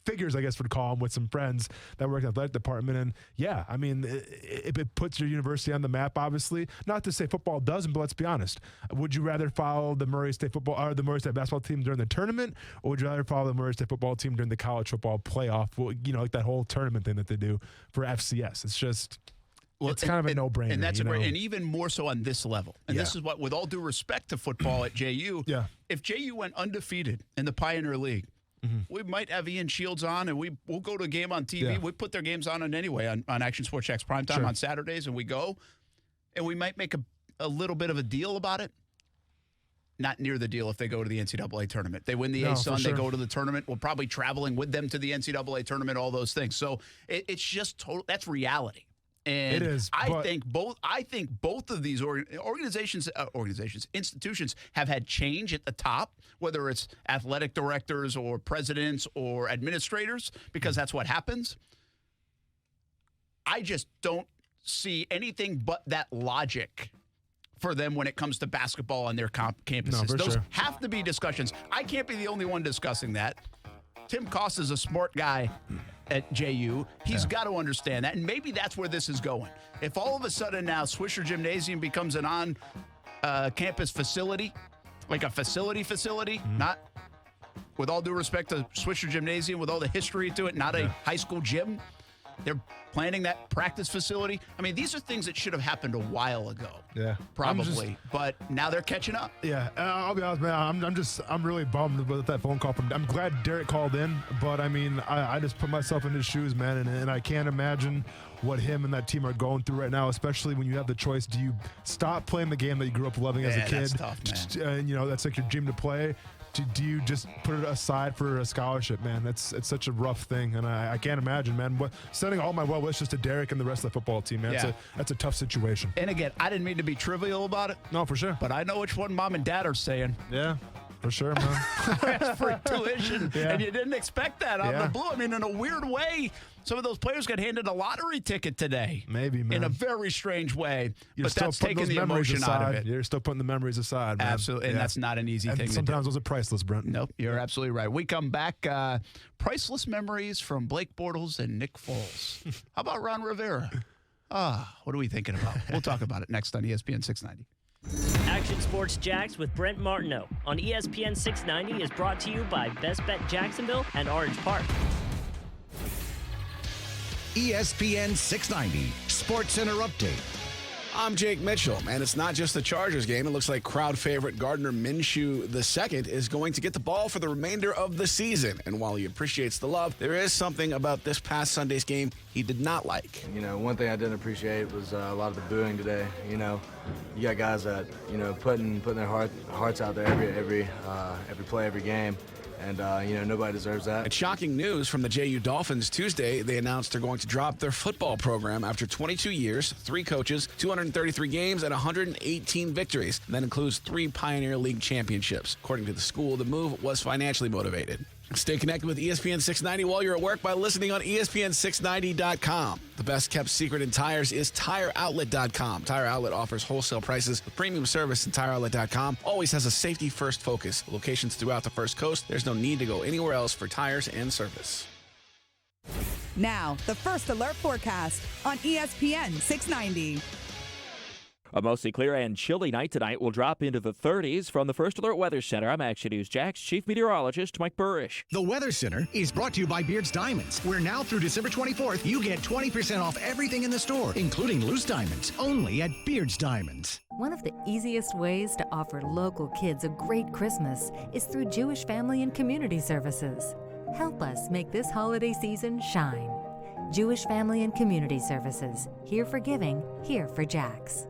figures, I guess, would call them, with some friends that work in the athletic department. And yeah, I mean, it puts your university on the map, obviously. Not to say football doesn't, but let's be honest. Would you rather follow the Murray State football or the Murray State basketball team during the tournament, or would you rather follow the Murray State football team during the college football playoff? Well, like that whole tournament thing that they do for FCS. It's just, it's kind of a no-brainer. And that's and even more so on this level. And this is what, with all due respect to football at JU, if JU went undefeated in the Pioneer League, we might have Ian Shields on, and we'll go to a game on TV. Yeah. We put their games on anyway on Action Sports Jax Primetime on Saturdays, and we go, and we might make a little bit of a deal about it. Not near the deal if they go to the NCAA tournament. They win the ASUN, they go to the tournament. We're probably traveling with them to the NCAA tournament, all those things. So it's just total. That's reality. And it is. I think both of these institutions have had change at the top, whether it's athletic directors or presidents or administrators, because that's what happens. I just don't see anything but that logic for them when it comes to basketball on their campuses. Those have to be discussions. I can't be the only one discussing that. Tim Koss is a smart guy at JU. He's got to understand that, and maybe that's where this is going. If all of a sudden now Swisher Gymnasium becomes an on-campus facility, like a facility, not, with all due respect to Swisher Gymnasium, with all the history to it, not a high school gym, They're planning that practice facility. I mean, these are things that should have happened a while ago. Yeah. Probably. But now they're catching up. Yeah, I'll be honest, man. I'm really bummed with that phone call. I'm glad Derek called in, but I mean, I just put myself in his shoes, man, and I can't imagine what him and that team are going through right now, especially when you have the choice. Do you stop playing the game that you grew up loving as a kid? That's tough, man. And, that's like your dream to play. Do you just put it aside for a scholarship, man? It's such a rough thing, and I can't imagine, man. Sending all my well wishes to Derek and the rest of the football team, man. Yeah. That's a tough situation. And again, I didn't mean to be trivial about it. No, for sure. But I know which one mom and dad are saying. Yeah. For sure, man. That's for tuition, Yeah. and you didn't expect that on the blue. I mean, in a weird way, some of those players got handed a lottery ticket today. Maybe, man. In a very strange way. You're but still that's putting taking those the memories emotion aside. out of it. You're still putting the memories aside, man. Absolutely, and that's not an easy and thing sometimes to do. those are priceless, Brent. Nope, you're absolutely right. We come back, priceless memories from Blake Bortles and Nick Foles. How about Ron Rivera? What are we thinking about? We'll talk about it next on ESPN 690. Action Sports Jacks with Brent Martineau on ESPN 690 is brought to you by Best Bet Jacksonville and Orange Park. ESPN 690 Sports Center Update. I'm Jake Mitchell, and it's not just the Chargers game. It looks like crowd favorite Gardner Minshew II is going to get the ball for the remainder of the season. And while he appreciates the love, there is something about this past Sunday's game he did not like. One thing I didn't appreciate was a lot of the booing today. You got guys that putting their hearts out there every play, every game. And, nobody deserves that. And shocking news from the JU Dolphins Tuesday. They announced they're going to drop their football program after 22 years, 3 coaches, 233 games, and 118 victories. And that includes 3 Pioneer League championships. According to the school, the move was financially motivated. Stay connected with ESPN 690 while you're at work by listening on ESPN690.com. The best kept secret in tires is TireOutlet.com. Tire Outlet offers wholesale prices with premium service, and TireOutlet.com always has a safety-first focus. Locations throughout the First Coast, there's no need to go anywhere else for tires and service. Now, the First Alert forecast on ESPN 690. A mostly clear and chilly night tonight will drop into the 30s. From the First Alert Weather Center, I'm Action News Jack's Chief Meteorologist Mike Burrish. The Weather Center is brought to you by Beard's Diamonds, where now through December 24th, you get 20% off everything in the store, including loose diamonds, only at Beard's Diamonds. One of the easiest ways to offer local kids a great Christmas is through Jewish Family and Community Services. Help us make this holiday season shine. Jewish Family and Community Services. Here for giving, here for Jax.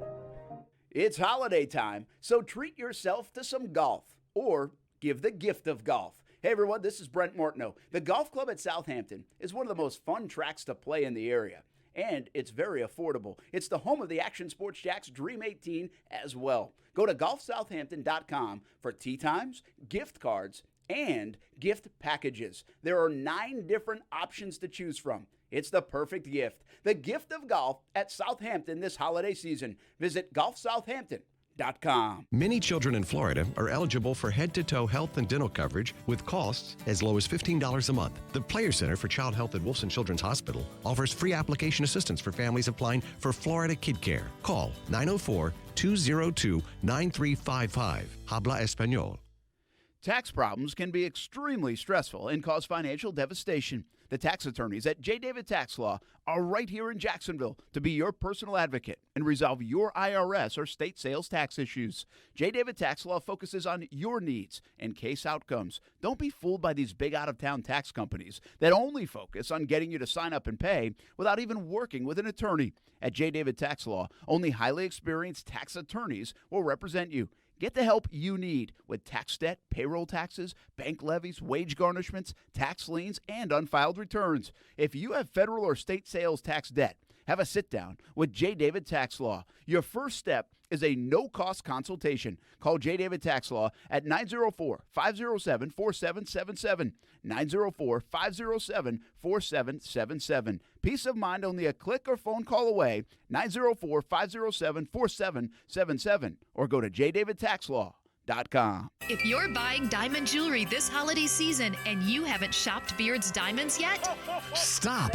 It's holiday time, so treat yourself to some golf or give the gift of golf. Hey everyone, this is Brent Martineau. The Golf Club at Southampton is one of the most fun tracks to play in the area, and it's very affordable. It's the home of the Action Sports Jacks Dream 18 as well. Go to golfsouthampton.com for tee times, gift cards, and gift packages. There are 9 different options to choose from. It's the perfect gift. The gift of golf at Southampton this holiday season. Visit golfsouthampton.com. Many children in Florida are eligible for head-to-toe health and dental coverage with costs as low as $15 a month. The Player Center for Child Health at Wilson Children's Hospital offers free application assistance for families applying for Florida Kid Care. Call 904-202-9355. Habla Español. Tax problems can be extremely stressful and cause financial devastation. The tax attorneys at J. David Tax Law are right here in Jacksonville to be your personal advocate and resolve your IRS or state sales tax issues. J. David Tax Law focuses on your needs and case outcomes. Don't be fooled by these big out-of-town tax companies that only focus on getting you to sign up and pay without even working with an attorney. At J. David Tax Law, only highly experienced tax attorneys will represent you. Get the help you need with tax debt, payroll taxes, bank levies, wage garnishments, tax liens, and unfiled returns. If you have federal or state sales tax debt, have a sit-down with J. David Tax Law. Your first step is a no-cost consultation. Call J. David Tax Law at 904-507-4777, 904-507-4777. Peace of mind only a click or phone call away, 904-507-4777, or go to jdavidtaxlaw.com. If you're buying diamond jewelry this holiday season and you haven't shopped Beard's Diamonds yet, Stop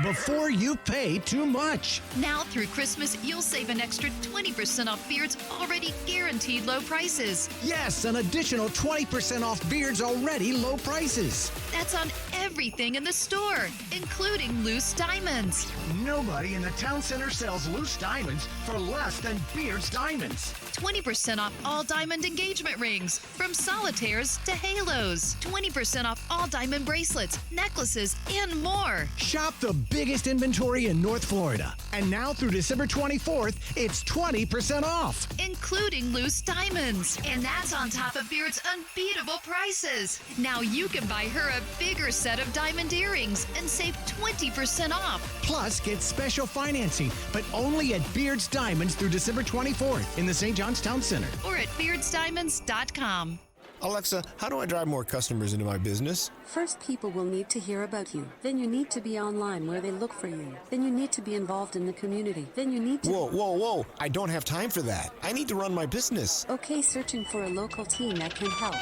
before you pay too much. now through Christmas, you'll save an extra 20% off Beard's already guaranteed low prices. Yes, an additional 20% off Beard's already low prices. That's on everything in the store, including loose diamonds. Nobody in the town center sells loose diamonds for less than Beard's Diamonds. 20% off all diamond engagement rings, from solitaires to halos. 20% off all diamond bracelets, necklaces, and more. Shop the biggest inventory in North Florida. And now through December 24th, it's 20% off. Including loose diamonds. And that's on top of Beard's unbeatable prices. Now you can buy her a bigger set of diamond earrings and save 20% off. Plus, get special financing, but only at Beard's Diamonds through December 24th in the St. John's Town Center. Or at beardsdiamonds.com. Alexa, how do I drive more customers into my business? First, people will need to hear about you. Then you need to be online where they look for you. Then you need to be involved in the community. Then you need to... Whoa. I don't have time for that. I need to run my business. Okay, searching for a local team that can help.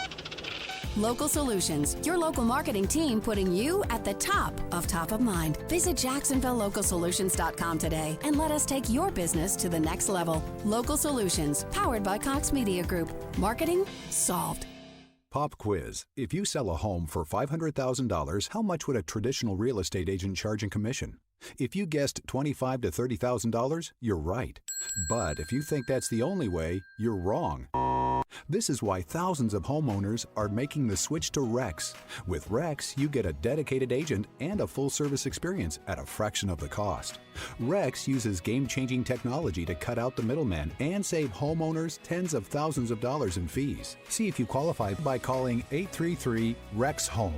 Local Solutions, your local marketing team putting you at the top of mind. Visit JacksonvilleLocalSolutions.com today and let us take your business to the next level. Local Solutions, powered by Cox Media Group. Marketing solved. Pop quiz. If you sell a home for $500,000, how much would a traditional real estate agent charge in commission? If you guessed $25,000 to $30,000, you're right. But if you think that's the only way, you're wrong. This is why thousands of homeowners are making the switch to Rex. With Rex, you get a dedicated agent and a full-service experience at a fraction of the cost. Rex uses game-changing technology to cut out the middleman and save homeowners tens of thousands of dollars in fees. See if you qualify by calling 833-REX-HOME.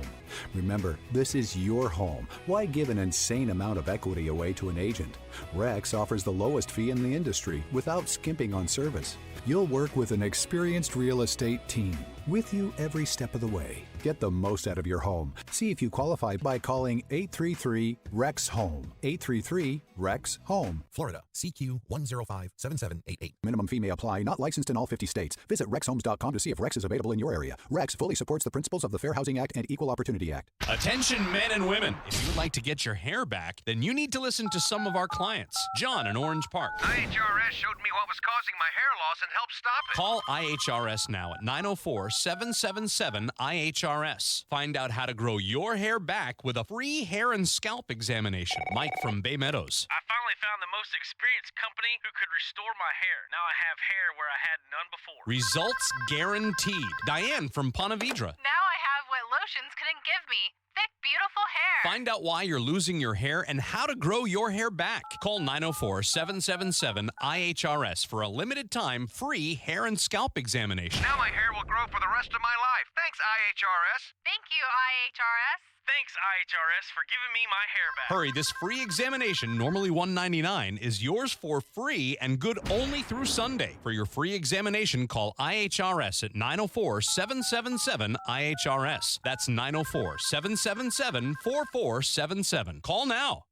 Remember, this is your home. Why give an insane amount of equity away to an agent? Rex offers the lowest fee in the industry without skimping on service. You'll work with an experienced real estate team with you every step of the way. Get the most out of your home. See if you qualify by calling 833-REX-HOME. 833-REX-HOME. Florida, CQ 1057788. Minimum fee may apply. Not licensed in all 50 states. Visit rexhomes.com to see if Rex is available in your area. Rex fully supports the principles of the Fair Housing Act and Equal Opportunity Act. Attention men and women. If you would like to get your hair back, then you need to listen to some of our clients. John in Orange Park. IHRS showed me what was causing my hair loss and helped stop it. Call IHRS now at 904-777-IHRS. Find out how to grow your hair back with a free hair and scalp examination. Mike from Bay Meadows. I finally found the most experienced company who could restore my hair. Now I have hair where I had none before. Results guaranteed. Diane from Ponte Vedra. Now I have what lotions couldn't give me. Thick, beautiful hair. Find out why you're losing your hair and how to grow your hair back. Call 904-777-IHRS for a limited time free hair and scalp examination. Now my hair will grow for the rest of my life. Thanks, IHRS. Thank you, IHRS. Thanks, IHRS, for giving me my hair back. Hurry, this free examination, normally $199, is yours for free and good only through Sunday. For your free examination, call IHRS at 904-777-IHRS. That's 904-777-4477. Call now.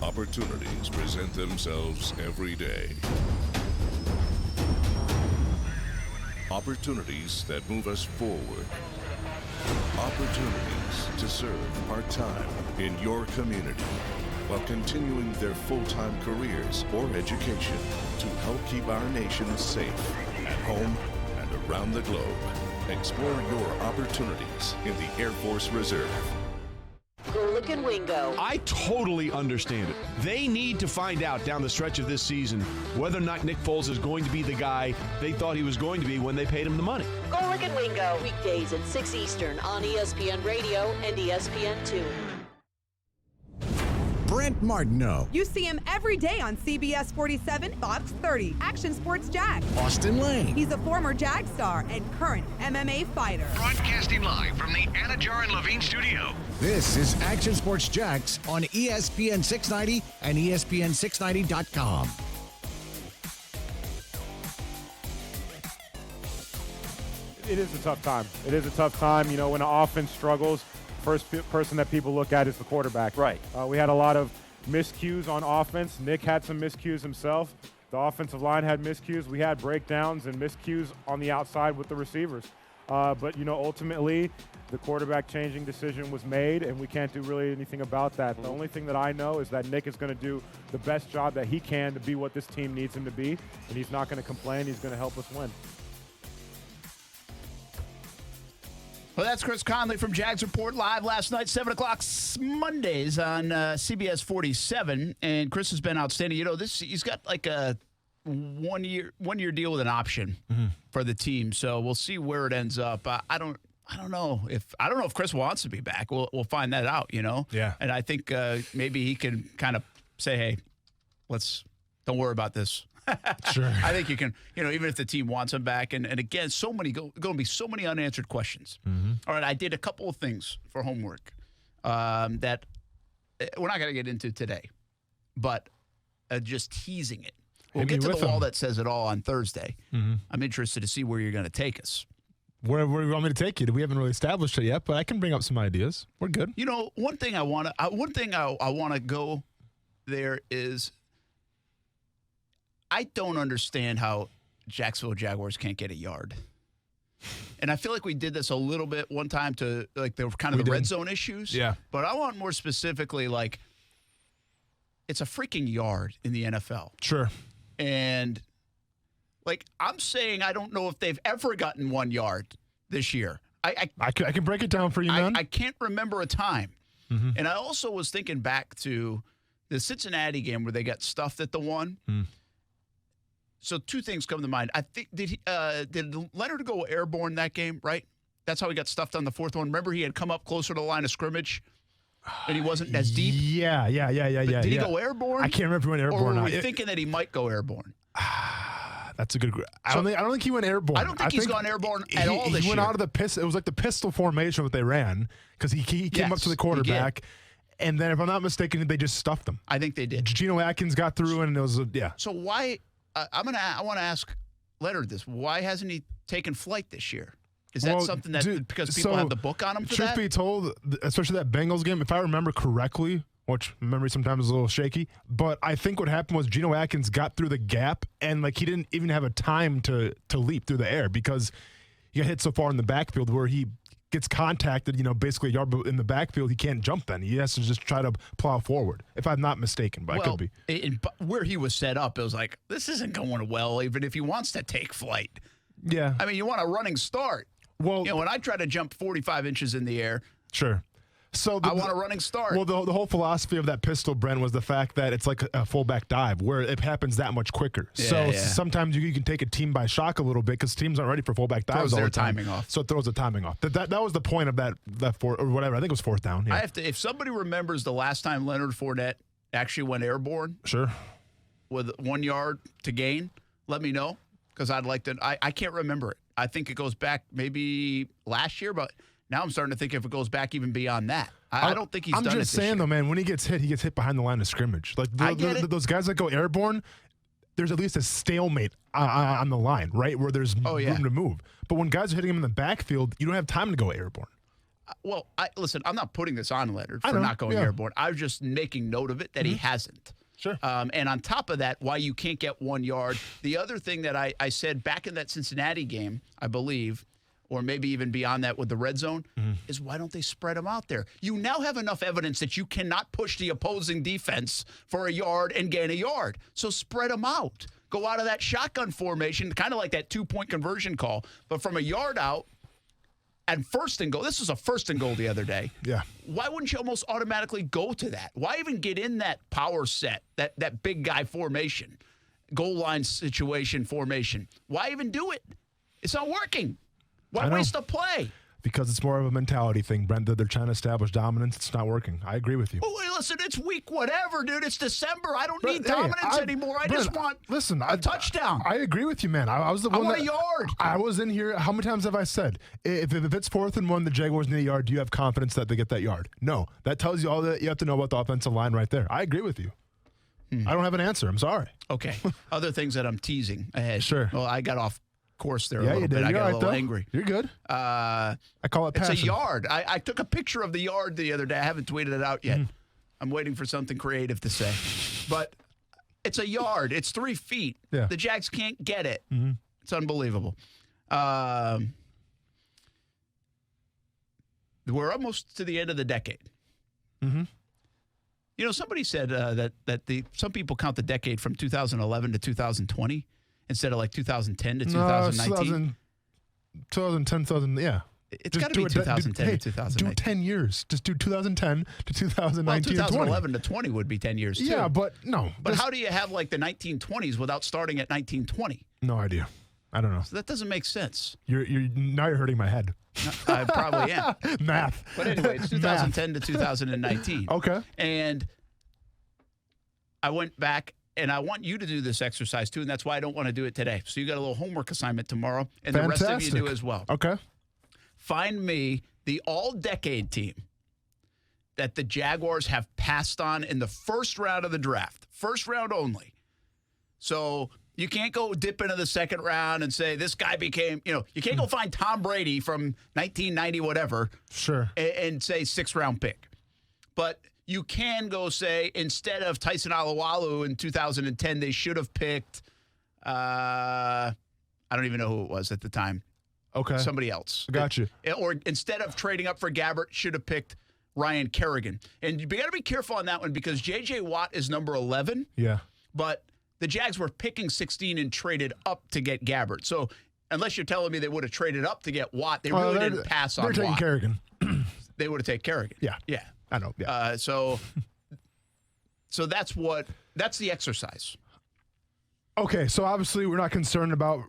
Opportunities present themselves every day. Opportunities that move us forward. Opportunities to serve part-time in your community while continuing their full-time careers or education to help keep our nation safe at home and around the globe. Explore your opportunities in the Air Force Reserve. Golick and Wingo. I totally understand it. They need to find out down the stretch of this season whether or not Nick Foles is going to be the guy they thought he was going to be when they paid him the money. Golick and Wingo. Weekdays at 6 Eastern on ESPN Radio and ESPN2. Brent Martineau. You see him every day on CBS 47, Fox 30, Action Sports Jax. Austin Lane. He's a former Jag star and current MMA fighter. Broadcasting live from the Anajar and Levine studio. This is Action Sports Jax on ESPN 690 and ESPN690.com. It is a tough time. It is a tough time. You know, when the offense struggles, first person that people look at is the quarterback. Right. We had a lot of miscues on offense. Nick had some miscues himself. The offensive line had miscues. We had breakdowns and miscues on the outside with the receivers. But, you know, ultimately, the quarterback changing decision was made, and we can't do really anything about that. The only thing that I know is that Nick is going to do the best job that he can to be what this team needs him to be, and he's not going to complain. He's going to help us win. Well, that's Chris Conley from Jags Report live last night, 7 o'clock Mondays on CBS 47. And Chris has been outstanding. You know, he's got like a one-year deal with an option for the team. So we'll see where it ends up. I don't know if Chris wants to be back. We'll find that out, you know? Yeah. And I think maybe he can kind of say, hey, don't worry about this. Sure. I think you can, even if the team wants him back. And again, going to be so many unanswered questions. All right, I did a couple of things for homework that we're not going to get into today, but just teasing it. We'll get to the wall that says it all on Thursday. I'm interested to see where you're going to take us. Where do you want me to take you? We haven't really established it yet, but I can bring up some ideas. We're good. One thing I want to go there is I don't understand how Jacksonville Jaguars can't get a yard. And I feel like we did this a little bit one time to like the red zone issues. Yeah. But I want more specifically like it's a freaking yard in the NFL. Sure. And like I'm saying I don't know if they've ever gotten 1 yard this year. I can break it down for you, man. I can't remember a time. And I also was thinking back to the Cincinnati game where they got stuffed at the 1. So two things come to mind. I think did Leonard go airborne that game, right? That's how he got stuffed on the 4th one. Remember he had come up closer to the line of scrimmage and he wasn't as deep? Yeah. Did he go airborne? I can't remember if he went airborne or were we thinking that he might go airborne? That's a good. I don't think he went airborne. I don't think he's gone airborne at all this year. He went out of the pistol. It was like the pistol formation that they ran because he came up to the quarterback. And then, if I'm not mistaken, they just stuffed him. I think they did. Geno Atkins got through, and it was So why? I want to ask Leonard this. Why hasn't he taken flight this year? Is that something that because people have the book on him for truth that? Truth be told, especially that Bengals game, if I remember correctly, which memory sometimes is a little shaky, but I think what happened was Geno Atkins got through the gap, and like he didn't even have a time to leap through the air because he got hit so far in the backfield where he gets contacted, basically a yard in the backfield, he can't jump then. He has to just try to plow forward, if I'm not mistaken, but I could be. Where he was set up, it was like, this isn't going well, even if he wants to take flight. Yeah. I mean, you want a running start. Well, when I try to jump 45 inches in the air. Sure. So I want a running start. Well, the whole philosophy of that pistol, Brent, was the fact that it's like a fullback dive where it happens that much quicker. Sometimes you can take a team by shock a little bit because teams aren't ready for fullback dives all the time. Timing off. So it throws the timing off. That was the point of that or whatever. I think it was 4th down. Yeah. If somebody remembers the last time Leonard Fournette actually went airborne, sure, with 1 yard to gain, let me know because I'd like to. I can't remember it. I think it goes back maybe last year, but. Now I'm starting to think if it goes back even beyond that. I don't think he's done it this year. I'm just saying, though, man, when he gets hit behind the line of scrimmage. Like those guys that go airborne, there's at least a stalemate on the line, right, where there's room to move. But when guys are hitting him in the backfield, you don't have time to go airborne. Well, listen, I'm not putting this on Leonard for not going airborne. I was just making note of it that he hasn't. Sure. And on top of that, why you can't get 1 yard. The other thing that I said back in that Cincinnati game, I believe, or maybe even beyond that with the red zone, is why don't they spread them out there? You now have enough evidence that you cannot push the opposing defense for a yard and gain a yard. So spread them out. Go out of that shotgun formation, kind of like that 2-point conversion call, but from a yard out and 1st and goal. This was a 1st and goal the other day. Yeah. Why wouldn't you almost automatically go to that? Why even get in that power set, that big guy formation, goal line situation formation? Why even do it? It's not working. Why waste a play? Because it's more of a mentality thing, Brent. They're trying to establish dominance. It's not working. I agree with you. Well, listen, it's week whatever, dude. It's December. I don't need dominance anymore. I just want a touchdown. I agree with you, man. I was the one I want a yard. I was in here. How many times have I said, if it's 4th and 1, the Jaguars need a yard, do you have confidence that they get that yard? No. That tells you all that you have to know about the offensive line right there. I agree with you. I don't have an answer. I'm sorry. Okay. Other things that I'm teasing ahead. Sure. Well, I got off course there a little bit. I got a little angry. You're good. I call it passion. It's a yard. I took a picture of the yard the other day. I haven't tweeted it out yet. I'm waiting for something creative to say. But it's a yard. It's 3 feet. Yeah. The Jags can't get it. It's unbelievable. We're almost to the end of the decade. Somebody said that some people count the decade from 2011 to 2020. Instead of like 2010 to 2019? 2010, yeah. It's got to be 2010 to 2019. Do 10 years. Just do 2010 to 2019. Well, 2011 to 20 would be 10 years, too. Yeah, but no. But how do you have, like, the 1920s without starting at 1920? No idea. I don't know. So that doesn't make sense. Now you're hurting my head. I probably am. Math. But anyway, it's 2010 to 2019. Okay. And I went back, and I want you to do this exercise, too, and that's why I don't want to do it today. So you got a little homework assignment tomorrow, and Fantastic. the rest of you do as well. Okay. Find me the all-decade team that the Jaguars have passed on in the first round of the draft. First round only. So you can't go dip into the second round and say this guy became, you can't go find Tom Brady from 1990 whatever. Sure. And say sixth-round pick. But you can go say instead of Tyson Alualu in 2010, they should have picked, I don't even know who it was at the time. Okay. Somebody else. Got you. Or instead of trading up for Gabbert, should have picked Ryan Kerrigan. And you got to be careful on that one because J.J. Watt is number 11. Yeah. But the Jags were picking 16 and traded up to get Gabbert. So unless you're telling me they would have traded up to get Watt, they really didn't pass on Watt. They're taking Kerrigan. They would have taken Kerrigan. Yeah. Yeah. I know. Yeah. So that's the exercise. Okay, so obviously we're not concerned about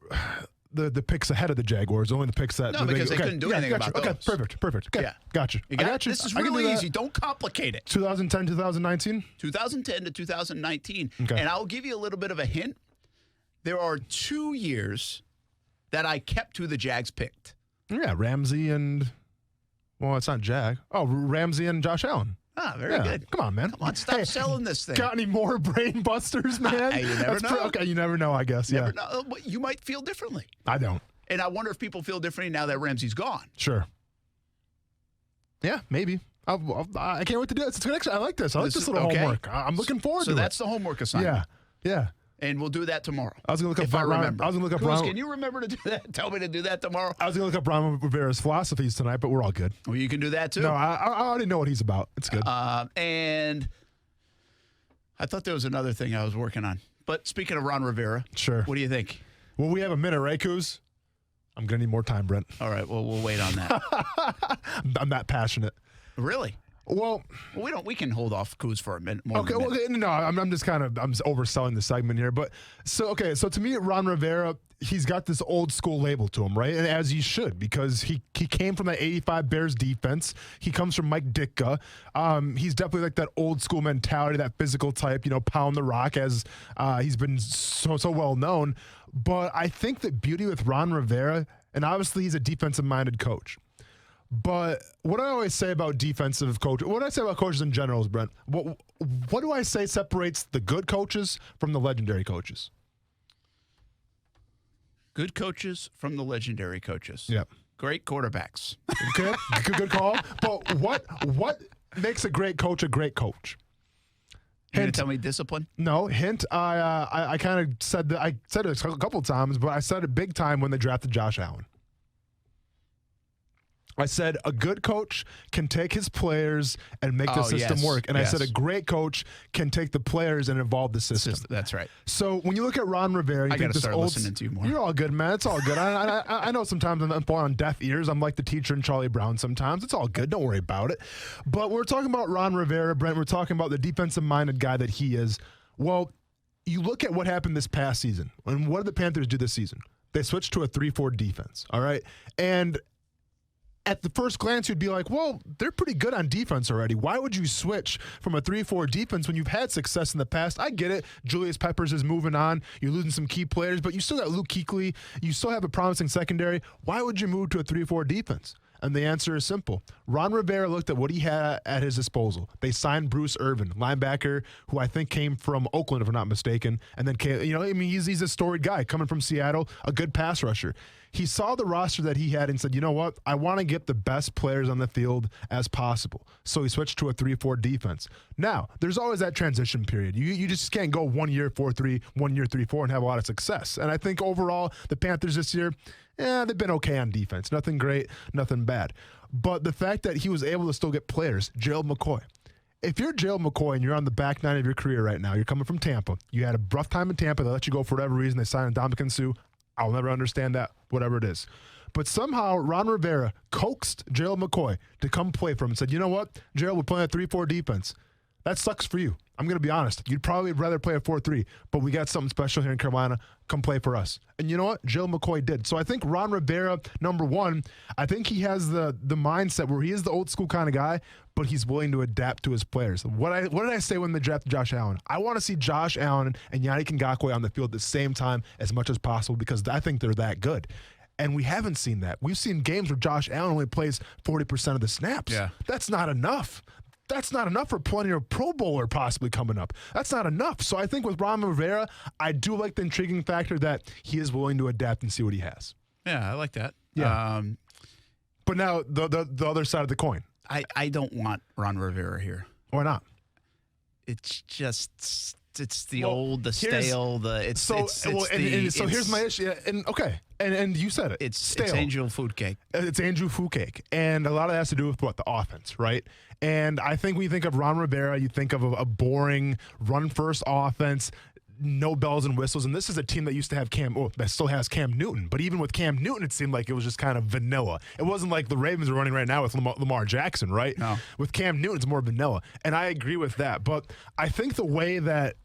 the picks ahead of the Jaguars, only the picks that... No, because they couldn't do anything about those. Okay, perfect. Okay, Yeah. Gotcha. I got you. This is I can do really that. easy. Don't complicate it. 2010, 2019? 2010 to 2019. Okay. And I'll give you a little bit of a hint. There are 2 years that I kept who the Jags picked. Yeah, Ramsey and... Well, it's not Jag. Oh, Ramsey and Josh Allen. Ah, very good. Come on, man. Come on, stop selling this thing. Got any more brain busters, man? You never know. Okay, you never know, I guess. Never know. You might feel differently. I don't. And I wonder if people feel differently now that Ramsey's gone. Sure. Yeah, maybe. I can't wait to do it. It's an extra. I like this. I like this little homework. I'm looking forward to it. So that's the homework assignment. Yeah. And we'll do that tomorrow. I was going to look if up I remember. Ron. Can you remember to do that? Tell me to do that tomorrow. I was going to look up Ron Rivera's philosophies tonight, but we're all good. Well, you can do that too. No, I already know what he's about. It's good. And I thought there was another thing I was working on. But speaking of Ron Rivera, sure. What do you think? Well, we have a minute, right, Coos? I'm going to need more time, Brent. All right. Well, we'll wait on that. I'm that passionate. Really? Well, we can hold off Coos for a minute more. Okay, well, no, I'm just overselling the segment here, but so to me, Ron Rivera, he's got this old school label to him, right? And as he should, because he came from that 85 Bears defense. He comes from Mike Ditka. He's definitely like that old school mentality, that physical type, pound the rock, as he's been so well known. But I think the beauty with Ron Rivera, and obviously he's a defensive minded coach. But what I always say about defensive coaches, what I say about coaches in general is, Brent, what do I say separates the good coaches from the legendary coaches? Good coaches from the legendary coaches. Yep. Great quarterbacks. Okay, good call. But what makes a great coach a great coach? You're going to tell me discipline? No, hint. I kind of said that. I said it a couple of times, but I said it big time when they drafted Josh Allen. I said a good coach can take his players and make the system work. And I said a great coach can take the players and evolve the system. That's right. So when you look at Ron Rivera, I got to start listening to you more. You're all good, man. It's all good. I know sometimes I'm falling on deaf ears. I'm like the teacher in Charlie Brown sometimes. It's all good. Don't worry about it. But we're talking about Ron Rivera, Brent. We're talking about the defensive-minded guy that he is. Well, you look at what happened this past season. And what did the Panthers do this season? They switched to a 3-4 defense, all right? And at the first glance, you'd be like, well, they're pretty good on defense already. Why would you switch from a 3-4 defense when you've had success in the past? I get it. Julius Peppers is moving on. You're losing some key players, but you still got Luke Kuechly. You still have a promising secondary. Why would you move to a 3-4 defense? And the answer is simple. Ron Rivera looked at what he had at his disposal. They signed Bruce Irvin, linebacker, who I think came from Oakland, if I'm not mistaken. And then came, he's a storied guy coming from Seattle, a good pass rusher. He saw the roster that he had and said, you know what? I want to get the best players on the field as possible. So he switched to a 3-4 defense. Now, there's always that transition period. You just can't go 1 year 4-3, 1 year 3-4 and have a lot of success. And I think overall, the Panthers this year, they've been okay on defense. Nothing great, nothing bad. But the fact that he was able to still get players, Gerald McCoy. If you're Gerald McCoy and you're on the back nine of your career right now, you're coming from Tampa. You had a rough time in Tampa. They let you go for whatever reason. They signed Ndamukong Suh. I'll never understand that, whatever it is. But somehow Ron Rivera coaxed Gerald McCoy to come play for him and said, you know what, Gerald, we're playing a 3-4 defense. That sucks for you. I'm going to be honest. You'd probably rather play a 4-3, but we got something special here in Carolina. Come play for us. And you know what? Gerald McCoy did. So I think Ron Rivera, number one, I think he has the mindset where he is the old school kind of guy, but he's willing to adapt to his players. What did I say when they drafted Josh Allen? I want to see Josh Allen and Yannick Ngakoue on the field at the same time as much as possible because I think they're that good. And we haven't seen that. We've seen games where Josh Allen only plays 40% of the snaps. Yeah. That's not enough. That's not enough for plenty of Pro Bowler possibly coming up. That's not enough. So I think with Ron Rivera, I do like the intriguing factor that he is willing to adapt and see what he has. Yeah, I like that. Yeah. But now the other side of the coin. I don't want Ron Rivera here. Why not? It's just the old, the stale, so here's my issue. And you said it. It's stale. It's Angel food cake. It's Andrew food cake, and a lot of that has to do with the offense, right? And I think when you think of Ron Rivera, you think of a boring run-first offense, no bells and whistles. And this is a team that used to have that still has Cam Newton. But even with Cam Newton, it seemed like it was just kind of vanilla. It wasn't like the Ravens are running right now with Lamar Jackson, right? No. With Cam Newton, it's more vanilla. And I agree with that. But I think the way that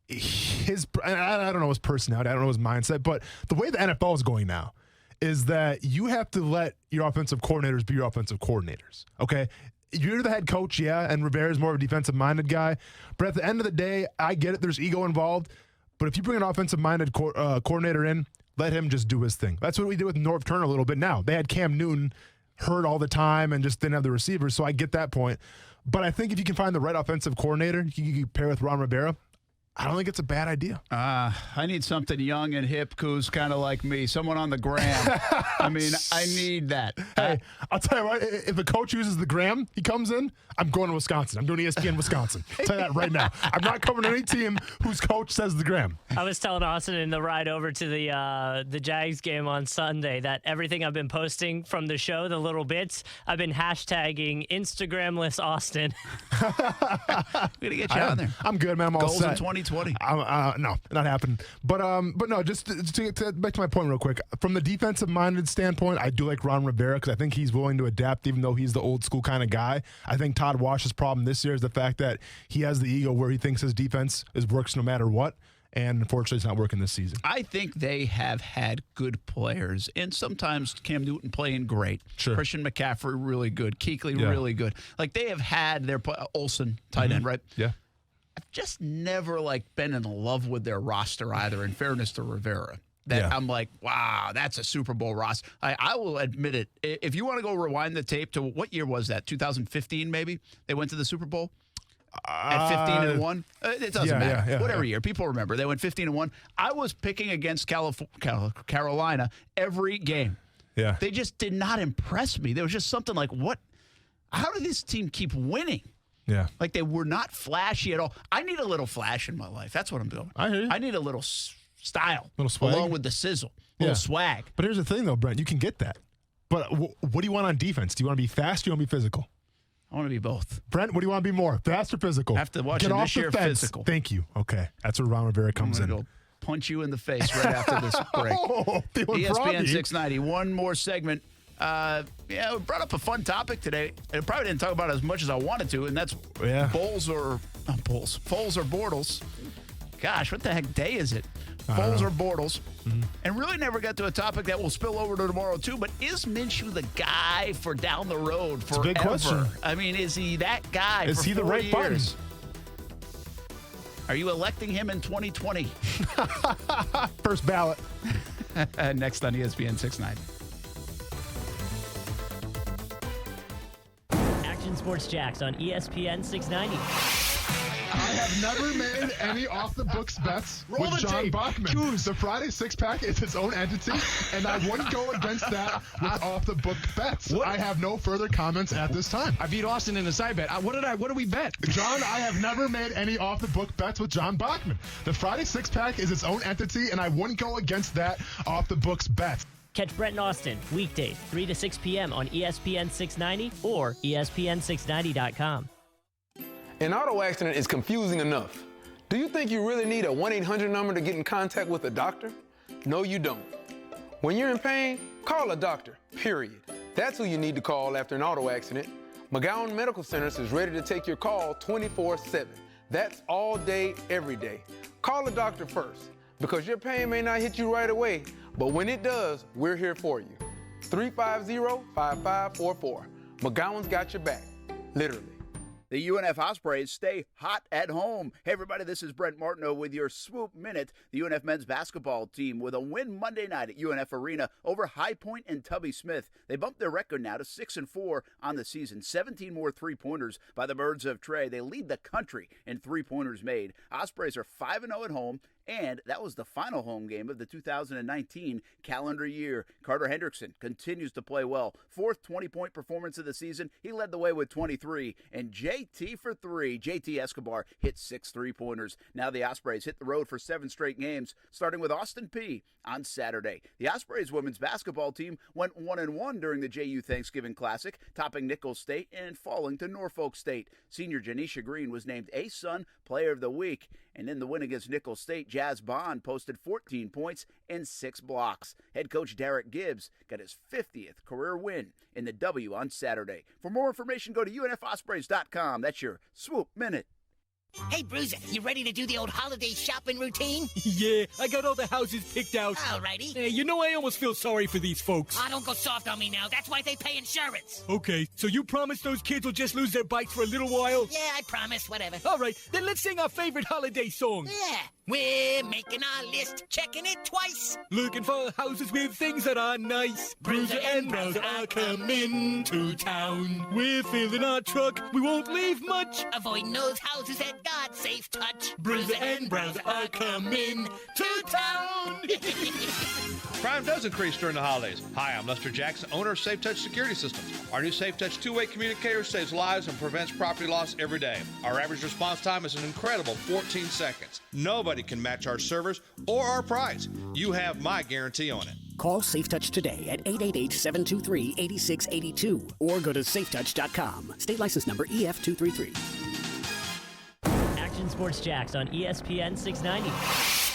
I don't know his personality, I don't know his mindset, but the way the NFL is going now is that you have to let your offensive coordinators be your offensive coordinators, okay? You're the head coach, yeah, and Rivera's more of a defensive-minded guy. But at the end of the day, I get it. There's ego involved. But if you bring an offensive-minded coordinator in, let him just do his thing. That's what we did with Norv Turner a little bit now. They had Cam Newton hurt all the time and just didn't have the receivers, so I get that point. But I think if you can find the right offensive coordinator, you can pair with Ron Rivera, I don't think it's a bad idea. I need something young and hip who's kind of like me, someone on the gram. I mean, I need that. Hey, I'll tell you what, if a coach uses the gram, he comes in, I'm going to Wisconsin. I'm doing ESPN Wisconsin. I'll tell you that right now. I'm not covering any team whose coach says the gram. I was telling Austin in the ride over to the Jags game on Sunday that everything I've been posting from the show, the little bits, I've been hashtagging Instagramless Austin. We're going to get you on there. I'm good, man. I'm all Goals set. in 2020. No, not happening. But no, just to get back to my point real quick. From the defensive-minded standpoint, I do like Ron Rivera because I think he's willing to adapt even though he's the old school kind of guy. I think Todd Wash's problem this year is the fact that he has the ego where he thinks his defense works no matter what. And unfortunately, it's not working this season. I think they have had good players, and sometimes Cam Newton playing great. Sure. Christian McCaffrey, really good. Kuechly, really good. Like, they have had their Olsen, tight end, right? Yeah. I've just never, been in love with their roster either, in fairness to Rivera. I'm like, wow, that's a Super Bowl roster. I will admit it. If you want to go rewind the tape to what year was that? 2015, maybe? They went to the Super Bowl? At 15-1, it doesn't matter. Whatever year, people remember they went 15-1. I was picking against Carolina every game. Yeah, they just did not impress me. There was just something like, what? How did this team keep winning? Yeah, like they were not flashy at all. I need a little fsh in my life. That's what I'm doing. I hear you. I need a little style, little swag, along with the sizzle, little swag. But here's the thing, though, Brent. You can get that. But what do you want on defense? Do you want to be fast? Or do you want to be physical? I want to be both. Brent, what do you want to be more, fast or physical? After watching Get off this year, the fence. physical. Thank you. Okay, that's where Ron Rivera comes in. Go punch you in the face right after this break. ESPN 690. One more segment. We brought up a fun topic today. I probably didn't talk about it as much as I wanted to, and that's Foles or Bortles. Gosh, what the heck day is it? Foles or Bortles. Mm-hmm. And really never got to a topic that will spill over to tomorrow, too. But is Minshew the guy for down the road forever? It's a big question. I mean, is he that guy is for he the right years? button? Are you electing him in 2020? First ballot. Next on ESPN 690. Action Sports Jacks on ESPN 690. I have never made any off-the-books bets with John Bachman. The Friday Six-Pack is its own entity, and I wouldn't go against that with off-the-book bets. I have no further comments at this time. I beat Austin in a side bet. What did we bet? John, I have never made any off-the-book bets with John Bachman. The Friday Six-Pack is its own entity, and I wouldn't go against that off-the-books bet. Catch Brent and Austin weekdays 3 to 6 p.m. on ESPN 690 or ESPN690.com. An auto accident is confusing enough. Do you think you really need a 1-800 number to get in contact with a doctor? No, you don't. When you're in pain, Call a doctor, period. That's who you need to call after an auto accident. McGowan Medical Centers is ready to take your call 24/7. That's all day, every day. Call a doctor first, because your pain may not hit you right away, but when it does, we're here for you. 350-5544. McGowan's got your back, literally. The UNF Ospreys stay hot at home. Hey, everybody, this is Brent Martineau with your Swoop Minute. The UNF men's basketball team with a win Monday night at UNF Arena over High Point and Tubby Smith. They bumped their record now to 6-4 on the season. 17 more three-pointers by the Birds of Trey. They lead the country in three-pointers made. Ospreys are 5-0 at home, and that was the final home game of the 2019 calendar year. Carter Hendrickson continues to play well. Fourth 20-point performance of the season. He led the way with 23. And JT for 3. JT Escobar hit 6 three-pointers. Now the Ospreys hit the road for 7 straight games, starting with Austin Peay on Saturday. The Ospreys women's basketball team went 1-1 during the JU Thanksgiving Classic, topping Nicholls State and falling to Norfolk State. Senior Janisha Green was named A-Sun Player of the Week. And in the win against Nicholls State, Jazz Bond posted 14 points and 6 blocks. Head coach Derek Gibbs got his 50th career win in the W on Saturday. For more information, go to UNFOspreys.com. That's your Swoop Minute. Hey, Bruiser, you ready to do the old holiday shopping routine? Yeah, I got all the houses picked out. Alrighty. Hey, you know, I almost feel sorry for these folks. Oh, don't go soft on me now. That's why they pay insurance. Okay, so you promise those kids will just lose their bikes for a little while? Yeah, I promise, whatever. All right, then let's sing our favorite holiday song. Yeah, we're making our list, checking it twice. Looking for houses with things that are nice. Bruiser and Browser are coming to town. We're filling our truck, we won't leave much. Avoiding those houses that God safe touch. Bruiser and Browser are coming to town. Crime does increase during the holidays. Hi, I'm Lester Jackson, owner of Safe Touch Security Systems. Our new Safe Touch two-way communicator saves lives and prevents property loss every day. Our average response time is an incredible 14 seconds. Nobody can match our servers or our price. You have my guarantee on it. Call SafeTouch today at 888-723-8682 or go to safetouch.com. State license number EF233. Action Sports Jacks on ESPN 690.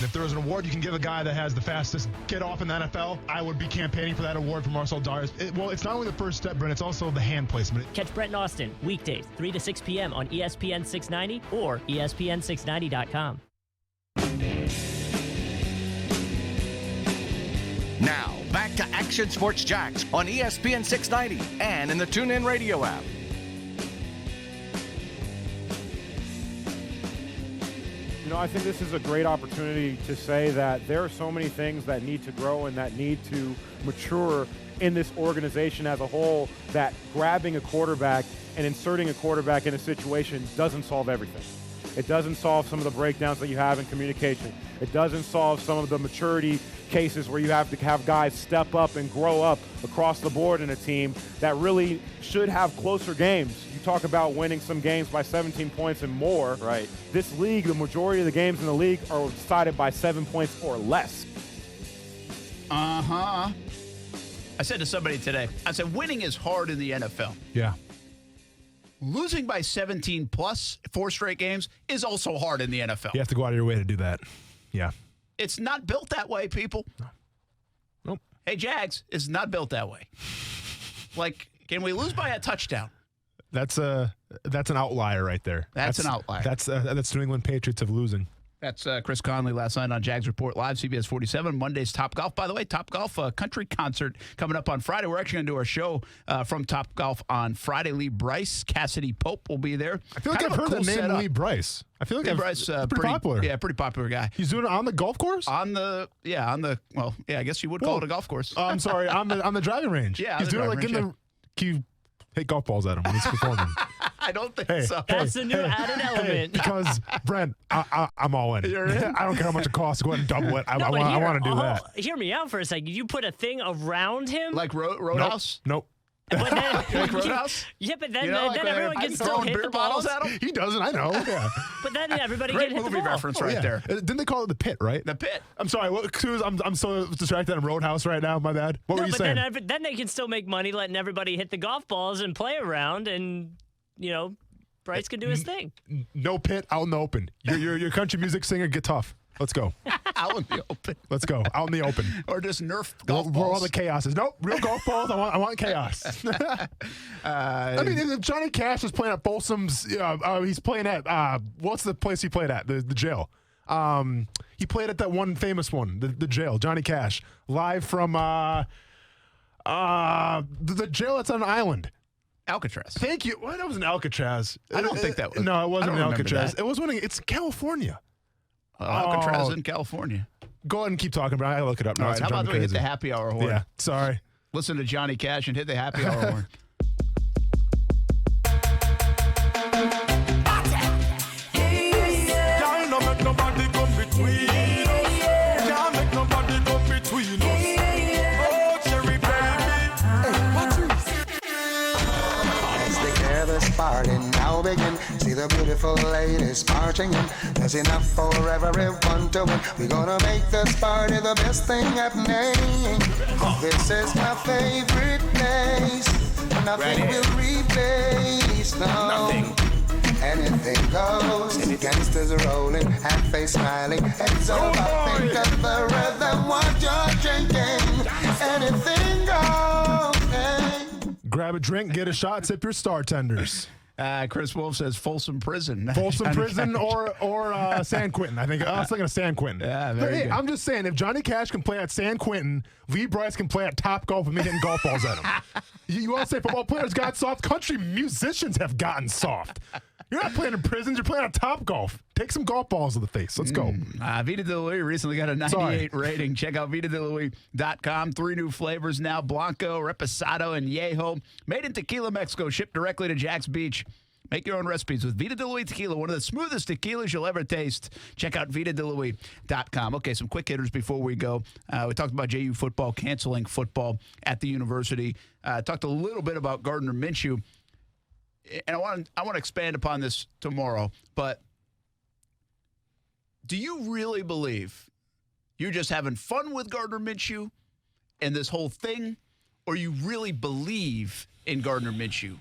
If there was an award you can give a guy that has the fastest get off in the NFL, I would be campaigning for that award for Marcel Darius. Well, it's not only the first step, Brent, it's also the hand placement. Catch Brent and Austin weekdays 3 to 6 p.m. on ESPN 690 or ESPN690.com. Now, back to Action Sports Jacks on ESPN 690 and in the TuneIn Radio app. You know, I think this is a great opportunity to say that there are so many things that need to grow and that need to mature in this organization as a whole, that grabbing a quarterback and inserting a quarterback in a situation doesn't solve everything. It doesn't solve some of the breakdowns that you have in communication. It doesn't solve some of the maturity cases where you have to have guys step up and grow up across the board in a team that really should have closer games. You talk about winning some games by 17 points and more. Right. This league, the majority of the games in the league are decided by 7 points or less. I said to somebody today, I said, winning is hard in the NFL. Yeah. Losing by 17 plus 4 straight games is also hard in the NFL. You have to go out of your way to do that. Yeah. It's not built that way, people. No. Nope. Hey, Jags, it's not built that way. Like, can we lose by a touchdown? That's an outlier right there. That's an outlier. That's New England Patriots of losing. That's Chris Conley last night on Jags Report Live, CBS 47, Monday's Top Golf. By the way, Top Golf country concert coming up on Friday. We're actually going to do our show from Top Golf on Friday. Lee Bryce, Cassidy Pope will be there. I feel like I've heard the name Lee Bryce. I feel like Lee Bryce, pretty popular. Yeah, pretty popular guy. He's doing it on the golf course? I guess you would call it a golf course. I'm sorry, on the driving range. Yeah, he's doing it like Can you hit golf balls at him when he's performing? I don't think so. That's the new added element. Because, Brent, I'm all in. You're in? I don't care how much it costs. Go ahead and double it. I want to do that. Hear me out for a second. You put a thing around him? Like Roadhouse? Nope. But then, like Roadhouse? Yeah, but then, then everyone can still hit the balls at him? He doesn't, I know. Yeah. But then everybody Great can hit the movie ball. reference right there. Didn't they call it the Pit, right? The Pit. I'm sorry. I'm so distracted on Roadhouse right now. My bad. What were you saying? Then they can still make money letting everybody hit the golf balls and play around, and, Bryce can do his thing. No Pit out in the open. Your country music singer, get tough. Let's go. Out in the open. Let's go. Out in the open. Or just Nerf golf Where balls. all the chaos is. Nope. Real golf balls. I want chaos. I mean, if Johnny Cash is playing at Folsom's, he's playing at, what's the place he played at? The jail. He played at that one famous one, the jail, Johnny Cash. Live from the jail that's on an island. Alcatraz. Thank you. Well, that was in Alcatraz. I don't think that was. No, it wasn't in Alcatraz. That. It was it's California. Alcatraz in California. Go ahead and keep talking, but I look it up now. All right, how about we hit the happy hour horn? Yeah, sorry. Listen to Johnny Cash and hit the happy hour horn. Nobody come between us. Can't make nobody come between us. Oh, cherry baby. As the careless party now begin, see the beautiful ladies marching in. There's enough for everyone to win. We're gonna make this party the best thing happening. This is my favorite place. Nothing will replace, no. Nothing. Anything goes. Gangsters rolling, half face smiling. Heads up, think of the rhythm what you're drinking. Anything goes. Hey. Grab a drink, get a shot, sip your Star Tenders. Chris Wolf says Folsom Prison. Folsom Prison or San Quentin. I was thinking of San Quentin. Yeah, very good. I'm just saying, if Johnny Cash can play at San Quentin, Lee Bryce can play at Top Golf and me hitting golf balls at him. You all say football players got soft. Country musicians have gotten soft. You're not playing in prisons. You're playing at Top Golf. Take some golf balls to the face. Let's go. Vita de Luis recently got a 98 rating. Check out VitaDeLuis.com. 3 new flavors now: Blanco, Reposado, and Yeho. Made in Tequila, Mexico. Shipped directly to Jack's Beach. Make your own recipes with Vita de Luis Tequila, one of the smoothest tequilas you'll ever taste. Check out VitaDeLuis.com. Okay, some quick hitters before we go. We talked about JU football, canceling football at the university. Talked a little bit about Gardner Minshew. And I want to expand upon this tomorrow, but do you really believe you're just having fun with Gardner Minshew and this whole thing, or you really believe in Gardner Minshew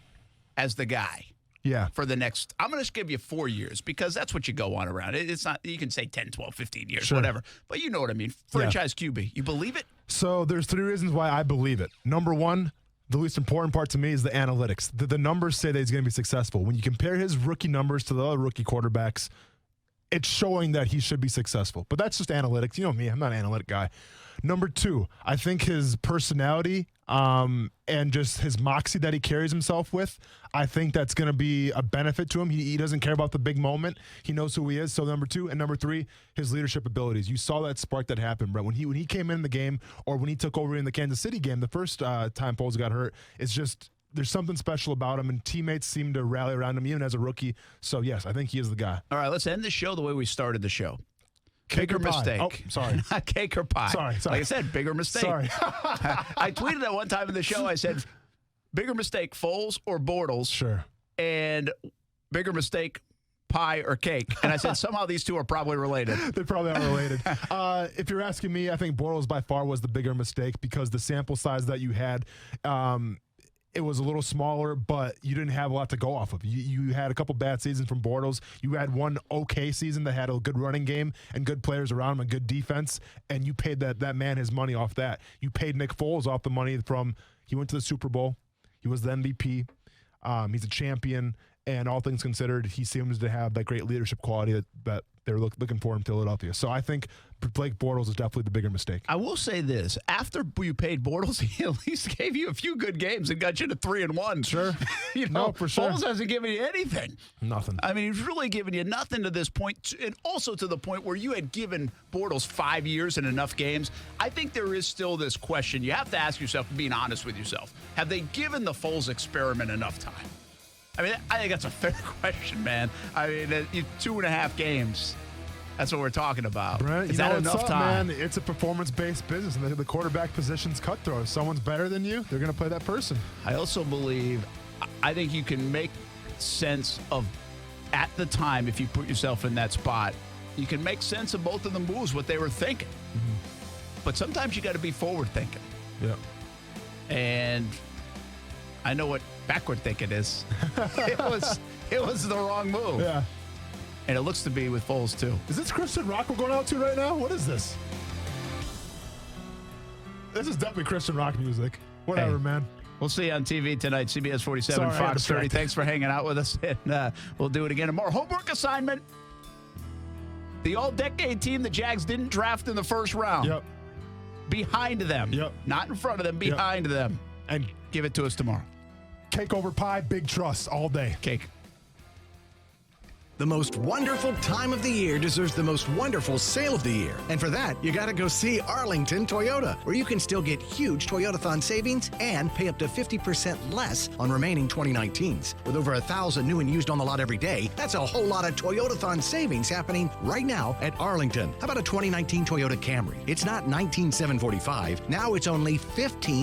as the guy? Yeah. For the next, I'm going to give you 4 years because that's what you go on around. It's not, you can say 10, 12, 15 years, Sure. whatever. But you know what I mean. Franchise QB. You believe it? So there's 3 reasons why I believe it. Number one, the least important part to me is the analytics. The numbers say that he's going to be successful. When you compare his rookie numbers to the other rookie quarterbacks, it's showing that he should be successful. But that's just analytics. You know me, I'm not an analytic guy. Number 2, I think his personality and just his moxie that he carries himself with, I think that's going to be a benefit to him. He doesn't care about the big moment. He knows who he is. So number 2. And number 3, his leadership abilities. You saw that spark that happened, Brett. When he came in the game, or when he took over in the Kansas City game, the first time Foles got hurt, it's just there's something special about him, and teammates seem to rally around him even as a rookie. So, yes, I think he is the guy. All right, let's end the show the way we started the show. Cake Bigger or pie? mistake. Oh, sorry. Not cake or pie. Sorry. Like I said, bigger mistake. Sorry. I tweeted at one time in the show, I said, bigger mistake, Foles or Bortles? Sure. And bigger mistake, pie or cake. And I said, somehow these two are probably related. They probably are related. If you're asking me, I think Bortles by far was the bigger mistake because the sample size that you had, it was a little smaller, but you didn't have a lot to go off of. You had a couple bad seasons from Bortles. You had one okay season that had a good running game and good players around him and good defense, and you paid that man his money off that. You paid Nick Foles off the money from he went to the Super Bowl. He was the MVP. He's a champion, and all things considered, he seems to have that great leadership quality that they're looking for in Philadelphia. So I think Blake Bortles is definitely the bigger mistake. I will say this. After you paid Bortles, he at least gave you a few good games and got you to 3-1. Sure. No, for sure. Foles hasn't given you anything. Nothing. I mean, he's really given you nothing to this point, and also to the point where you had given Bortles 5 years and enough games. I think there is still this question. You have to ask yourself, being honest with yourself, have they given the Foles experiment enough time? I mean, I think that's a fair question, man. I mean, 2.5 games. That's what we're talking about. Brent, is that enough time? Man? It's a performance-based business, and the quarterback position's cutthroat. If someone's better than you, they're going to play that person. I also believe, I think you can make sense of, at the time, if you put yourself in that spot, you can make sense of both of the moves, what they were thinking. Mm-hmm. But sometimes you got to be forward-thinking. Yeah. And I know what backward thinking is. It was the wrong move. Yeah. And it looks to be with Foles, too. Is this Christian Rock we're going out to right now? What is this? This is definitely Christian Rock music. Whatever, man. We'll see you on TV tonight, CBS 47, Sorry, Fox 30. Thanks for hanging out with us, and we'll do it again tomorrow. Homework assignment. The all-decade team the Jags didn't draft in the first round. Yep. Behind them. Yep. Not in front of them, behind them. And give it to us tomorrow. Cake over pie, big trust all day. Cake. The most wonderful time of the year deserves the most wonderful sale of the year. And for that, you got to go see Arlington Toyota, where you can still get huge Toyotathon savings and pay up to 50% less on remaining 2019s. With over 1,000 new and used on the lot every day, that's a whole lot of Toyotathon savings happening right now at Arlington. How about a 2019 Toyota Camry? It's not $19,745. Now it's only $15,000.